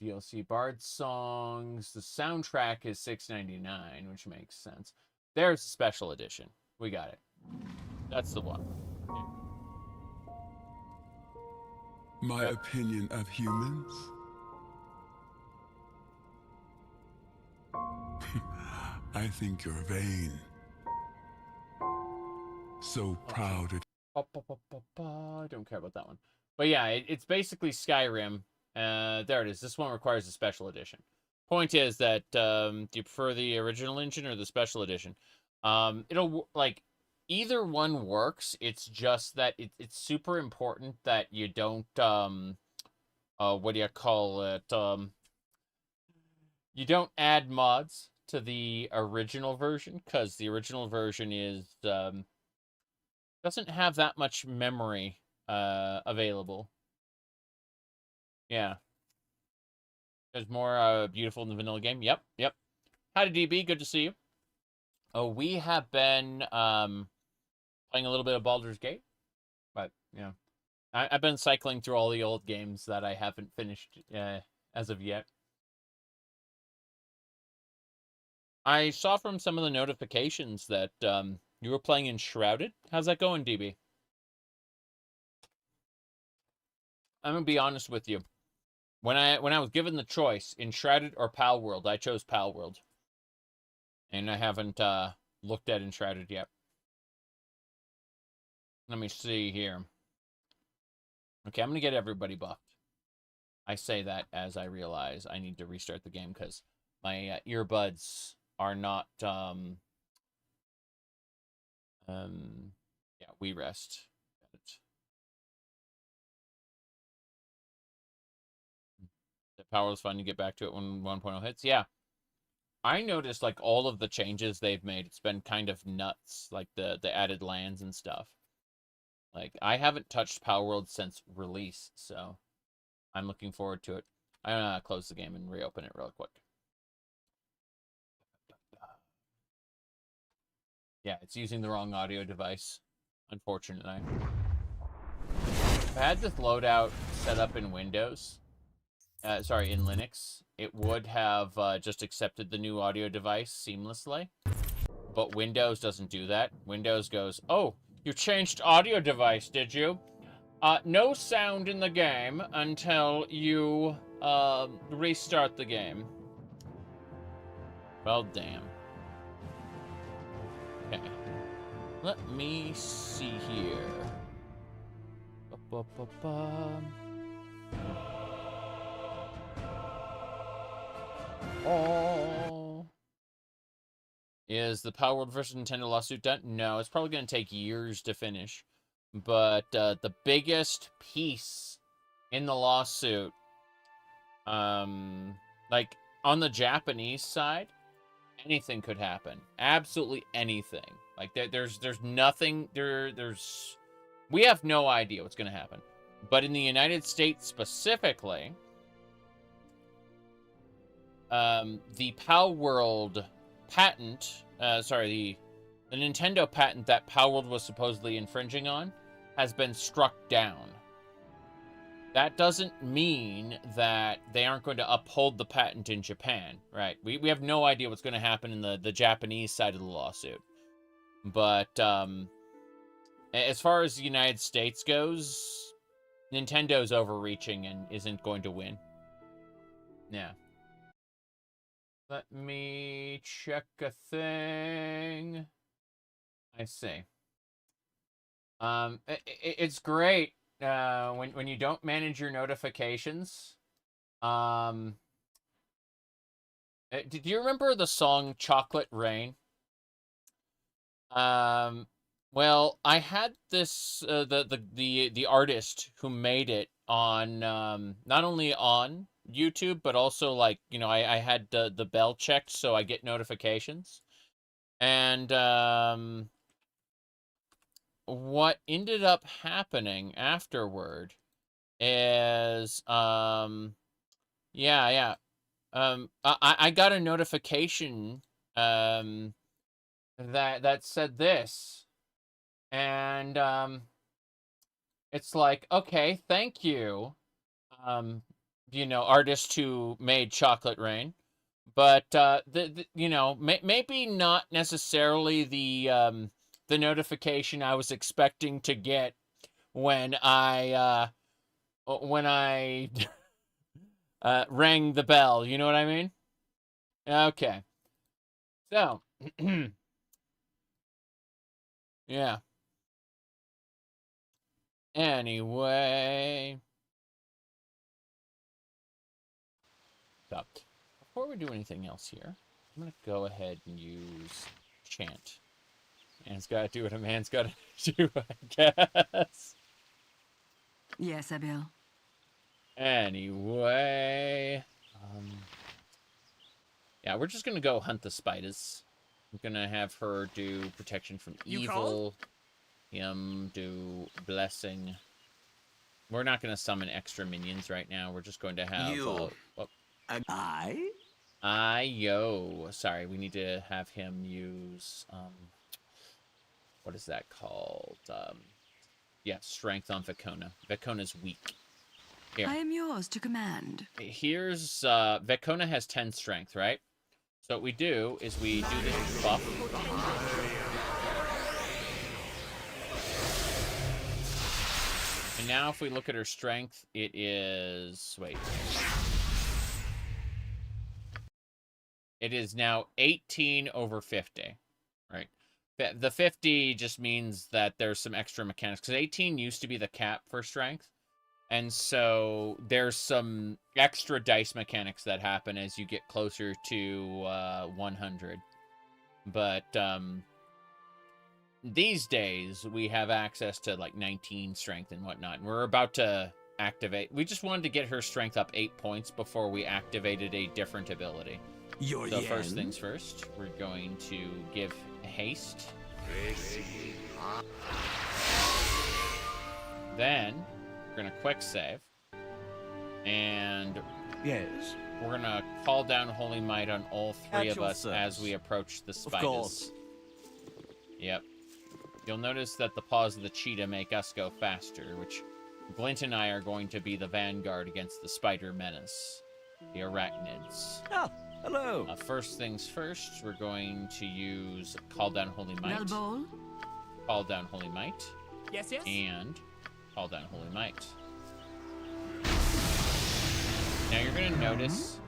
DLC Bard songs. The soundtrack is $6.99, which makes sense. There's a special edition. We got it. That's the one. Yeah. My opinion of humans? I think you're vain. So proud of... I don't care about that one. But yeah, it's basically Skyrim. There it is. This one requires a special edition. Point is that, do you prefer the original engine or the special edition? It'll, like, either one works. It's just that it's super important that you don't, what do you call it? You don't add mods to the original version, because the original version is, doesn't have that much memory, available. Yeah. There's more, beautiful in the vanilla game. Yep. Howdy, DB. Good to see you. Oh, we have been, playing a little bit of Baldur's Gate. But, yeah. I've been cycling through all the old games that I haven't finished, as of yet. I saw from some of the notifications that, You were playing Enshrouded? How's that going, DB? I'm gonna be honest with you. When I was given the choice, Enshrouded or Pal World, I chose Pal World. And I haven't looked at Enshrouded yet. Let me see here. Okay, I'm gonna get everybody buffed. I say that as I realize I need to restart the game because my earbuds are not yeah, we rest. The power was fun to get back to it when 1.0 hits. Yeah. I noticed like all of the changes they've made. It's been kind of nuts, like the added lands and stuff. Like I haven't touched Power World since release, so I'm looking forward to it. I'm gonna close the game and reopen it real quick. Yeah, it's using the wrong audio device, unfortunately. If I had this loadout set up in Windows, sorry, in Linux, it would have just accepted the new audio device seamlessly. But Windows doesn't do that. Windows goes, oh, you changed audio device, did you? No sound in the game until you restart the game. Well, damn. Okay. Let me see here. Oh. Is the Power World versus Nintendo lawsuit done? No, it's probably going to take years to finish. But the biggest piece in the lawsuit, like on the Japanese side, anything could happen. Absolutely anything. Like there's nothing we have no idea what's going to happen. But in the United States specifically, the Power World patent, the Nintendo patent that Power World was supposedly infringing on has been struck down. That doesn't mean that they aren't going to uphold the patent in Japan, right? We have no idea what's going to happen in the Japanese side of the lawsuit. But as far as the United States goes, Nintendo's overreaching and isn't going to win. Yeah. Let me check a thing. I see. It's great when you don't manage your notifications. Do you remember the song Chocolate Rain? Well, I had this the artist who made it on not only on YouTube, but also like, you know, I had the bell checked so I get notifications. And what ended up happening afterward is I got a notification that said this, and it's like, okay, thank you, you know, artist who made Chocolate Rain, but you know, maybe not necessarily the notification I was expecting to get when I rang the bell. You know what I mean? Okay. So, yeah. Anyway. So, before we do anything else here, I'm going to go ahead and use chant. Man's got to do what a man's got to do, I guess. Yes, Abil. Anyway. Yeah, we're just going to go hunt the spiders. I'm going to have her do protection from evil. Him do blessing. We're not going to summon extra minions right now. We're just going to have... Sorry, we need to have him use... what is that called? Yeah, strength on Vekona. Vekona's weak. Here. I am yours to command. Here's... Vekona has 10 strength, right? So what we do is we do this buff. now if we look at her strength, it is... Wait. It is now 18 over 50. Right? The 50 just means that there's some extra mechanics. Because 18 used to be the cap for strength. And so there's some extra dice mechanics that happen as you get closer to 100. But these days, we have access to like 19 strength and whatnot. And we're about to activate. We just wanted to get her strength up 8 points before we activated a different ability. So first things first, we're going to give haste. Then we're going to quick save. And yes, we're going to call down Holy Might on all three of us as we approach the spiders. Of course. Yep. You'll notice that the paws of the cheetah make us go faster, which Glint and I are going to be the vanguard against the spider menace, the arachnids. Oh, hello. First things first, we're going to use Call Down Holy Might. Baldur? Call Down Holy Might. Yes, yes. And Call Down Holy Might. Now you're going to notice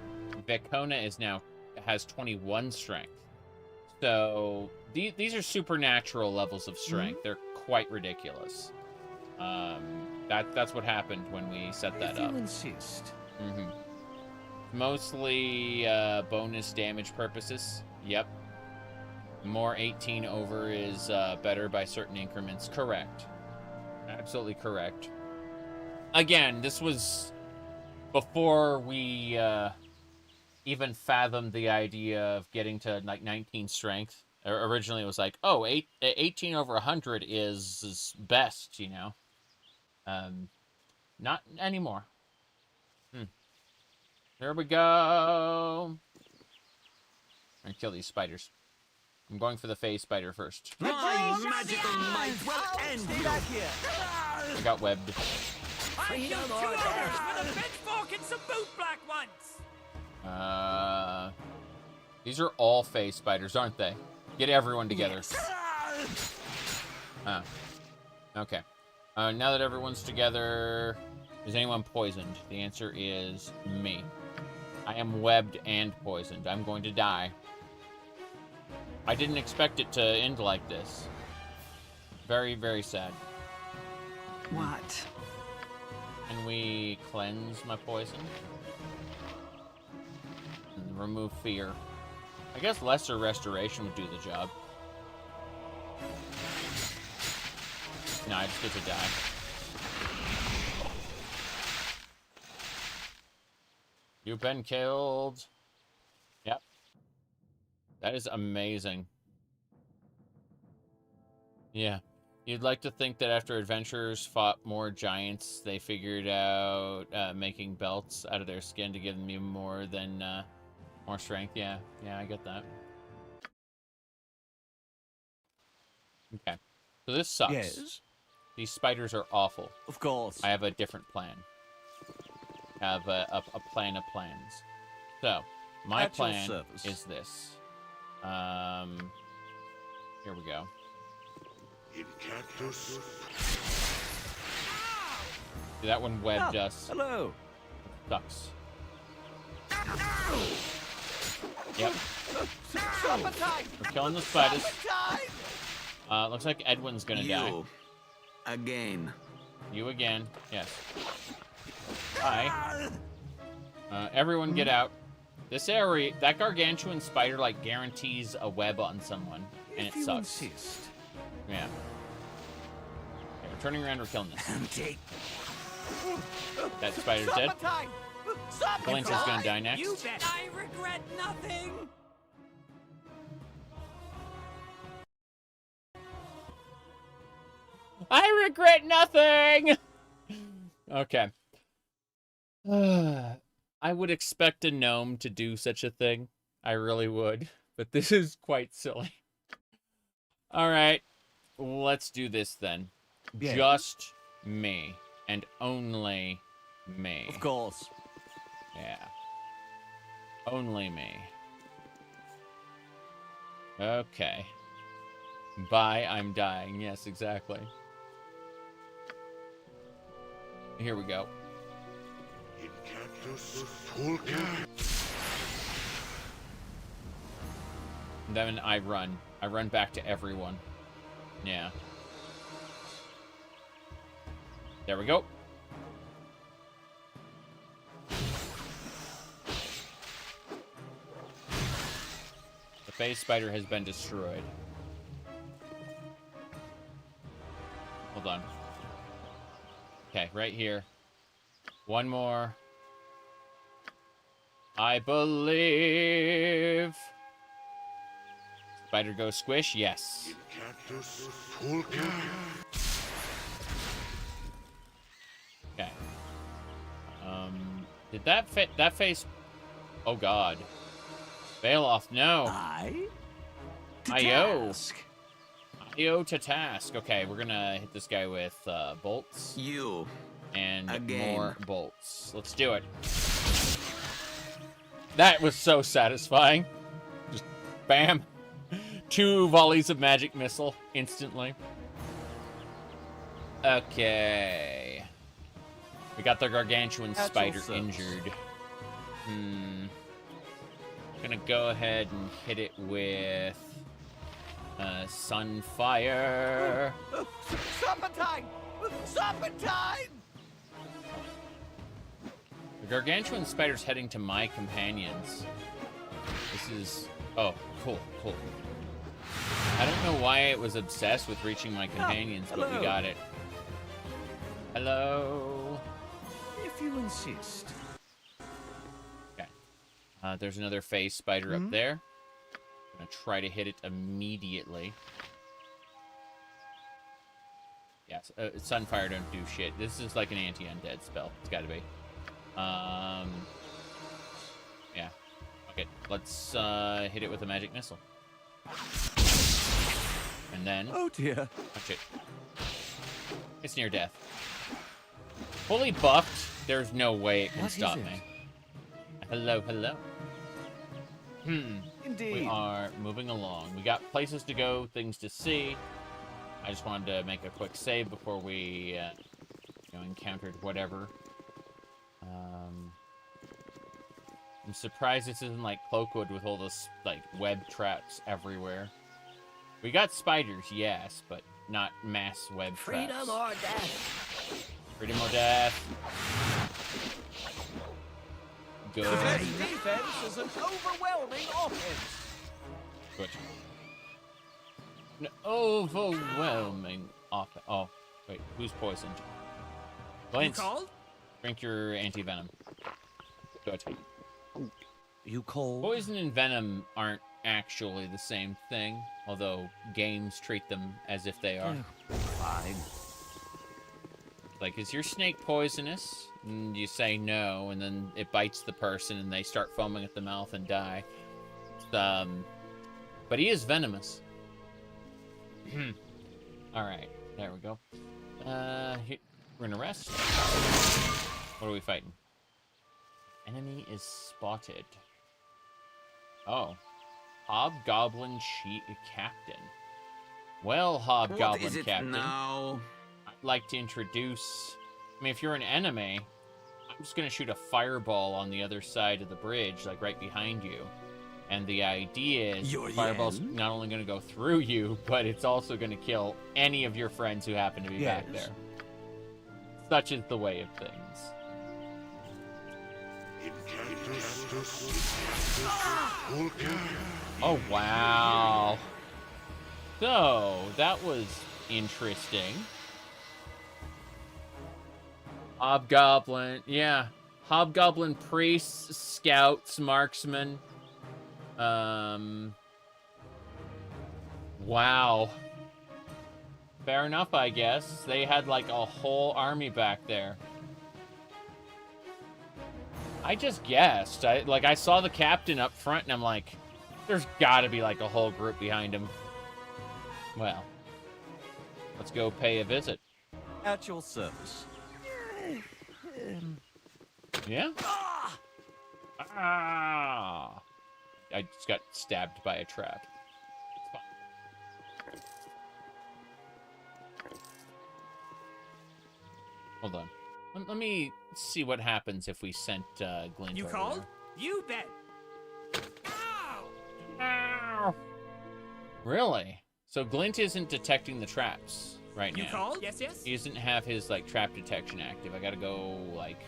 Vekona has 21 strength. So these are supernatural levels of strength. They're quite ridiculous. That's what happened when we set that up. If you insist. Mostly bonus damage purposes. Yep. More 18 over is better by certain increments. Correct. Absolutely correct. Again, this was before we even fathomed the idea of getting to like 19 strength. Originally it was like, oh, 18 over 100 is best, you know. Not anymore. There we go. I'm gonna kill these spiders. I'm going for the phase spider first. My magical might will end you. I got webbed. I killed 2 ogres with a pitchfork and some boot black ones. These are all phase spiders, aren't they? Get everyone together. Okay. Now that everyone's together, is anyone poisoned? The answer is me. I am webbed and poisoned. I'm going to die. I didn't expect it to end like this. Very, very sad. What? Can we cleanse my poison? And remove fear. I guess lesser restoration would do the job. No, I just get to die. You've been killed. Yep. That is amazing. Yeah. You'd like to think that after adventurers fought more giants, they figured out making belts out of their skin to give them even more than more strength. Yeah, I get that. Okay. So this sucks. Yes. These spiders are awful. Of course. I have a different plan. I have a plan of plans. So, my plan is this. Here we go. In cactus. See, that one webbed us. Hello. Sucks. Yep. We're killing the spiders. Looks like Edwin's gonna die. Again. You again. Yes. Hi. Everyone get out. This area, that gargantuan spider, like, guarantees a web on someone. And it sucks. Yeah. Okay, we're turning around, we're killing this. That spider's dead. Glint is gonna die next. You bet I regret nothing. I regret nothing! Okay. I would expect a gnome to do such a thing. I really would. But this is quite silly. Alright. Let's do this then. Yeah. Just me. And only me. Of course. Yeah. Only me. Okay. Bye, I'm dying. Yes, exactly. Here we go. And then I run. I run back to everyone. Yeah. There we go. The phase spider has been destroyed. Hold on. Okay, right here. One more. I believe. Spider go squish? Yes. Okay. Did that fit? That face? Oh God. Bailoff, no. IO. IO to task. Okay, we're gonna hit this guy with bolts. You. And Again. more bolts. Let's do it. That was so satisfying. Just bam. 2 volleys of magic missile instantly. Okay. We got the gargantuan spider injured. Gonna go ahead and hit it with Sunfire. Serpentine! Serpentine! The gargantuan spider's heading to my companions. This is... Oh, cool, cool. I don't know why it was obsessed with reaching my companions, but we got it. Hello. If you insist. Okay. There's another phase spider up there. I'm gonna try to hit it immediately. Yes, Sunfire don't do shit. This is like an anti-undead spell. It's gotta be. Yeah. Okay, let's hit it with a magic missile. And then... Oh dear. Watch it. It's near death. Fully buffed, there's no way it can stop me. Hello, hello. Indeed. We are moving along. We got places to go, things to see. I just wanted to make a quick save before we encountered whatever. I'm surprised this isn't like Cloakwood with all this like web traps everywhere. We got spiders, yes, but not mass web traps. Freedom or death. Freedom or death. Good. Defense is an overwhelming offense. Good. An overwhelming offense. Oh, wait, who's poisoned? Lance, drink your anti-venom. Good. You cold? Poison and venom aren't actually the same thing, although games treat them as if they are. Fine. Like, is your snake poisonous? And you say no, and then it bites the person and they start foaming at the mouth and die. But he is venomous. Alright, there we go. We're gonna rest. What are we fighting? Enemy is spotted. Oh. Hobgoblin Captain. Well, Hobgoblin What is it Captain. now? I'd like to introduce... I mean, if you're an enemy, I'm just going to shoot a fireball on the other side of the bridge, like right behind you. And the idea is the fireball's not only going to go through you, but it's also going to kill any of your friends who happen to be back there. Such is the way of things. Oh, wow. So, that was interesting. Hobgoblin, yeah. Hobgoblin priests, scouts, marksmen. Wow. Fair enough, I guess. They had like a whole army back there. I just guessed. I saw the captain up front and I'm like, there's gotta be like a whole group behind him. Well, let's go pay a visit. At your service. Yeah? Ah! I just got stabbed by a trap. It's fine. Hold on. Let me see what happens if we sent Glint You over called? there. You bet. Ow! Ow! Really? So Glint isn't detecting the traps right now. You called? Yes, yes. He doesn't have his like trap detection active. I gotta go like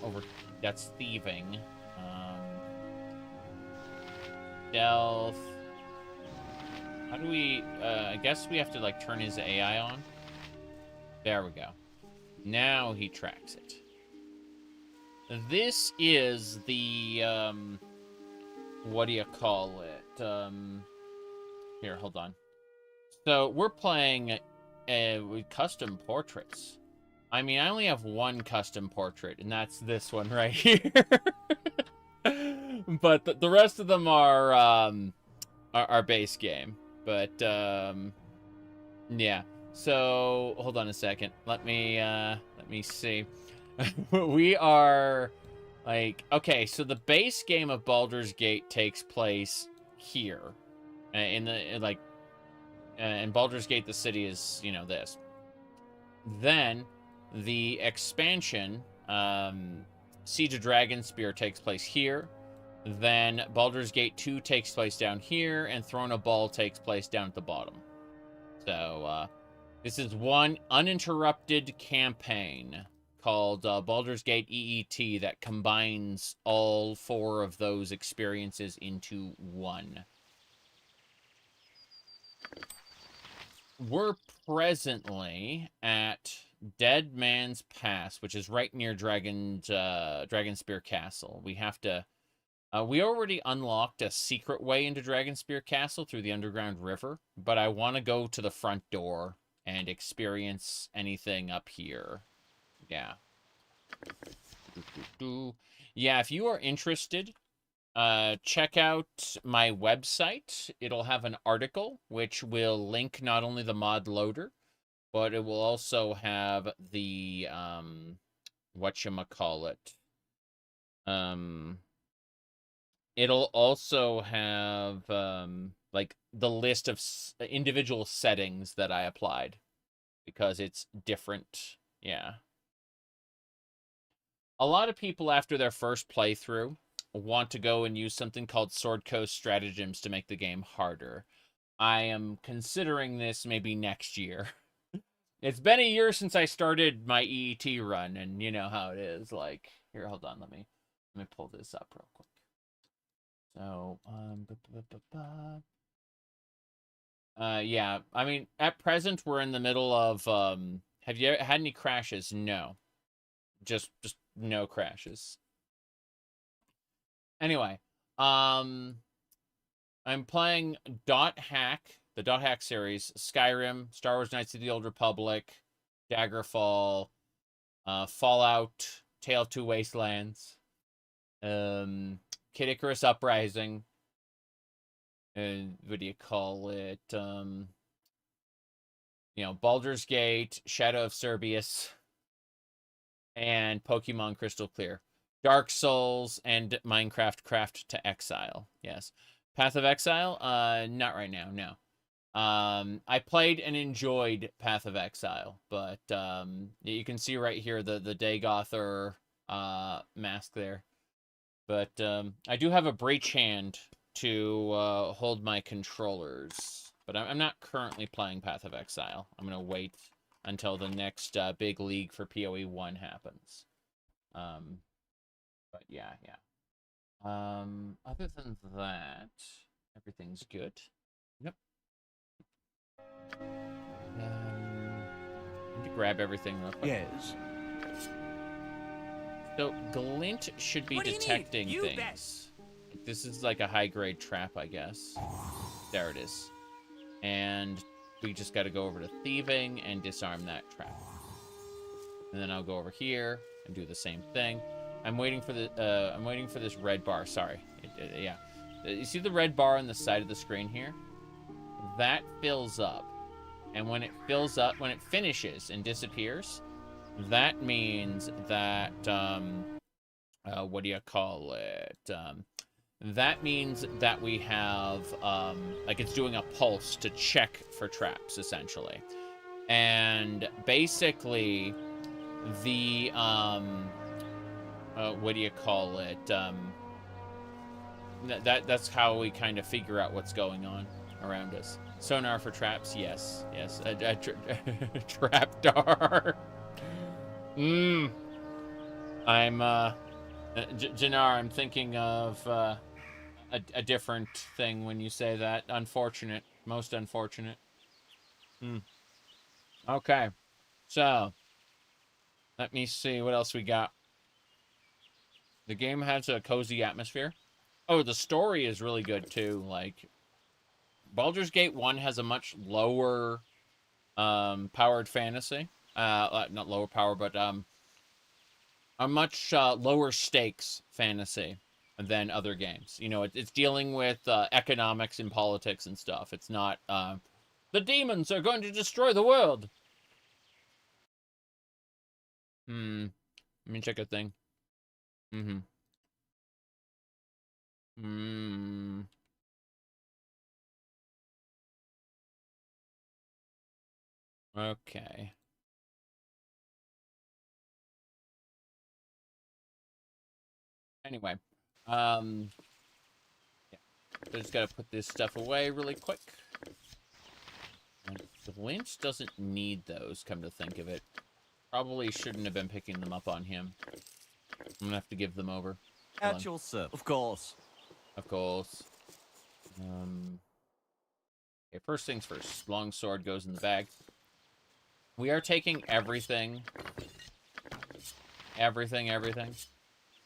over. That's thieving. Stealth. How do we? I guess we have to like turn his AI on. There we go. Now he tracks it. This is the what do you call it? Here, hold on. So we're playing with custom portraits. I mean, I only have one custom portrait, and that's this one right here. But the rest of them are our base game. But yeah. So hold on a second. Let me see. We are like, okay, so the base game of Baldur's Gate takes place here in Baldur's Gate the city is, you know, this. Then the expansion Siege of Dragonspear takes place here. Then Baldur's Gate 2 takes place down here, and Throne of Baal takes place down at the bottom. So this is one uninterrupted campaign called Baldur's Gate EET that combines all 4 of those experiences into one. We're presently at Dead Man's Pass, which is right near Dragonspear Castle. We have to... we already unlocked a secret way into Dragonspear Castle through the underground river, but I want to go to the front door and experience anything up here. Yeah. Yeah, if you are interested, check out my website. It'll have an article which will link not only the mod loader, but it will also have the whatchamacallit. It'll also have like the list of individual settings that I applied because it's different. Yeah. A lot of people after their first playthrough want to go and use something called Sword Coast Stratagems to make the game harder. I am considering this maybe next year. It's been a year since I started my EET run, and you know how it is. Like, here, hold on, let me pull this up real quick. So, yeah, I mean, at present, we're in the middle of, have you had any crashes? No. Just no crashes. Anyway, I'm playing .hack, the .hack series, Skyrim, Star Wars Knights of the Old Republic, Daggerfall, Fallout, Tale of Two Wastelands, Kid Icarus Uprising, what do you call it? You know, Baldur's Gate, Shadow of Cerberus, and Pokemon Crystal Clear. Dark Souls and Minecraft Craft to Exile. Yes. Path of Exile? Not right now, no. I played and enjoyed Path of Exile, but you can see right here the Dagothar mask there. But I do have a breach hand to hold my controllers. But I'm not currently playing Path of Exile. I'm going to wait until the next big league for PoE 1 happens. But yeah. Other than that, everything's good. Yep. I need to grab everything real quick. Yes. So Glint should be detecting things. This is like a high-grade trap, I guess. There it is. And we just got to go over to thieving and disarm that trap. And then I'll go over here and do the same thing. I'm waiting for this red bar. Sorry. Yeah. You see the red bar on the side of the screen here? That fills up. And when it fills up, when it finishes and disappears, that means that, what do you call it? That means that we have, like it's doing a pulse to check for traps, essentially. And basically, the what do you call it? That's how we kind of figure out what's going on around us. Sonar for traps, yes, yes. Trapdoor. I'm Jannar, I'm thinking of a different thing when you say that. Unfortunate, most unfortunate. Okay, so let me see what else we got. The game has a cozy atmosphere. Oh, the story is really good too. Like, Baldur's Gate 1 has a much lower powered fantasy. Not lower power, but a much lower stakes fantasy than other games. You know, it's dealing with economics and politics and stuff. It's not the demons are going to destroy the world. Let me check a thing. Okay. Anyway, yeah. I just gotta put this stuff away really quick. The Lynch doesn't need those, come to think of it. Probably shouldn't have been picking them up on him. I'm gonna have to give them over. At your service. Of course. Of course. Okay, first things first. Longsword goes in the bag. We are taking everything. Everything.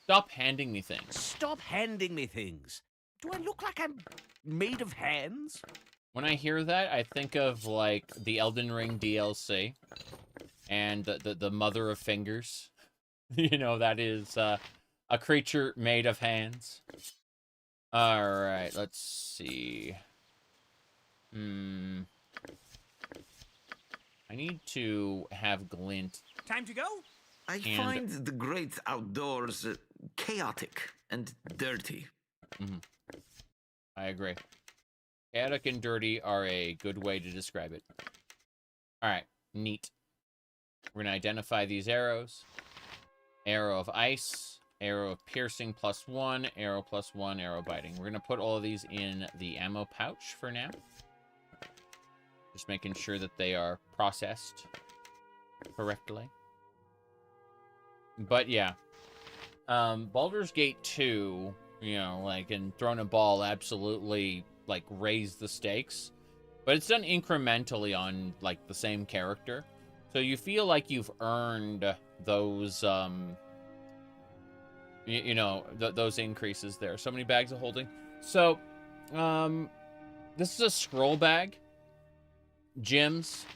Stop handing me things. Stop handing me things. Do I look like I'm made of hands? When I hear that, I think of, like, the Elden Ring DLC. And the Mother of Fingers. You know, that is a creature made of hands. Alright, let's see. I need to have glint. Time to go? I find the great outdoors chaotic and dirty. I agree. Chaotic and dirty are a good way to describe it. Alright, neat. We're going to identify these arrows. Arrow of ice, arrow of piercing +1, arrow +1, arrow biting. We're going to put all of these in the ammo pouch for now. Just making sure that they are processed correctly. But yeah. Baldur's Gate 2, you know, like, and Throne of Baal absolutely, like, raised the stakes. But it's done incrementally on, like, the same character. So you feel like you've earned those, you know, those increases there. So many bags of holding. So, this is a scroll bag. Gems,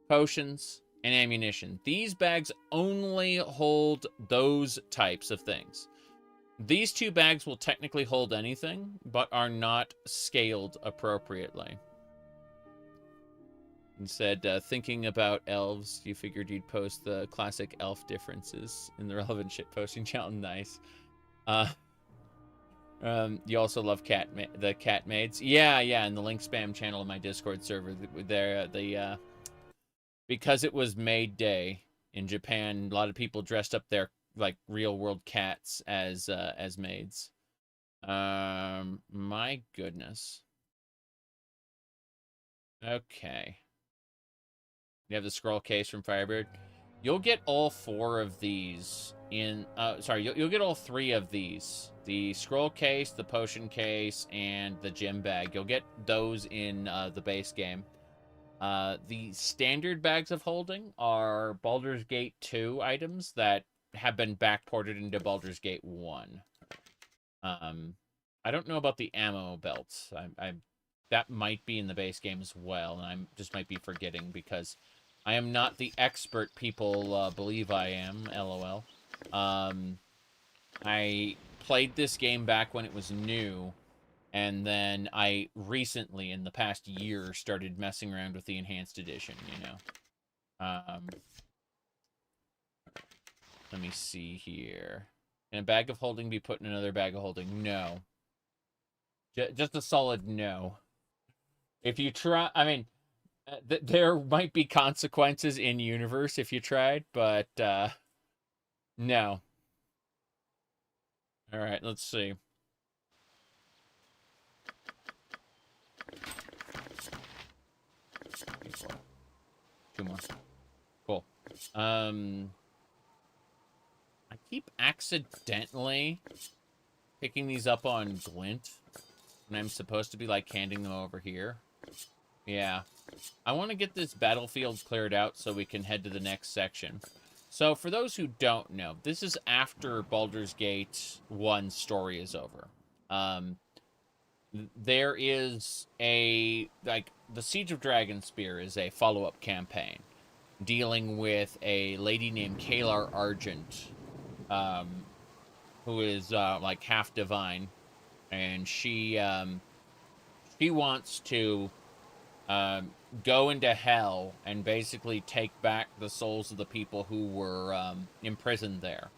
potions, and ammunition. These bags only hold those types of things. These two bags will technically hold anything, but are not scaled appropriately. Instead, thinking about elves, you figured you'd post the classic elf differences in the relevant shitposting channel. Nice. You also love the cat maids. Yeah, and the link spam channel in my Discord server. Because it was Maid Day in Japan, a lot of people dressed up their, like, real world cats as maids. My goodness. Okay. You have the scroll case from Firebird. You'll get all 4 of these in... you'll get all 3 of these. The scroll case, the potion case, and the gem bag. You'll get those in the base game. The standard bags of holding are Baldur's Gate 2 items that have been backported into Baldur's Gate 1. I don't know about the ammo belts. That might be in the base game as well, and I just might be forgetting because I am not the expert people believe I am, LOL. I played this game back when it was new, and then I recently, in the past year, started messing around with the Enhanced Edition, you know. Let me see here. Can a bag of holding be put in another bag of holding? No. Just a solid no. If you try, I mean, There might be consequences in universe if you tried, but no. All right, let's see. Two more. Cool. I keep accidentally picking these up on Glint when I'm supposed to be like handing them over here. Yeah. I want to get this battlefield cleared out so we can head to the next section. So for those who don't know, this is after Baldur's Gate 1 story is over. There is the Siege of Dragonspear is a follow-up campaign dealing with a lady named Kalar Argent, who is like half divine, and she wants to go into hell and basically take back the souls of the people who were imprisoned there.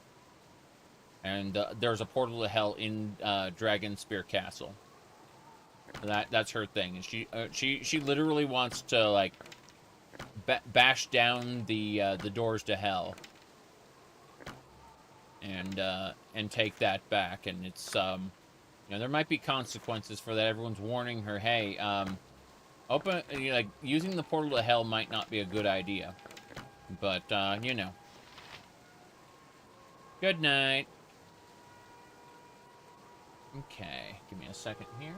And there's a portal to hell in Dragonspear Castle. That's her thing. And she literally wants to like bash down the doors to hell and take that back. And it's you know, there might be consequences for that. Everyone's warning her, hey, like using the portal to hell might not be a good idea. But you know. Good night. Okay, give me a second here.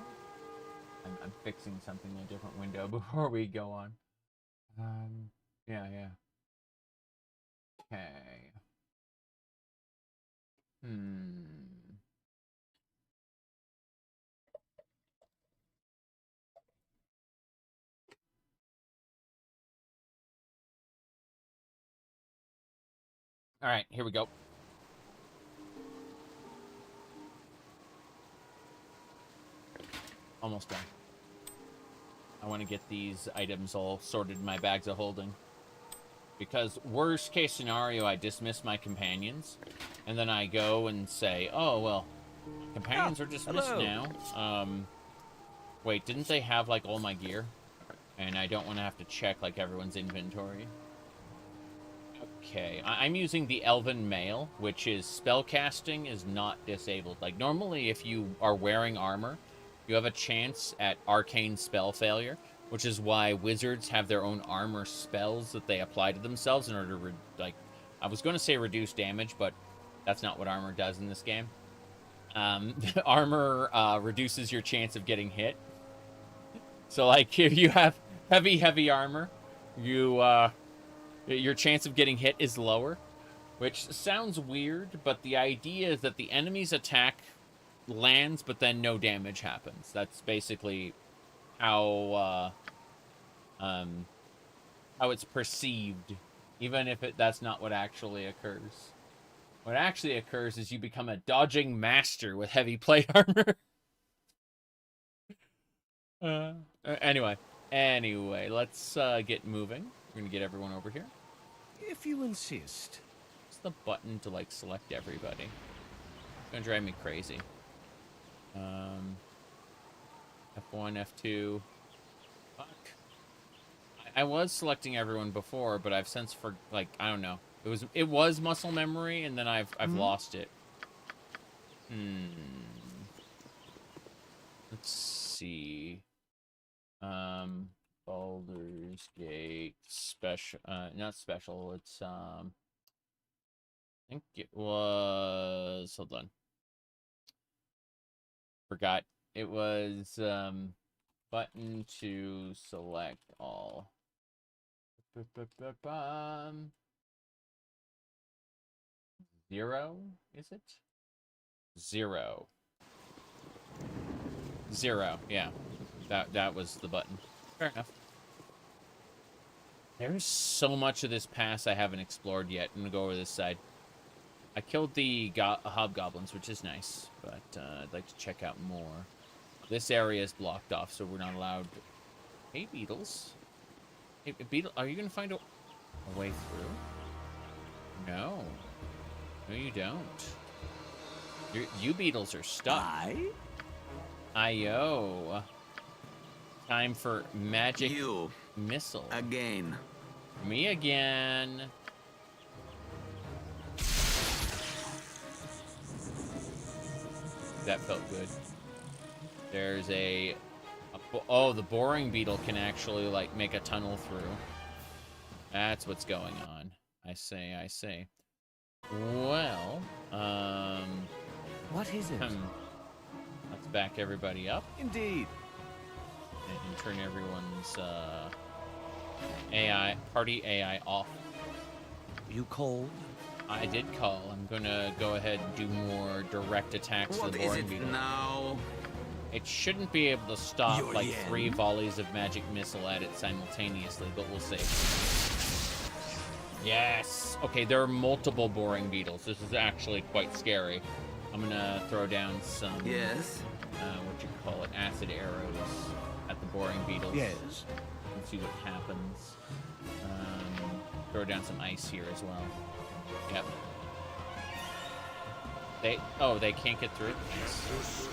I'm fixing something in a different window before we go on. Yeah. Okay. All right, here we go. Almost done. I want to get these items all sorted in my bags of holding. Because worst case scenario, I dismiss my companions. And then I go and say, oh, well, companions are dismissed now. Wait, didn't they have, like, all my gear? And I don't want to have to check, like, everyone's inventory. Okay, I'm using the Elven Mail, which is spellcasting is not disabled. Like, normally if you are wearing armor, you have a chance at arcane spell failure, which is why wizards have their own armor spells that they apply to themselves in order to, like, I was going to say reduce damage, but that's not what armor does in this game. Armor reduces your chance of getting hit. So, like, if you have heavy armor, your chance of getting hit is lower, which sounds weird, but the idea is that the enemy's attack lands, but then no damage happens. That's basically how it's perceived, even if that's not what actually occurs. What actually occurs is you become a dodging master with heavy plate armor. Anyway, let's get moving. We're gonna get everyone over here. If you insist. What's the button to, like, select everybody? It's gonna drive me crazy. F1, F2. Fuck. I was selecting everyone before, but I've since I don't know. It was muscle memory, and then I've lost it. Let's see. Baldur's Gate special. Not special. It's I think it was. Hold on. Forgot. It was button to select all. Zero, is it? Zero. Zero, yeah. That was the button. Fair enough. There's so much of this pass I haven't explored yet. I'm gonna go over this side. I killed the hobgoblins, which is nice, but I'd like to check out more. This area is blocked off, so we're not allowed. Hey, beetles. Hey, beetle, are you gonna find a way through? No. No, you don't. You beetles are stuck. Ayo. Time for magic. You missile. Again. Me again. That felt good. There's oh, the boring beetle can actually, like, make a tunnel through. That's what's going on. I say. Well, what is it? Let's back everybody up. Indeed. And turn everyone's party AI off. You called? I did call. I'm gonna go ahead and do more direct attacks to the boring beetle. Now? It shouldn't be able to stop You're like in. 3 volleys of magic missile at it simultaneously, but we'll see. Yes! Okay, there are multiple boring beetles. This is actually quite scary. I'm gonna throw down some, Yes. acid arrows at the boring beetles. Yes. And see what happens. Throw down some ice here as well. Yep. They can't get through it? Nice.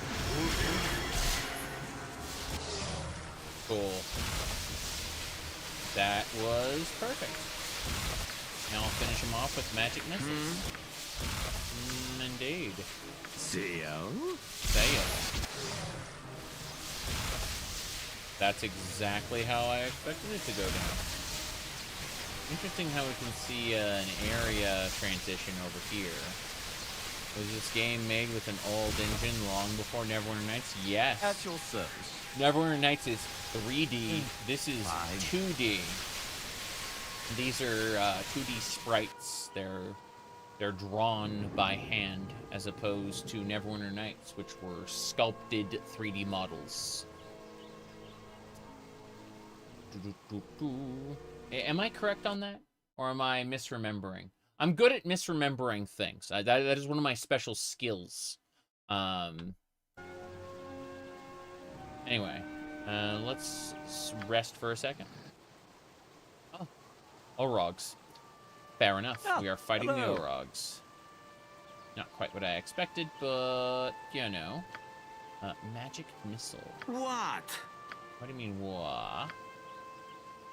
Cool. That was perfect. Now I'll finish him off with magic missiles. Indeed. See ya. That's exactly how I expected it to go down. Interesting how we can see an area transition over here. Was this game made with an old engine long before Neverwinter Nights? Yes. At your service. Neverwinter Nights is 3D. This is 2D. These are 2D sprites. They're drawn by hand as opposed to Neverwinter Nights, which were sculpted 3D models. Am I correct on that? Or am I misremembering? I'm good at misremembering things. That is one of my special skills. Anyway, let's rest for a second. Oh, Orogs. Fair enough. Oh, we are fighting hello. the Orogs. Not quite what I expected, but, you know. Magic missile. What? What do you mean, what?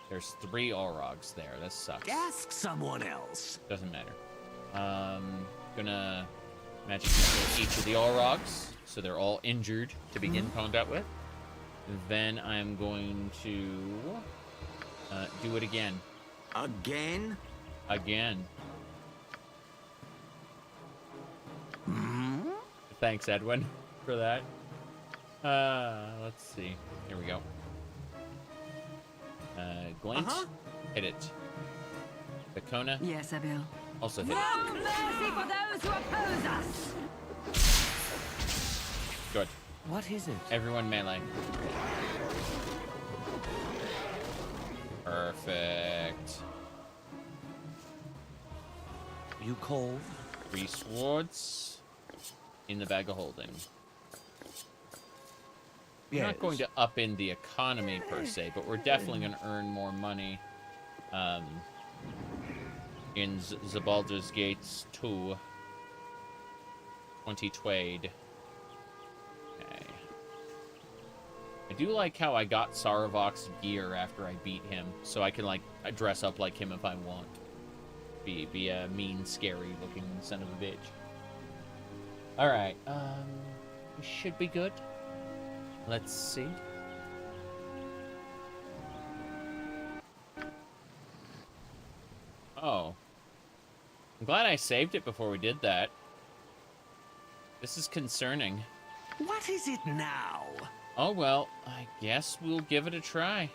There's 3 Orogs there. That sucks. Ask someone else. Doesn't matter. Gonna magic missile each of the Orogs, so they're all injured to begin combat with. Then I'm going to do it again. Again? Again. Thanks, Edwin, for that. Let's see. Here we go. Glint. Hit it. Bacona. Yes, I will. Also hit it. No mercy for those who oppose us! Good. What is it? Everyone melee. Perfect. You called? 3 swords in the bag of holding. We're not going to up in the economy per se, but we're definitely going to earn more money in the Baldur's Gates 2. 20 Twade. Okay. I do like how I got Saravok's gear after I beat him, so I can, like, dress up like him if I want. Be a mean, scary-looking son of a bitch. Alright, we should be good. Let's see. Oh. I'm glad I saved it before we did that. This is concerning. What is it now? Oh, well, I guess we'll give it a try.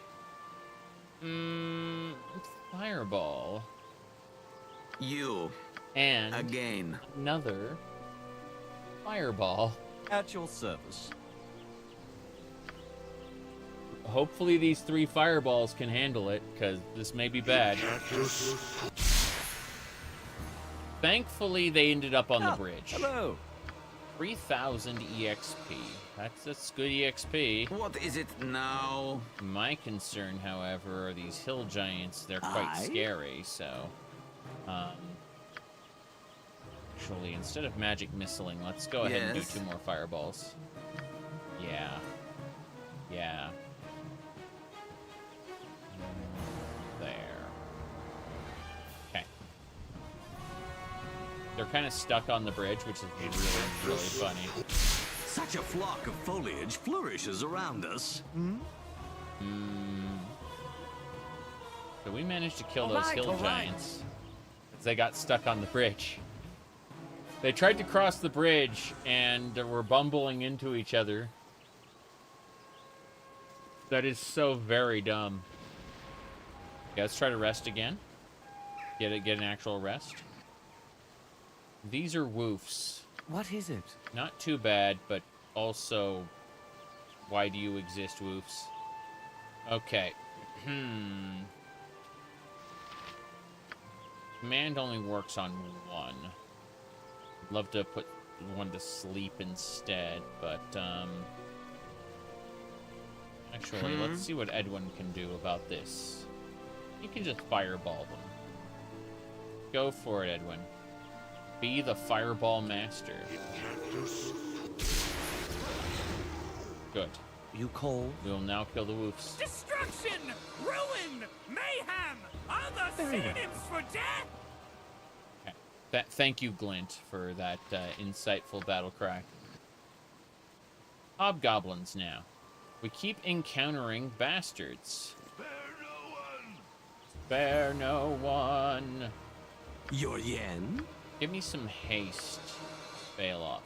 Fireball. You. And again. Another fireball. At your service. Hopefully these 3 fireballs can handle it, because this may be bad. Thankfully, they ended up on the bridge. Hello. 3,000 EXP. That's good EXP. What is it now? My concern, however, are these hill giants. They're quite scary, so... actually, instead of magic missiling, let's go ahead and do 2 more fireballs. Yeah. Yeah. they're kind of stuck on the bridge, which is really, really funny. Such a flock of foliage flourishes around us. So we managed to kill those hill giants as they got stuck on the bridge. They tried to cross the bridge and were bumbling into each other. That is so very dumb. Okay, let's try to rest again. Get an actual rest. These are woofs. What is it? Not too bad, but also, why do you exist, woofs? Okay. Command only works on one. I'd love to put one to sleep instead, but, actually, let's see what Edwin can do about this. You can just fireball them. Go for it, Edwin. Be the fireball master. Good. You cold? We will now kill the woofs. Destruction! Ruin! Mayhem! Other synonyms for death! Okay. Thank you, Glint, for that insightful battle cry. Hobgoblins now. We keep encountering bastards. Spare no one. Your yen? Give me some haste. Fail off.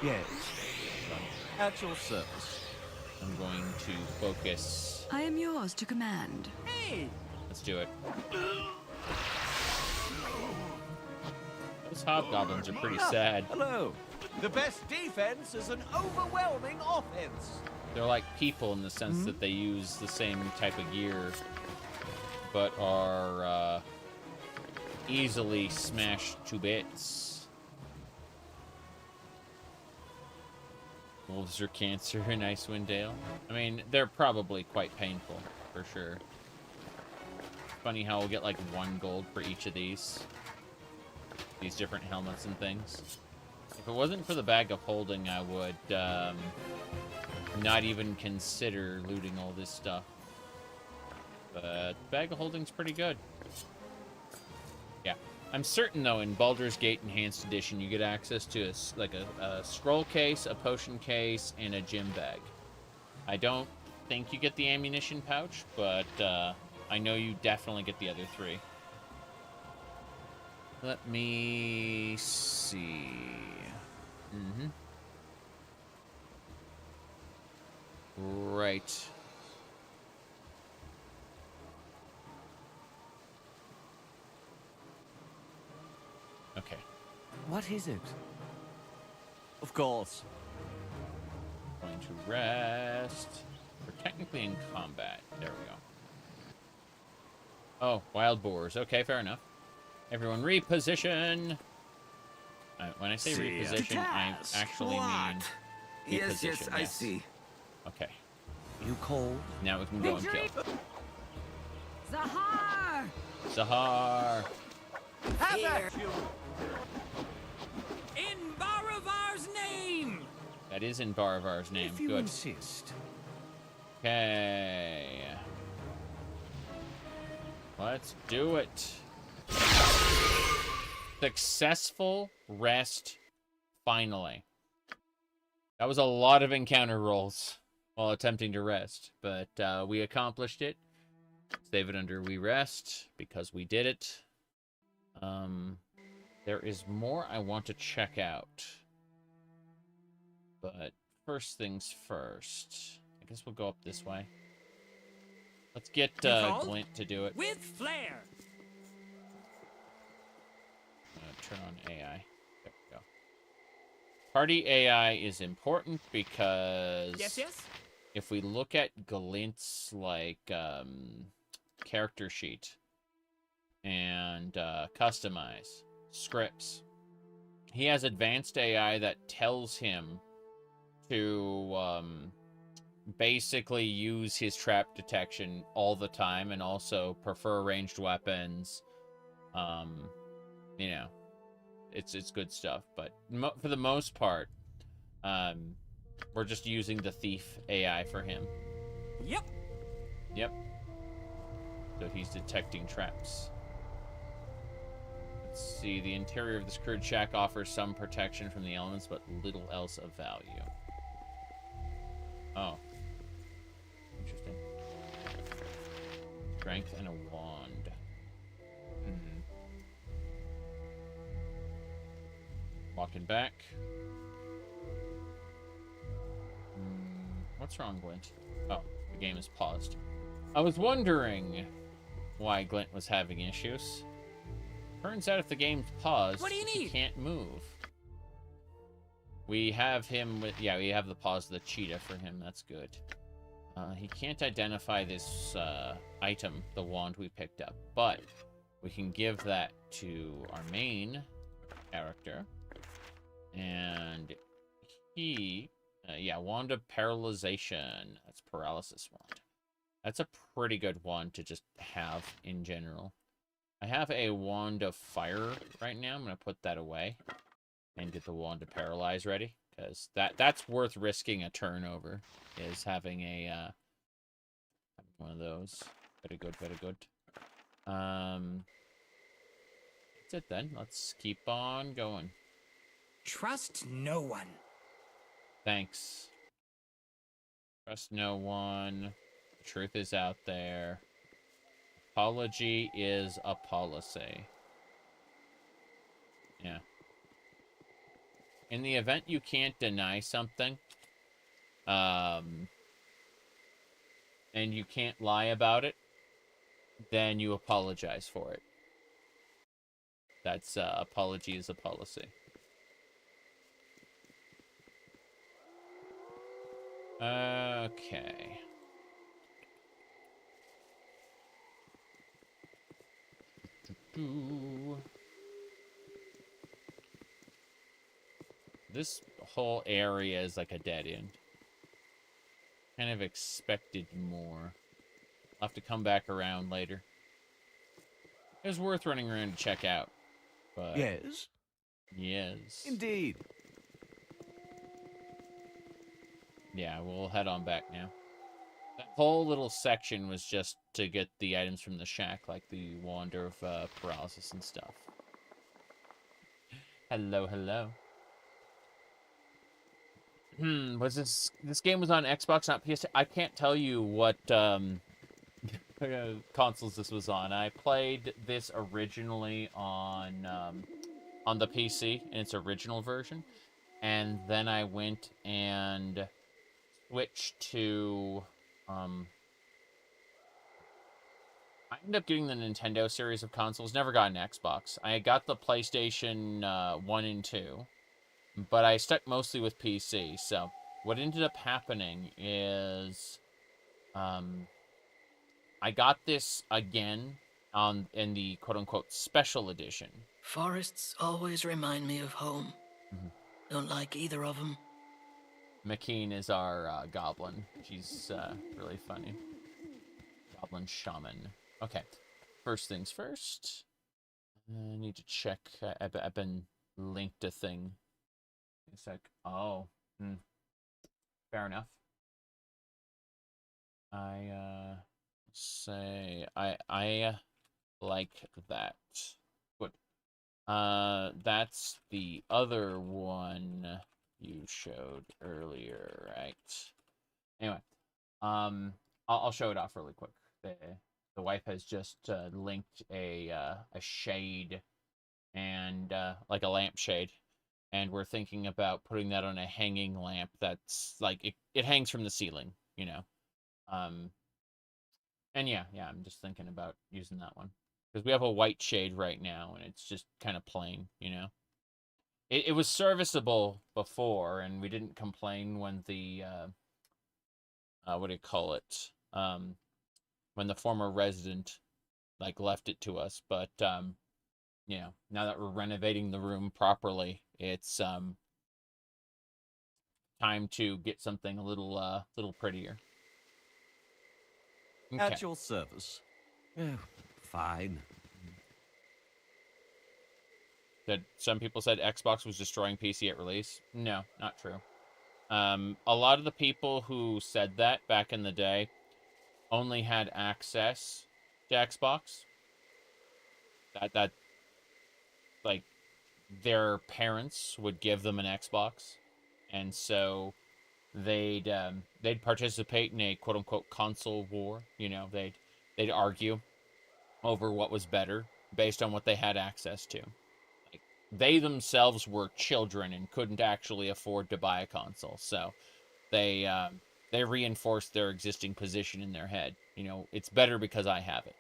Yes. At your service. I'm going to focus. I am yours to command. Hey! Let's do it. Those hobgoblins are pretty sad. Hello. The best defense is an overwhelming offense. They're like people in the sense that they use the same type of gear, but are easily smashed to bits. Wolves are cancer in Icewind Dale. I mean, they're probably quite painful, for sure. Funny how we'll get like 1 gold for each of these different helmets and things. If it wasn't for the bag of holding, I would not even consider looting all this stuff. But bag of holding's pretty good. Yeah. I'm certain, though, in Baldur's Gate Enhanced Edition, you get access to a scroll case, a potion case, and a gym bag. I don't think you get the ammunition pouch, but I know you definitely get the other 3. Let me see. Right. Okay. What is it? Of course. Going to rest. We're technically in combat. There we go. Oh, wild boars. Okay, fair enough. Everyone reposition. When I say reposition, I actually mean Yes, reposition, I see. Okay. You cold? Now we can go and kill. Zahar! Zahar! Have at you! In Baravar's name! That is in Baravar's name. If you Good. insist. Okay. Let's do it. Successful rest, finally. That was a lot of encounter rolls while attempting to rest, but we accomplished it. Save it under we rest, because we did it. There is more I want to check out. But first things first. I guess we'll go up this way. Let's get Glint to do it. With flair! Turn on AI. There we go. Party AI is important because Yes. if we look at Glint's character sheet and customize scripts, he has advanced AI that tells him to basically use his trap detection all the time and also prefer ranged weapons. You know, it's good stuff, but for the most part, we're just using the thief AI for him. Yep. So he's detecting traps. Let's see. The interior of this crude shack offers some protection from the elements, but little else of value. Oh. Interesting. Strength and a wand. Walking back. What's wrong, Glint? Oh, the game is paused. I was wondering why Glint was having issues. Turns out if the game's paused, What do you he need? can't move. We have him with... Yeah, we have the pause of the cheetah for him. That's good. He can't identify this item, the wand we picked up. But we can give that to our main character. And he... yeah, Wand of Paralyzation. That's Paralysis Wand. That's a pretty good wand to just have in general. I have a Wand of Fire right now. I'm going to put that away and get the Wand of Paralyze ready. Because that's worth risking a turnover, is having a one of those. Very good, very good. That's it then. Let's keep on going. Trust no one. Thanks. Trust no one. The truth is out there. Apology is a policy. Yeah. In the event you can't deny something, and you can't lie about it, then you apologize for it. That's, apology is a policy. Okay. This whole area is like a dead end. Kind of expected more. I'll have to come back around later. It was worth running around to check out. But Yes? yes. Indeed. Yeah, we'll head on back now. That whole little section was just to get the items from the shack, like the Wand of Paralysis and stuff. Hello, hello. Was this game was on Xbox, not PS? I can't tell you what consoles this was on. I played this originally on the PC in its original version, and then I went and switched to I ended up getting the Nintendo series of consoles. Never got an Xbox. I got the PlayStation 1 and 2. But I stuck mostly with PC. So what ended up happening is I got this again in the quote-unquote special edition. Forests always remind me of home. Don't like either of them. McKean is our goblin. She's really funny. Goblin shaman. Okay. First things first. I need to check. I've been linked a thing. It's like, oh. Fair enough. I say I like that. Good. That's the other one you showed earlier, right? Anyway, I'll show it off really quick. The wife has just linked a shade and like a lampshade, and we're thinking about putting that on a hanging lamp that's like it hangs from the ceiling, you know. And yeah, I'm just thinking about using that one because we have a white shade right now, and it's just kind of plain, you know. It was serviceable before, and we didn't complain when the what do you call it? When the former resident like left it to us, but you know, now that we're renovating the room properly, it's time to get something a little prettier. Okay. At your service. Fine. That some people said Xbox was destroying PC at release. No, not true. A lot of the people who said that back in the day only had access to Xbox. like, their parents would give them an Xbox, and so they'd participate in a quote-unquote console war. You know, they'd argue over what was better based on what they had access to. Like, they themselves were children and couldn't actually afford to buy a console, so they reinforced their existing position in their head. You know, it's better because I have it.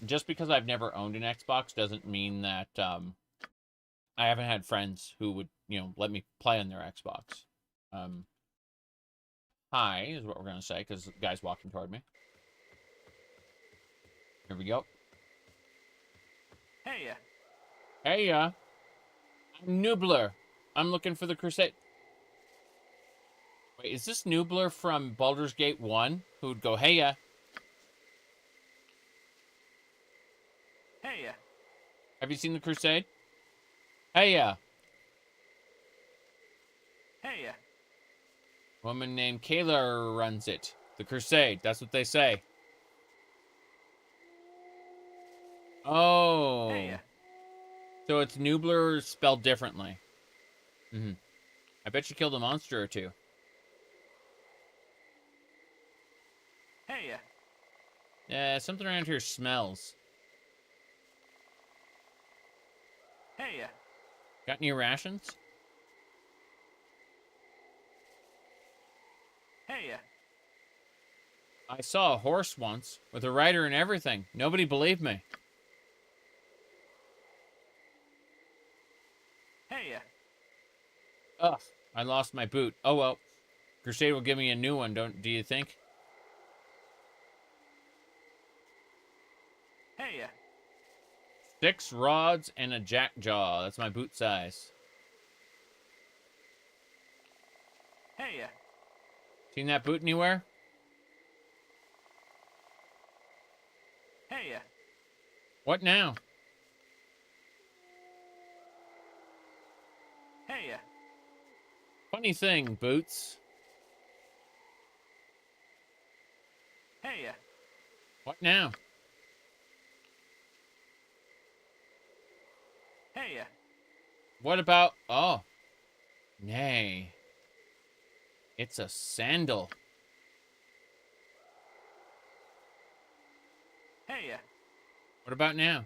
Just because I've never owned an Xbox doesn't mean that I haven't had friends who would, you know, let me play on their Xbox. Hi is what we're going to say, because the guy's walking toward me. Here we go. Hey, Hey, I'm Noobler. I'm looking for the Crusade. Wait, is this Noobler from Baldur's Gate 1? Who'd go, hey, hey, have you seen the Crusade? Hey, hey, woman named Kayla runs it. The Crusade, that's what they say. Oh. hey, So it's Noobler spelled differently. I bet you killed a monster or two. hey, Yeah, something around here smells. hey, Got any rations? hey, I saw a horse once with a rider and everything. Nobody believed me. hey, Ugh, I lost my boot. Oh well. Crusade will give me a new one, do you think? hey, 6 rods and a jackjaw. That's my boot size. hey, Seen that boot anywhere? hey, What now? hey, Funny thing, boots. hey, What now? hey, What about... Oh. Nay. It's a sandal. hey, What about now?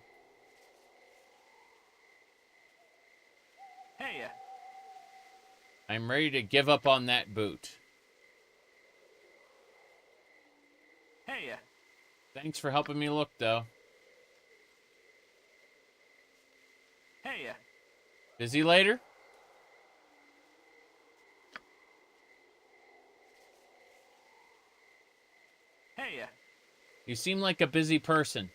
hey, I'm ready to give up on that boot. hey, Thanks for helping me look, though. hey, Busy later? hey, You seem like a busy person.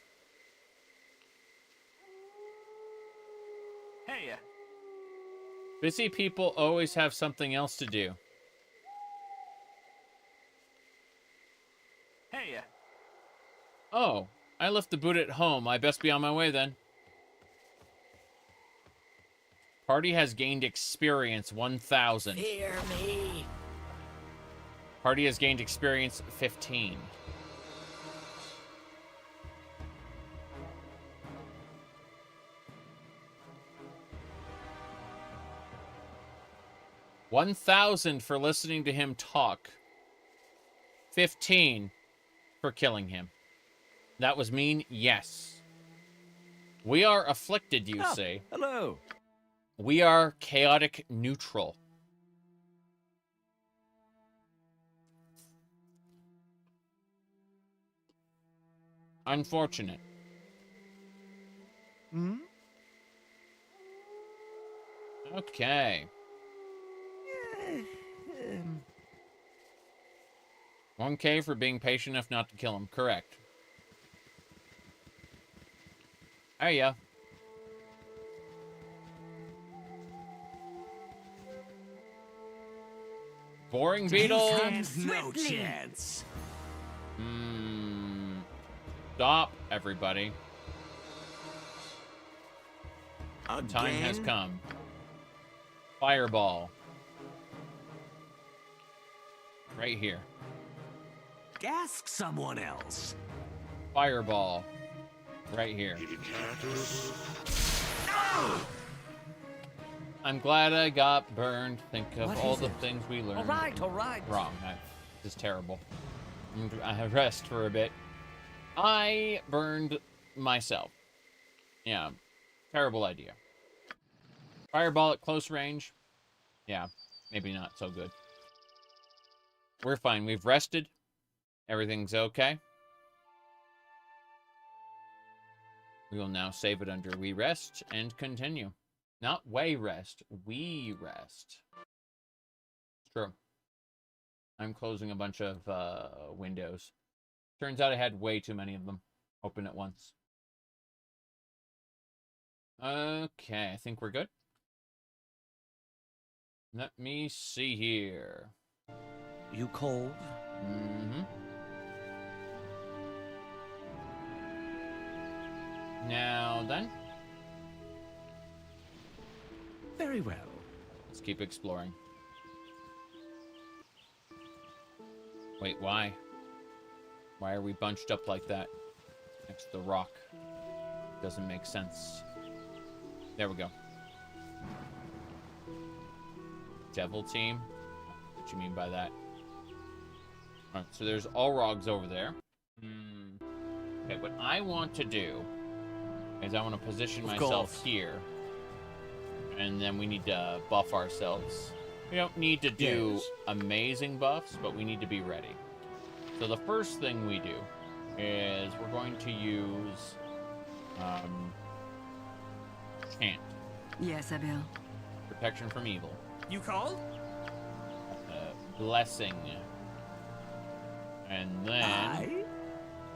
hey, Busy people always have something else to do. hey, Oh, I left the boot at home. I best be on my way then. Party has gained experience 1,000. Fear me. Party has gained experience 15. $1,000 for listening to him talk. 15 for killing him. That was mean? Yes. We are afflicted, you see. Hello. We are chaotic neutral. Unfortunate. Hmm? Okay. 1K for being patient enough not to kill him. Correct. There ya. Boring beetle. No chance. Stop, everybody. Again? Time has come. Fireball. Right here. Ask someone else. Fireball. Right here. I'm glad I got burned. Think of What all is the it? things we learned. All right. Wrong. This is terrible. I have rest for a bit. I burned myself. Yeah. Terrible idea. Fireball at close range. Yeah. Maybe not so good. We're fine. We've rested. Everything's okay. We will now save it under we rest and continue. Not way rest. We rest. True. I'm closing a bunch of windows. Turns out I had way too many of them open at once. Okay, I think we're good. Let me see here. You cold? Mm-hmm. Now then. Very well. Let's keep exploring. Wait, why? Why are we bunched up like that? Next to the rock. Doesn't make sense. There we go. Devil team? What you mean by that? Alright, so there's Allrogs over there. Okay, what I want to do is I want to position myself here. And then we need to buff ourselves. We don't need to do amazing buffs, but we need to be ready. So the first thing we do is we're going to use chant. Yes, I will. Protection from evil. You called? Blessing. And then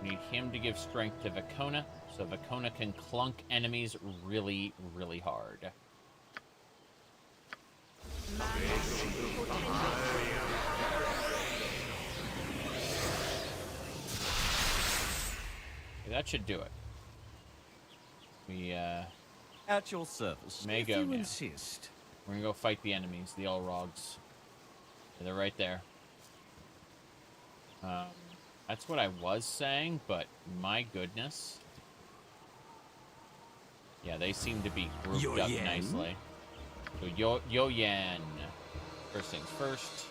we need him to give strength to Vicona, so Vicona can clunk enemies really, really hard. Okay, that should do it. We at your service. May if go you now. insist. We're gonna go fight the enemies, the Allrogs. They're right there. That's what I was saying, but my goodness. Yeah, they seem to be grouped up nicely. So Yo-Yan. First things first.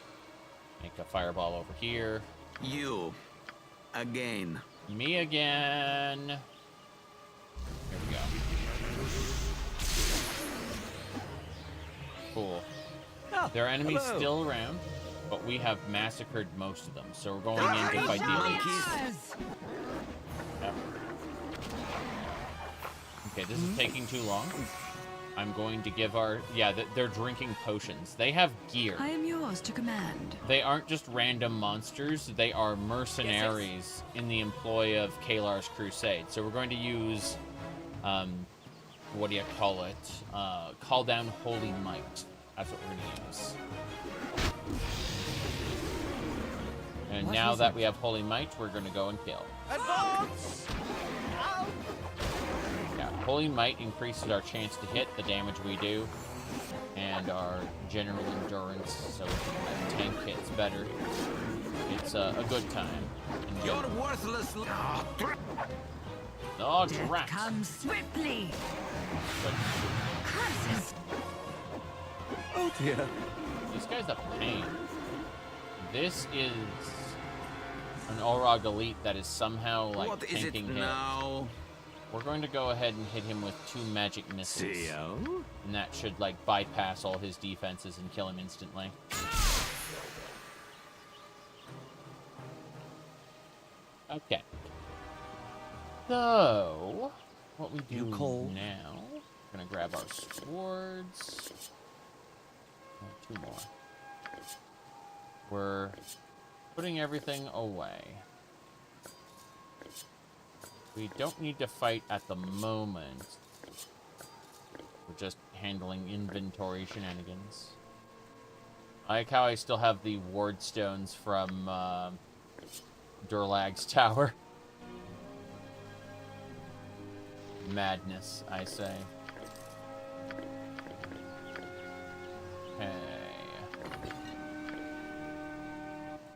Make a fireball over here. You. Again. Me again. Here we go. Cool. There are enemies still around, but we have massacred most of them. So we're going in to fight the elites. Yep. Okay, this is taking too long. I'm going to give our... Yeah, they're drinking potions. They have gear. I am yours to command. They aren't just random monsters. They are mercenaries in the employ of Kalar's crusade. So we're going to use... what do you call it? Call down Holy Might. That's what we're going to use. And now that we have Holy Might, we're going to go and kill. Advance! Yeah, Holy Might increases our chance to hit, the damage we do, and our general endurance, so we can tank hits better. It's a good time. You're worthless. Oh, Death rats. comes swiftly. Curses. Oh dear. This guy's a pain. This is an Allrog elite that is somehow like What is it tanking hits. now? We're going to go ahead and hit him with 2 magic missiles. And that should like bypass all his defenses and kill him instantly. Okay. So, what we do now, we're going to grab our swords. 2 more. We're putting everything away. We don't need to fight at the moment. We're just handling inventory shenanigans. I like how I still have the ward stones from Durlag's tower. Madness, I say. Okay.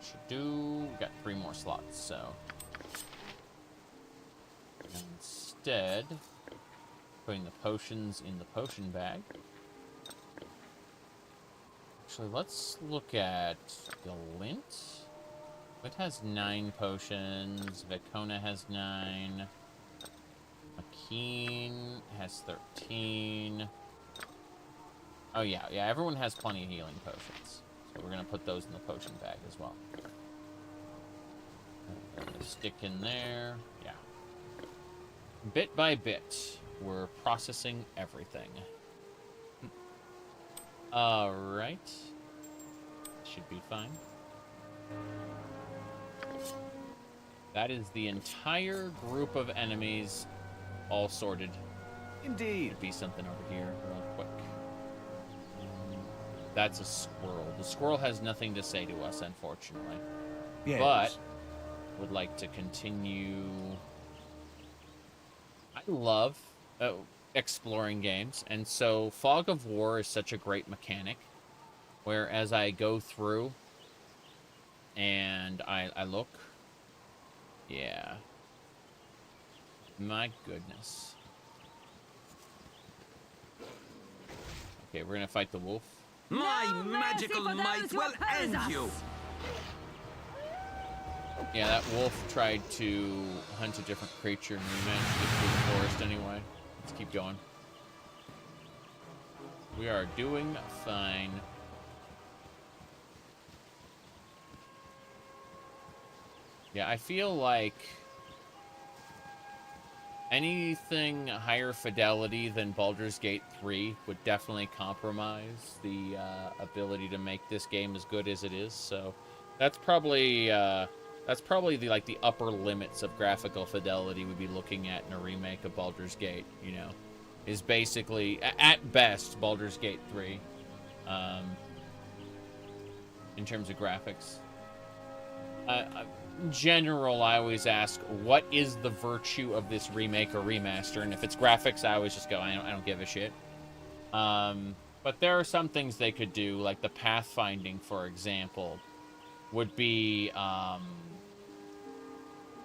Should do... We got 3 more slots, so... instead putting the potions in the potion bag. Actually, let's look at Glint. Glint has 9 potions. Vekona has 9. Makeen has 13. Oh, yeah. Yeah, everyone has plenty of healing potions. So we're going to put those in the potion bag as well. Stick in there. Yeah. Bit by bit, we're processing everything. Alright. Should be fine. That is the entire group of enemies all sorted. Indeed. Could be something over here real quick. That's a squirrel. The squirrel has nothing to say to us, unfortunately. Yes. But would like to continue. I love exploring games, and so Fog of War is such a great mechanic, where as I go through and I look, yeah, my goodness. Okay, we're gonna fight the wolf. My magical might will end you! Yeah, that wolf tried to hunt a different creature, and we managed to get through the forest anyway. Let's keep going. We are doing fine. Yeah, I feel like anything higher fidelity than Baldur's Gate 3 would definitely compromise the ability to make this game as good as it is. So that's probably the upper limits of graphical fidelity we'd be looking at in a remake of Baldur's Gate, you know, is basically, at best, Baldur's Gate 3, in terms of graphics. In general, I always ask, what is the virtue of this remake or remaster? And if it's graphics, I always just go, I don't give a shit. But there are some things they could do, like the pathfinding, for example, would be,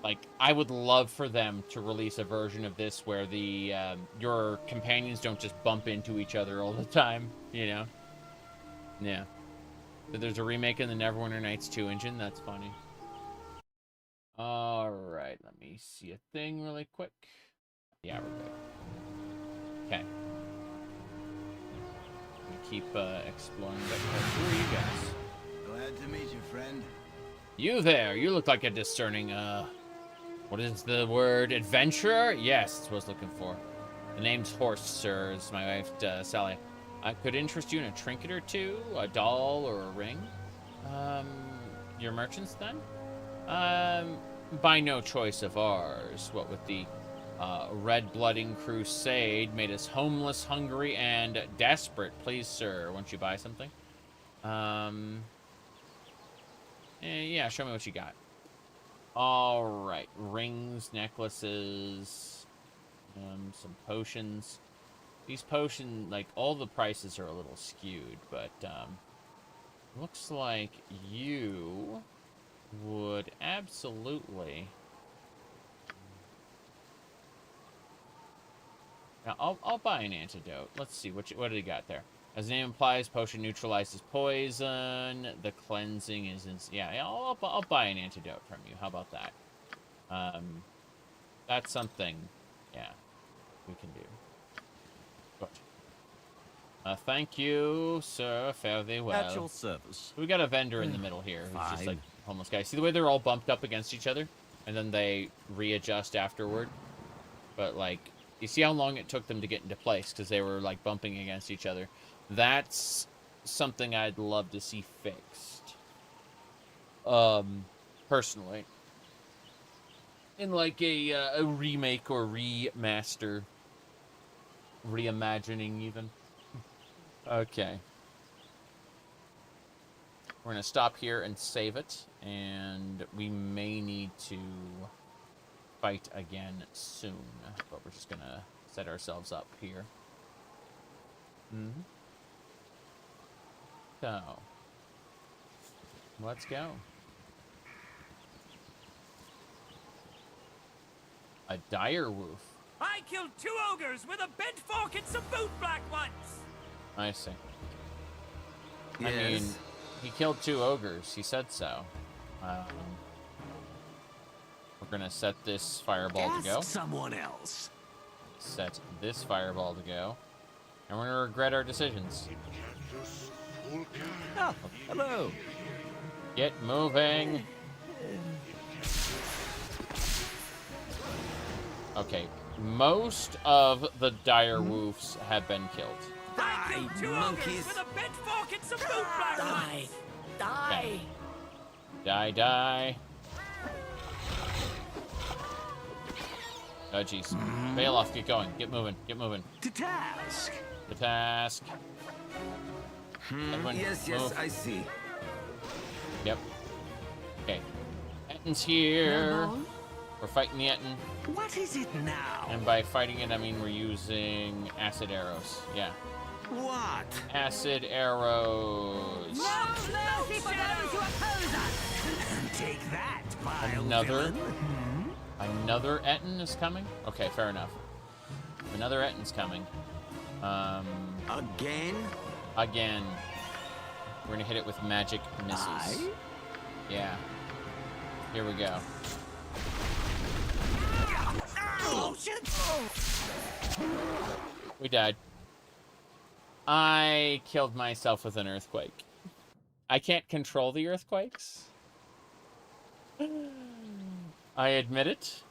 like, I would love for them to release a version of this where the, your companions don't just bump into each other all the time, you know? Yeah. So there's a remake in the Neverwinter Nights 2 engine, that's funny. Alright, let me see a thing really quick. Yeah, we're good. Okay. We keep, exploring that. Who are you guys? Glad to meet you, friend. You there, you look like a discerning, what is the word? Adventurer? Yes, that's what I was looking for. The name's Horst, sir. It's my wife, Sally. I could interest you in a trinket or two, a doll or a ring. You're merchants then? By no choice of ours. What with the red-blooding crusade made us homeless, hungry, and desperate. Please, sir, won't you buy something? Yeah, show me what you got. Alright, rings, necklaces, some potions. These potions, like, all the prices are a little skewed, but, looks like you would absolutely... Now, I'll buy an antidote. Let's see, what do you got there? As the name implies, potion neutralizes poison. The cleansing is... Yeah, I'll buy an antidote from you. How about that? That's something, yeah, we can do. Good. Thank you, sir. Fare thee well. At your service. We got a vendor in the middle here who's just like homeless guy. See the way they're all bumped up against each other? And then they readjust afterward? But, like, you see how long it took them to get into place because they were, like, bumping against each other. That's something I'd love to see fixed. Personally. In, like, a remake or remaster. Reimagining, even. Okay. We're going to stop here and save it. And we may need to fight again soon. But we're just going to set ourselves up here. So, let's go. A dire wolf. I killed 2 ogres with a bent fork and some boot black ones. I see. Yes. I mean, he killed 2 ogres. He said so. We're gonna set this fireball to go. Ask someone else. Set this fireball to go. And we're gonna regret our decisions. Oh, hello. Get moving. Okay, Most of the dire woofs have been killed. I killed two monkeys. ogres with a bent fork and some boot black ones. Die! Die, die. Oh, jeez. Bail off, get going. Get moving, get moving. To task. The task. Everyone Yes, move. I see. Yep. Okay. Etton's here. We're fighting the Etton. What is it now? And by fighting it, I mean we're using acid arrows. Yeah. What? Acid arrows. No mercy for those who oppose us! Take that, vile Another. villain. Another Etton is coming? Okay, fair enough. Another Etton's coming. Again? Again. We're gonna hit it with magic missiles. Yeah. Here we go. We died. I killed myself with an earthquake. I can't control the earthquakes. I admit it.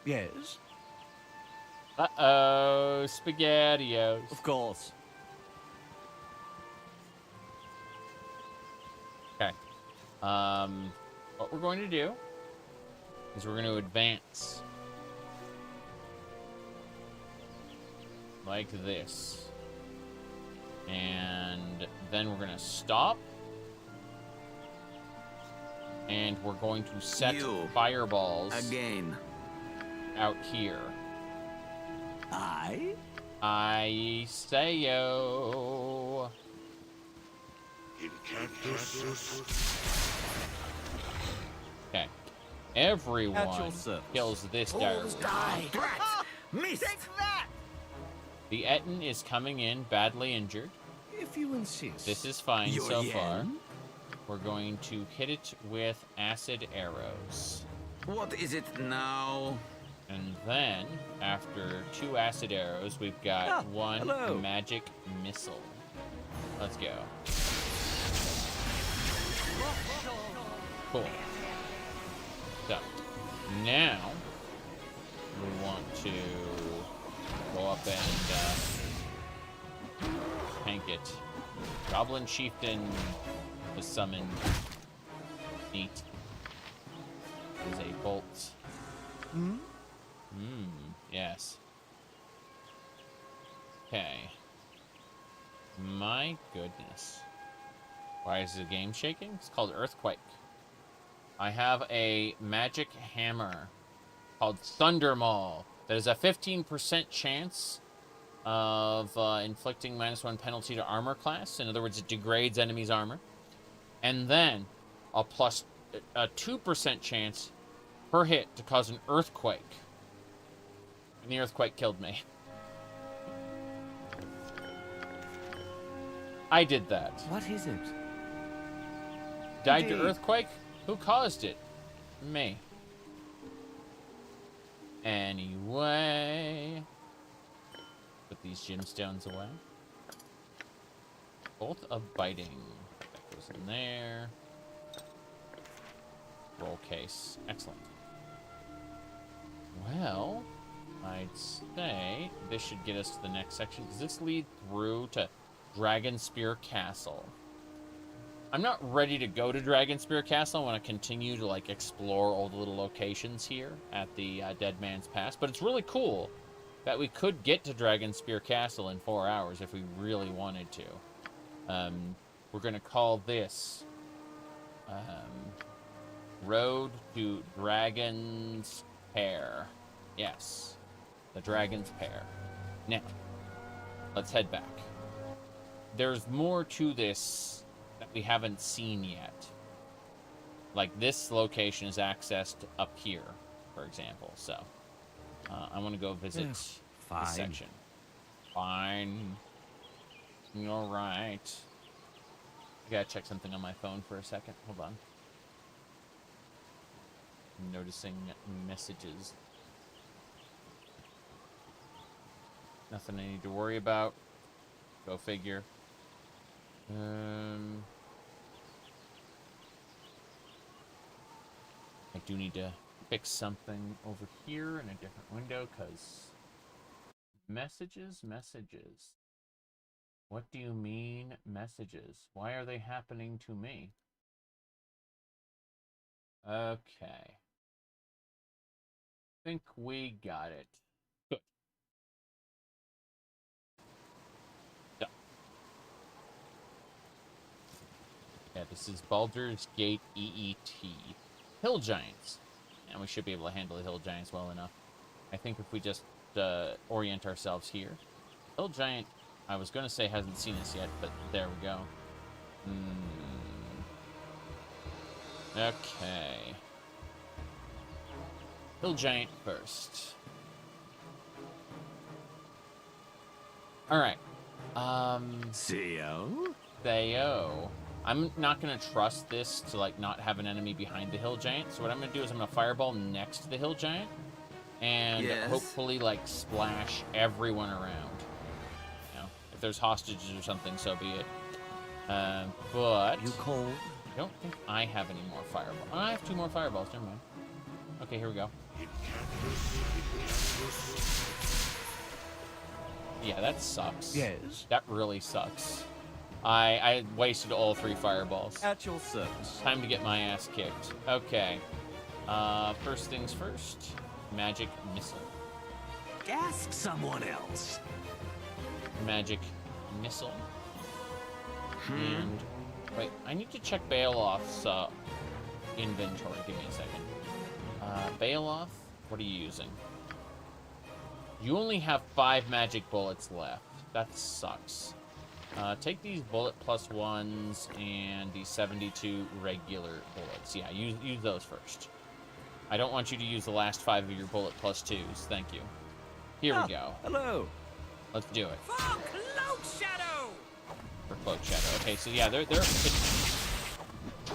Yes. Uh-oh, SpaghettiOs. Of course. Okay. What we're going to do is we're going to advance. Like this. And then we're going to stop. And we're going to set fireballs again out here. I say yo. Okay. Everyone kills this dire wolf. Missed. The Etton is coming in badly injured. If you insist. This is fine so far. We're going to hit it with acid arrows. What is it now? And then, after 2 acid arrows, we've got 1 magic missile. Let's go. Cool. So, now, we want to go up and tank it. Goblin Chieftain was summoned. Neat. Is a bolt. Yes. Okay. My goodness. Why is the game shaking? It's called Earthquake. I have a magic hammer called Thunder Maul that is a 15% chance of inflicting -1 penalty to armor class. In other words, it degrades enemies' armor. And then a plus a 2% chance per hit to cause an earthquake. And the earthquake killed me. I did that. What is it? Died to earthquake? Who caused it? Me. Anyway. Put these gemstones away. Bolt of biting. That goes in there. Roll case. Excellent. Well, I'd say this should get us to the next section. Does this lead through to Dragonspear Castle? I'm not ready to go to Dragonspear Castle. I want to continue to like explore all the little locations here at the Dead Man's Pass. But it's really cool that we could get to Dragonspear Castle in 4 hours if we really wanted to. We're going to call this Road to Dragon's Pair. Yes, the Dragon's Pair. Now, let's head back. There's more to this that we haven't seen yet. like this location is accessed up here, for example. So I want to go visit this section. Fine. You're right. I gotta check something on my phone for a second. Hold on. I'm noticing messages. Nothing I need to worry about. Go figure. I do need to fix something over here in a different window, because messages. What do you mean, messages? Why are they happening to me? Okay. Think we got it. Good. So. Yeah, this is Baldur's Gate EET. Hill Giants. And we should be able to handle the Hill Giants well enough. I think if we just orient ourselves here. Hill Giant, I was going to say hasn't seen us yet, but there we go. Okay. Hill Giant first. Alright. Theo. I'm not going to trust this to, like, not have an enemy behind the Hill Giant. So what I'm going to do is I'm going to fireball next to the Hill Giant. And hopefully, like, splash everyone around. You know, if there's hostages or something, so be it. But... You cold? I don't think I have any more fireballs. Oh, I have 2 more fireballs. Never mind. Okay, here we go. Yeah, that sucks. Yes. That really sucks. I wasted all 3 fireballs. At your service. Time to get my ass kicked. Okay. First things first. Magic missile. Ask someone else. Magic missile. And wait, I need to check Baloth's inventory. Give me a second. Baloth, what are you using? You only have 5 magic bullets left. That sucks. Take these bullet plus 1s and the 72 regular bullets. Yeah, use those first. I don't want you to use the last 5 of your bullet plus 2s. Thank you. Here we go. Hello. Let's do it. For Cloak Shadow! For Cloak Shadow. Okay, so yeah, it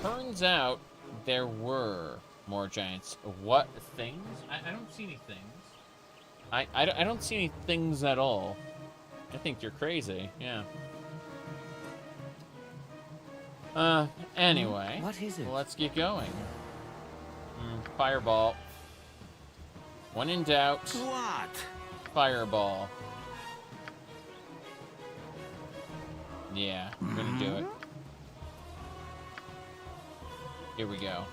turns out there were more giants. What things? I don't see any things. I don't see any things at all. I think you're crazy. Yeah. Anyway. What is it? Let's get going. Fireball. When in doubt. What? Fireball. Yeah, I'm gonna do it. Here we go.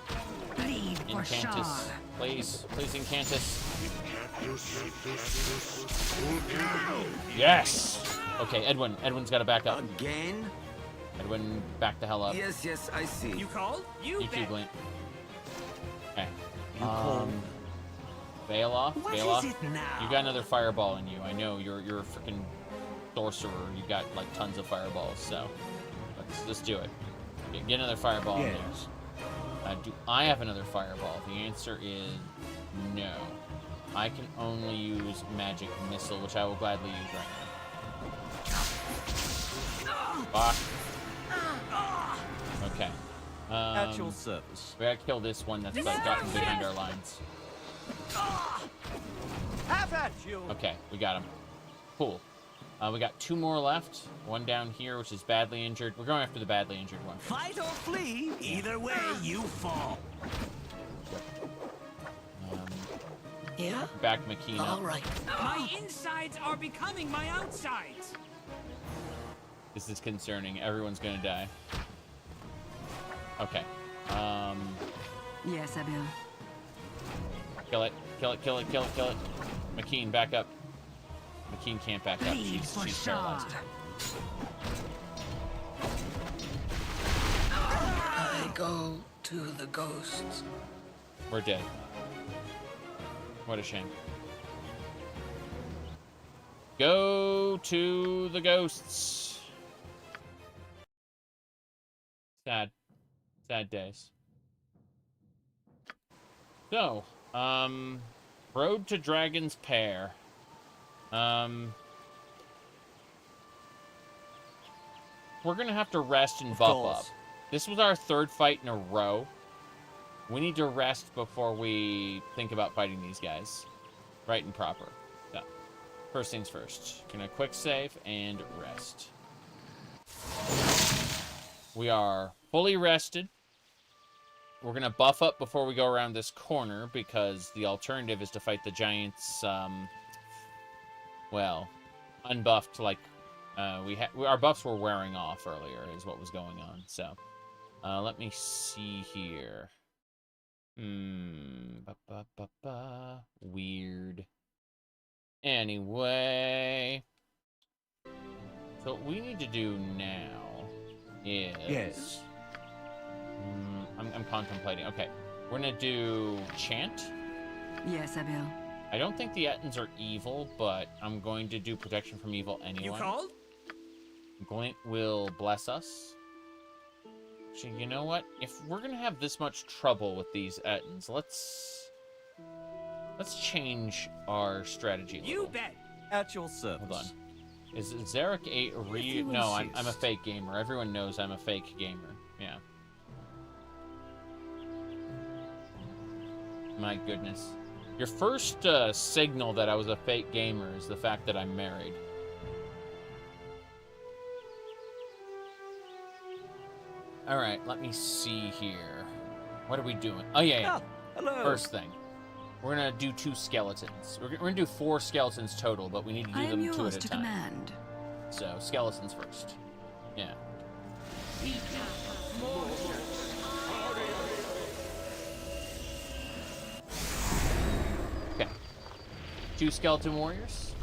Bleed for Incantus. Please, Incantus. Yes! Okay, Edwin's gotta back up. Again? Edwin, back the hell up. Yes, I see. You called? You too, Glint. Okay. called? Baloth? What Baloth? is it now? You got another fireball in you. I know, you're a freaking sorcerer. You got, like, tons of fireballs, so... Let's do it. Get another fireball in there. Do I have another fireball? The answer is no. I can only use magic missile, which I will gladly use right now. Fuck. Okay. At your service. We gotta kill this one that's gotten behind our lines. Have at you. Okay, we got him. Cool. We got 2 more left. One down here, which is badly injured. We're going after the badly injured one. Fight or flee, either way you fall. Yeah? Back McKean up. All right. My insides are becoming my outsides. This is concerning. Everyone's gonna die. Okay. Yes, I will. Kill it. McKean, back up. McKean can't back up. She's paralyzed. I go to the ghosts. We're dead. What a shame. Go to the ghosts. Sad. Sad days. So, road to Dragonspear. We're gonna have to rest and buff up. This was our 3rd fight in a row. We need to rest before we think about fighting these guys. Right and proper. So, first things first. Gonna quick save and rest. We are fully rested. We're gonna buff up before we go around this corner because the alternative is to fight the giants, well, unbuffed, like, our buffs were wearing off earlier is what was going on. So, let me see here. Weird. Anyway. So what we need to do now is... Yes. I'm contemplating. Okay. We're gonna do chant. Yes, I will. I don't think the Ettins are evil, but I'm going to do protection from evil anyway. You called? Glint will bless us. So you know what? If we're gonna have this much trouble with these Ettins, let's change our strategy a little. You bet. At your service. Hold on. Is Zarek a real? No, I'm a fake gamer. Everyone knows I'm a fake gamer. Yeah. My goodness. Your first signal that I was a fake gamer is the fact that I'm married. All right, let me see here. What are we doing? Oh, yeah. Hello. First thing. We're going to do 2 skeletons. We're going to do 4 skeletons total, but we need to do them 2 at a time. Command. So, skeletons first. Yeah. Okay. 2 skeleton warriors.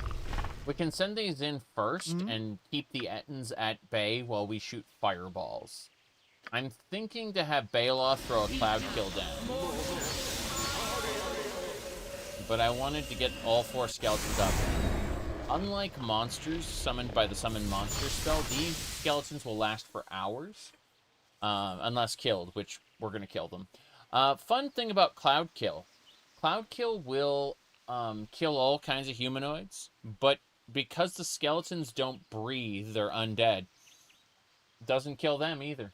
We can send these in first and keep the Ettins at bay while we shoot fireballs. I'm thinking to have Baeloth throw a cloud kill down. But I wanted to get all 4 skeletons up. Unlike monsters summoned by the summon monster spell, these skeletons will last for hours. Unless killed, which we're going to kill them. Fun thing about cloud kill. Cloud kill will kill all kinds of humanoids, but because the skeletons don't breathe, they're undead. Doesn't kill them either.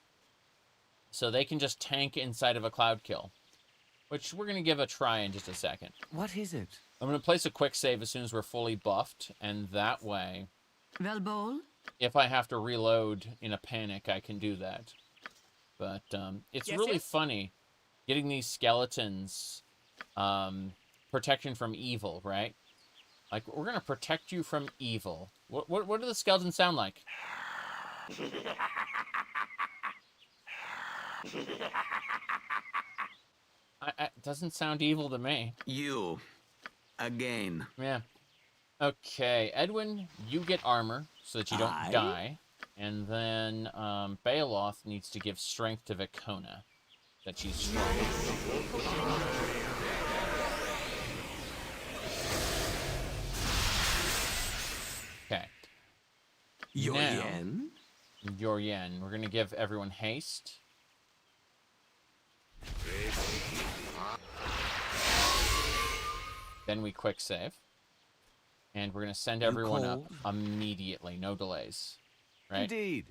So they can just tank inside of a cloud kill, which we're going to give a try in just a second. What is it? I'm going to place a quick save as soon as we're fully buffed, and that way, Velbol? if I have to reload in a panic, I can do that. But it's really funny getting these skeletons protection from evil, right? Like, we're going to protect you from evil. What do the skeletons sound like? It doesn't sound evil to me. You. Again. Yeah. Okay, Edwin, you get armor so that you don't die. And then Baeloth needs to give strength to Vicona, that she's strong. Okay. Your yen? Your yen. We're going to give everyone haste. Then we quick save. And we're going to send everyone up immediately. No delays. Right? Indeed.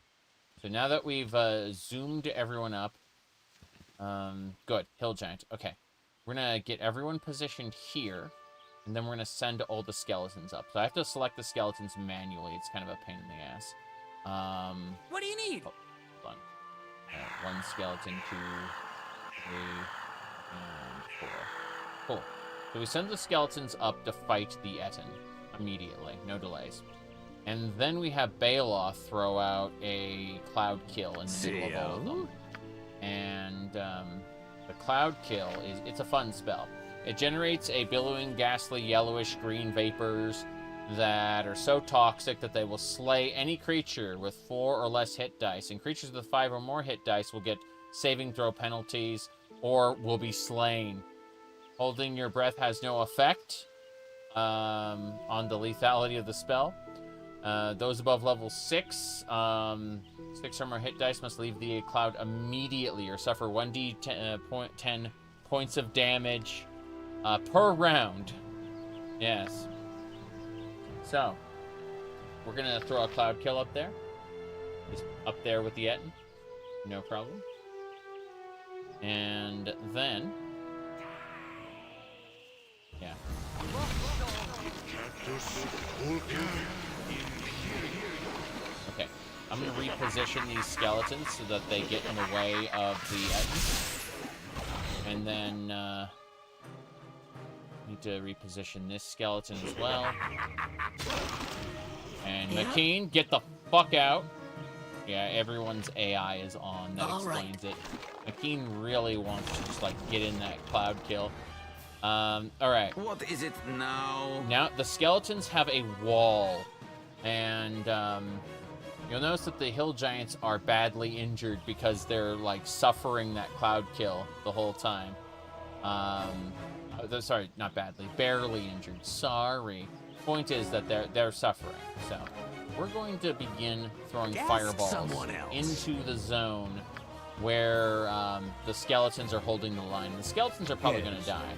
So now that we've zoomed everyone up. Good. Hill Giant. Okay. We're going to get everyone positioned here. And then we're going to send all the skeletons up. So I have to select the skeletons manually. It's kind of a pain in the ass. What do you need? Hold on. 1 skeleton, 2, 3, and 4. Cool. So we send the skeletons up to fight the Ettin immediately. No delays. And then we have Baeloth throw out a cloud kill in the middle of all of them. And the cloud kill it's a fun spell. It generates a billowing, ghastly, yellowish green vapors that are so toxic that they will slay any creature with 4 or less hit dice. And creatures with 5 or more hit dice will get saving throw penalties or will be slain. Holding your breath has no effect on the lethality of the spell. Those above level 6, 6 or more hit dice must leave the cloud immediately or suffer 1d10 points of damage per round. Yes. So, we're gonna throw a cloud kill up there. Just up there with the Etten. No problem. And then... yeah. Okay. I'm gonna reposition these skeletons so that they get in the way of the Etten. And then, need to reposition this skeleton as well. And McKean, get the fuck out. Yeah, everyone's AI is on. That explains it. McKean really wants to just, like, get in that cloud kill. Alright. What is it now? Now, the skeletons have a wall. And, you'll notice that the hill giants are badly injured because they're, like, suffering that cloud kill the whole time. Sorry, not badly. Barely injured. Sorry. Point is that they're suffering. So, we're going to begin throwing fireballs into the zone where the skeletons are holding the line. The skeletons are probably going to die,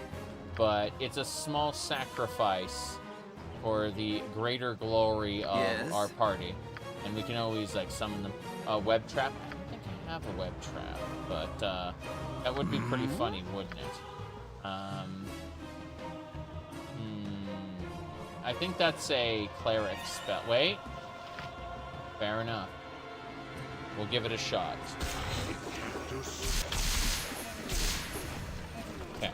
but it's a small sacrifice for the greater glory of our party. And we can always, like, summon them. A web trap? I don't think I have a web trap, but that would be pretty funny, wouldn't it? I think that's a cleric spell. Wait. Fair enough. We'll give it a shot. Okay.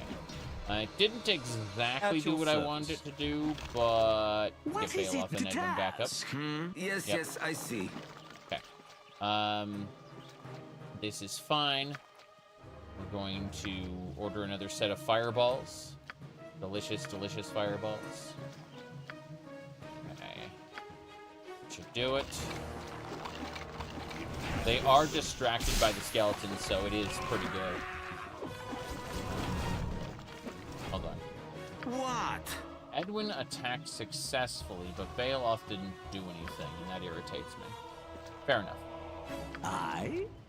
I didn't exactly do what I wanted it to do, but get Bale off and Edwin back up. Yes, yes, I see. Okay. This is fine. We're going to order another set of fireballs. Delicious, delicious fireballs. Okay. Should do it. They are distracted by the skeletons, so it is pretty good. Hold on. What? Edwin attacked successfully, but Bailoff didn't do anything, and that irritates me. Fair enough.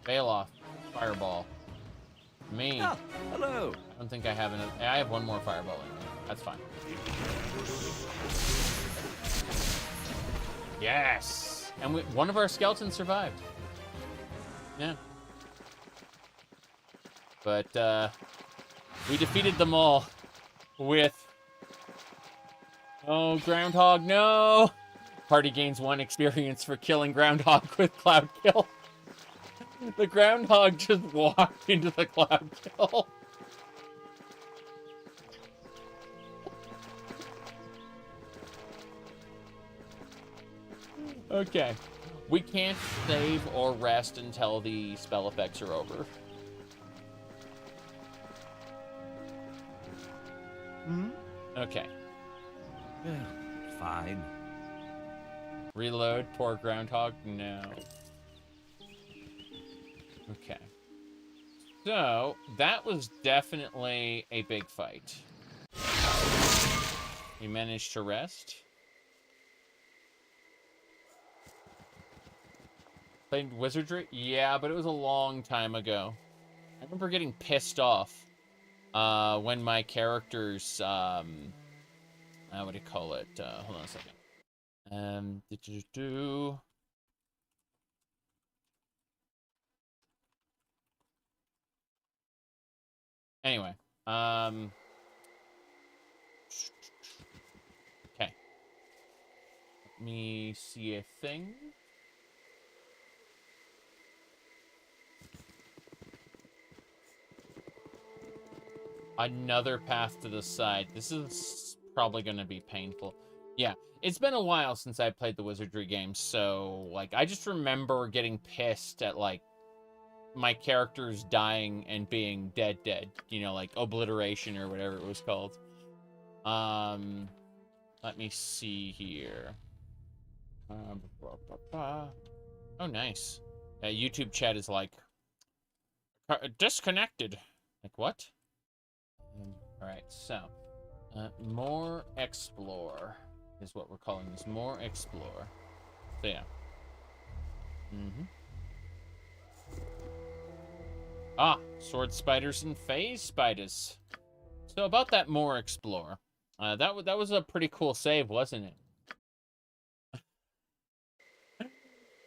Bailoff, fireball. Me. Oh, hello. I don't think I have enough. I have one more fireball in me. That's fine. Yes! And one of our skeletons survived. Yeah. But, we defeated them all with... oh, Groundhog, no! Party gains 1 experience for killing Groundhog with Cloud Kill. The Groundhog just walked into the Cloud Kill. Okay. We can't save or rest until the spell effects are over. Okay. Fine. Reload, poor Groundhog, no. Okay. So, that was definitely a big fight. We managed to rest. Played Wizardry? Yeah, but it was a long time ago. I remember getting pissed off when my characters, what do you call it? Hold on a second. Anyway, okay. Let me see a thing. Another path to the side. This is probably going to be painful. Yeah, it's been a while since I played the Wizardry games, so, like, I just remember getting pissed at, like, my characters dying and being dead. You know, like, obliteration or whatever it was called. Let me see here. Oh, nice. YouTube chat is like, disconnected. Like, what? Alright, so, more explore is what we're calling this. More explore. So, yeah. Ah, sword spiders and phase spiders. So about that more explore. That was a pretty cool save, wasn't it?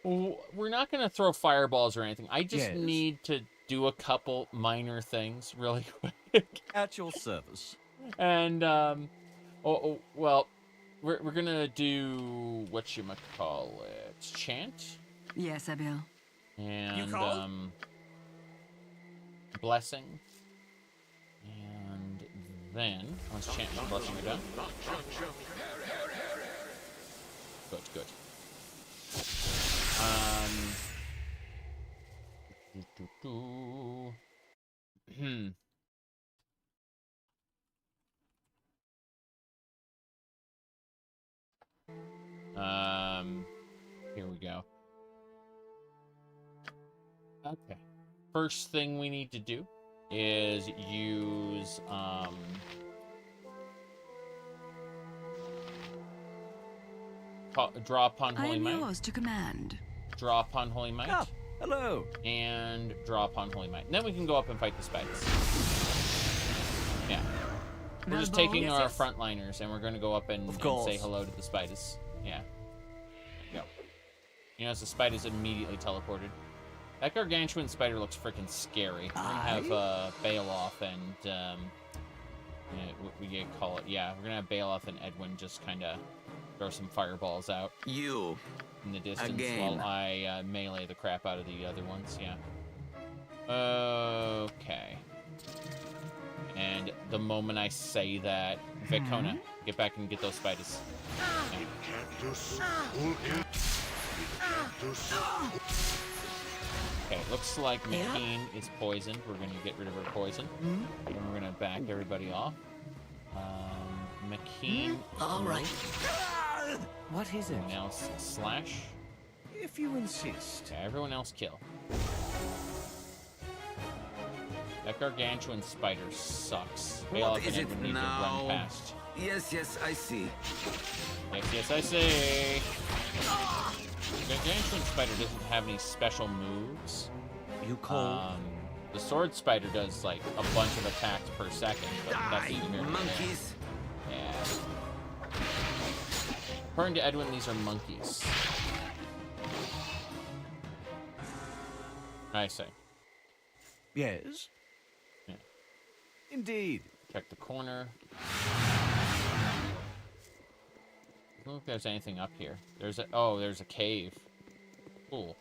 We're not going to throw fireballs or anything. I just need to do a couple minor things really quick. At your service. And, well, we're going to do, whatchamacallit, chant? Yes, Abiel. And, blessing. And then, once chant and blessing are done. Good, good. Here we go. Okay. First thing we need to do is use, draw upon Holy Might. I am yours to command. Draw upon Holy Might. Ah, hello. And draw upon Holy Might. And then we can go up and fight the spiders. Yeah. We're just taking our frontliners and we're going to go up and say hello to the spiders. Yeah. Go. You notice the spiders immediately teleported. That gargantuan spider looks freaking scary. We're going to have Baloth and, we can call it, yeah. We're going to have Baloth and Edwin just kind of throw some fireballs out. You. In the distance while I melee the crap out of the other ones, yeah. Okay. And the moment I say that, Vekona, get back and get those spiders. Okay, looks like McKean is poisoned. We're going to get rid of her poison. And we're going to back everybody off. McKean. All right. What is it? Everyone else slash. If you insist. Okay, everyone else kill. That gargantuan spider sucks. What is it need now? to run past. Yes, yes, I see. Yes, yes, I see. The gargantuan spider doesn't have any special moves. You call? The sword spider does like a bunch of attacks per second, but that's neither here nor monkeys. there. Yeah. According to Edwin, these are monkeys. I say. Yes. Yeah. Indeed. Check the corner. I don't know if there's anything up here. There's a cave. Cool.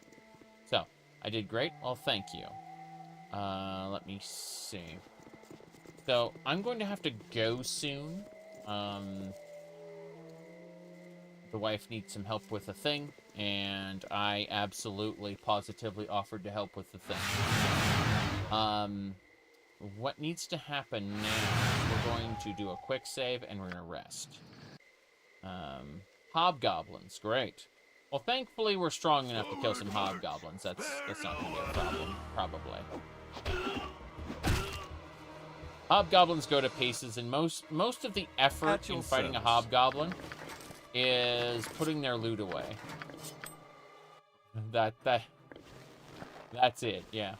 So, I did great. Well, thank you. Let me see. So, I'm going to have to go soon. The wife needs some help with a thing, and I absolutely, positively offered to help with the thing. What needs to happen now, we're going to do a quick save, and we're going to rest. Hobgoblins, great. Well, thankfully, we're strong enough to kill some hobgoblins. That's not going to be a problem, probably. Hobgoblins go to pieces, and most of the effort in fighting a hobgoblin is putting their loot away. That's it, yeah.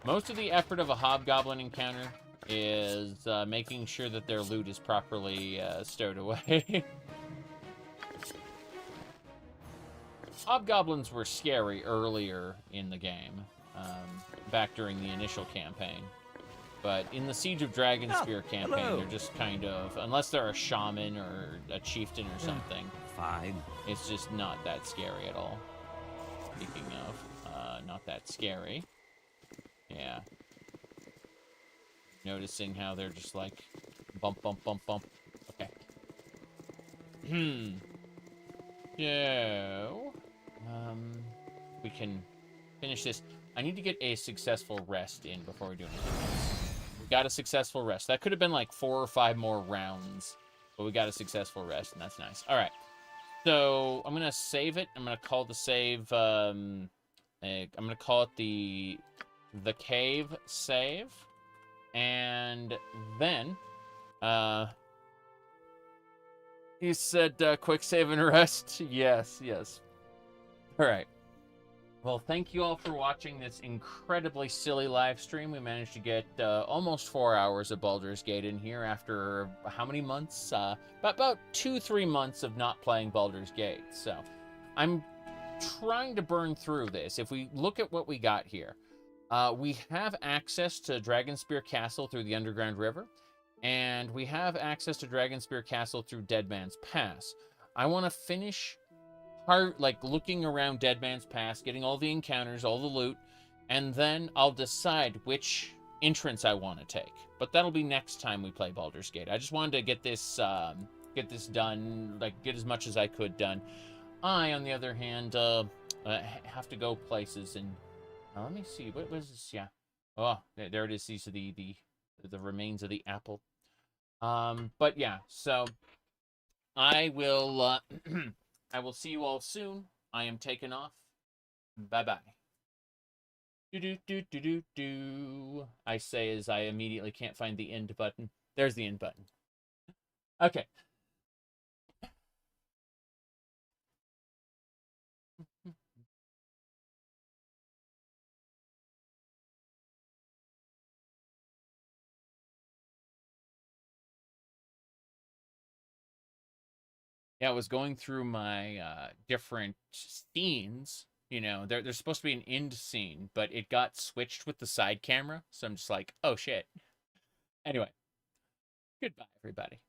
Most of the effort of a hobgoblin encounter is making sure that their loot is properly stowed away. Hobgoblins were scary earlier in the game, back during the initial campaign. But in the Siege of Dragonspear campaign, they're just kind of, unless they're a shaman or a chieftain or something, fine. It's just not that scary at all. Speaking of, not that scary. Yeah. Noticing how they're just like, bump, bump, bump, bump. Okay. So, we can finish this. I need to get a successful rest in before we do anything else. We got a successful rest. That could have been like 4 or 5 more rounds, but we got a successful rest, and that's nice. All right. So, I'm going to save it. I'm going to call the save, I'm going to call it the cave save. And then, he said, quick save and rest. Yes, yes. All right. Well, thank you all for watching this incredibly silly live stream. We managed to get almost 4 hours of Baldur's Gate in here after how many months? About 2-3 months of not playing Baldur's Gate. So I'm trying to burn through this. If we look at what we got here, we have access to Dragonspear Castle through the Underground River, and we have access to Dragonspear Castle through Dead Man's Pass. I want to finish looking around Dead Man's Pass, getting all the encounters, all the loot, and then I'll decide which entrance I want to take. But that'll be next time we play Baldur's Gate. I just wanted to get this done, get as much as I could done. I, on the other hand, have to go places, and let me see, what was this? Yeah, oh, there it is. These are the remains of the apple. But yeah, so I will. I will see you all soon. I am taking off. Bye-bye. Do-do-do-do-do-do. I say as I immediately can't find the end button. There's the end button. Okay. Yeah, I was going through my different scenes. You know, there's supposed to be an end scene, but it got switched with the side camera. So I'm just like, oh, shit. Anyway, goodbye, everybody.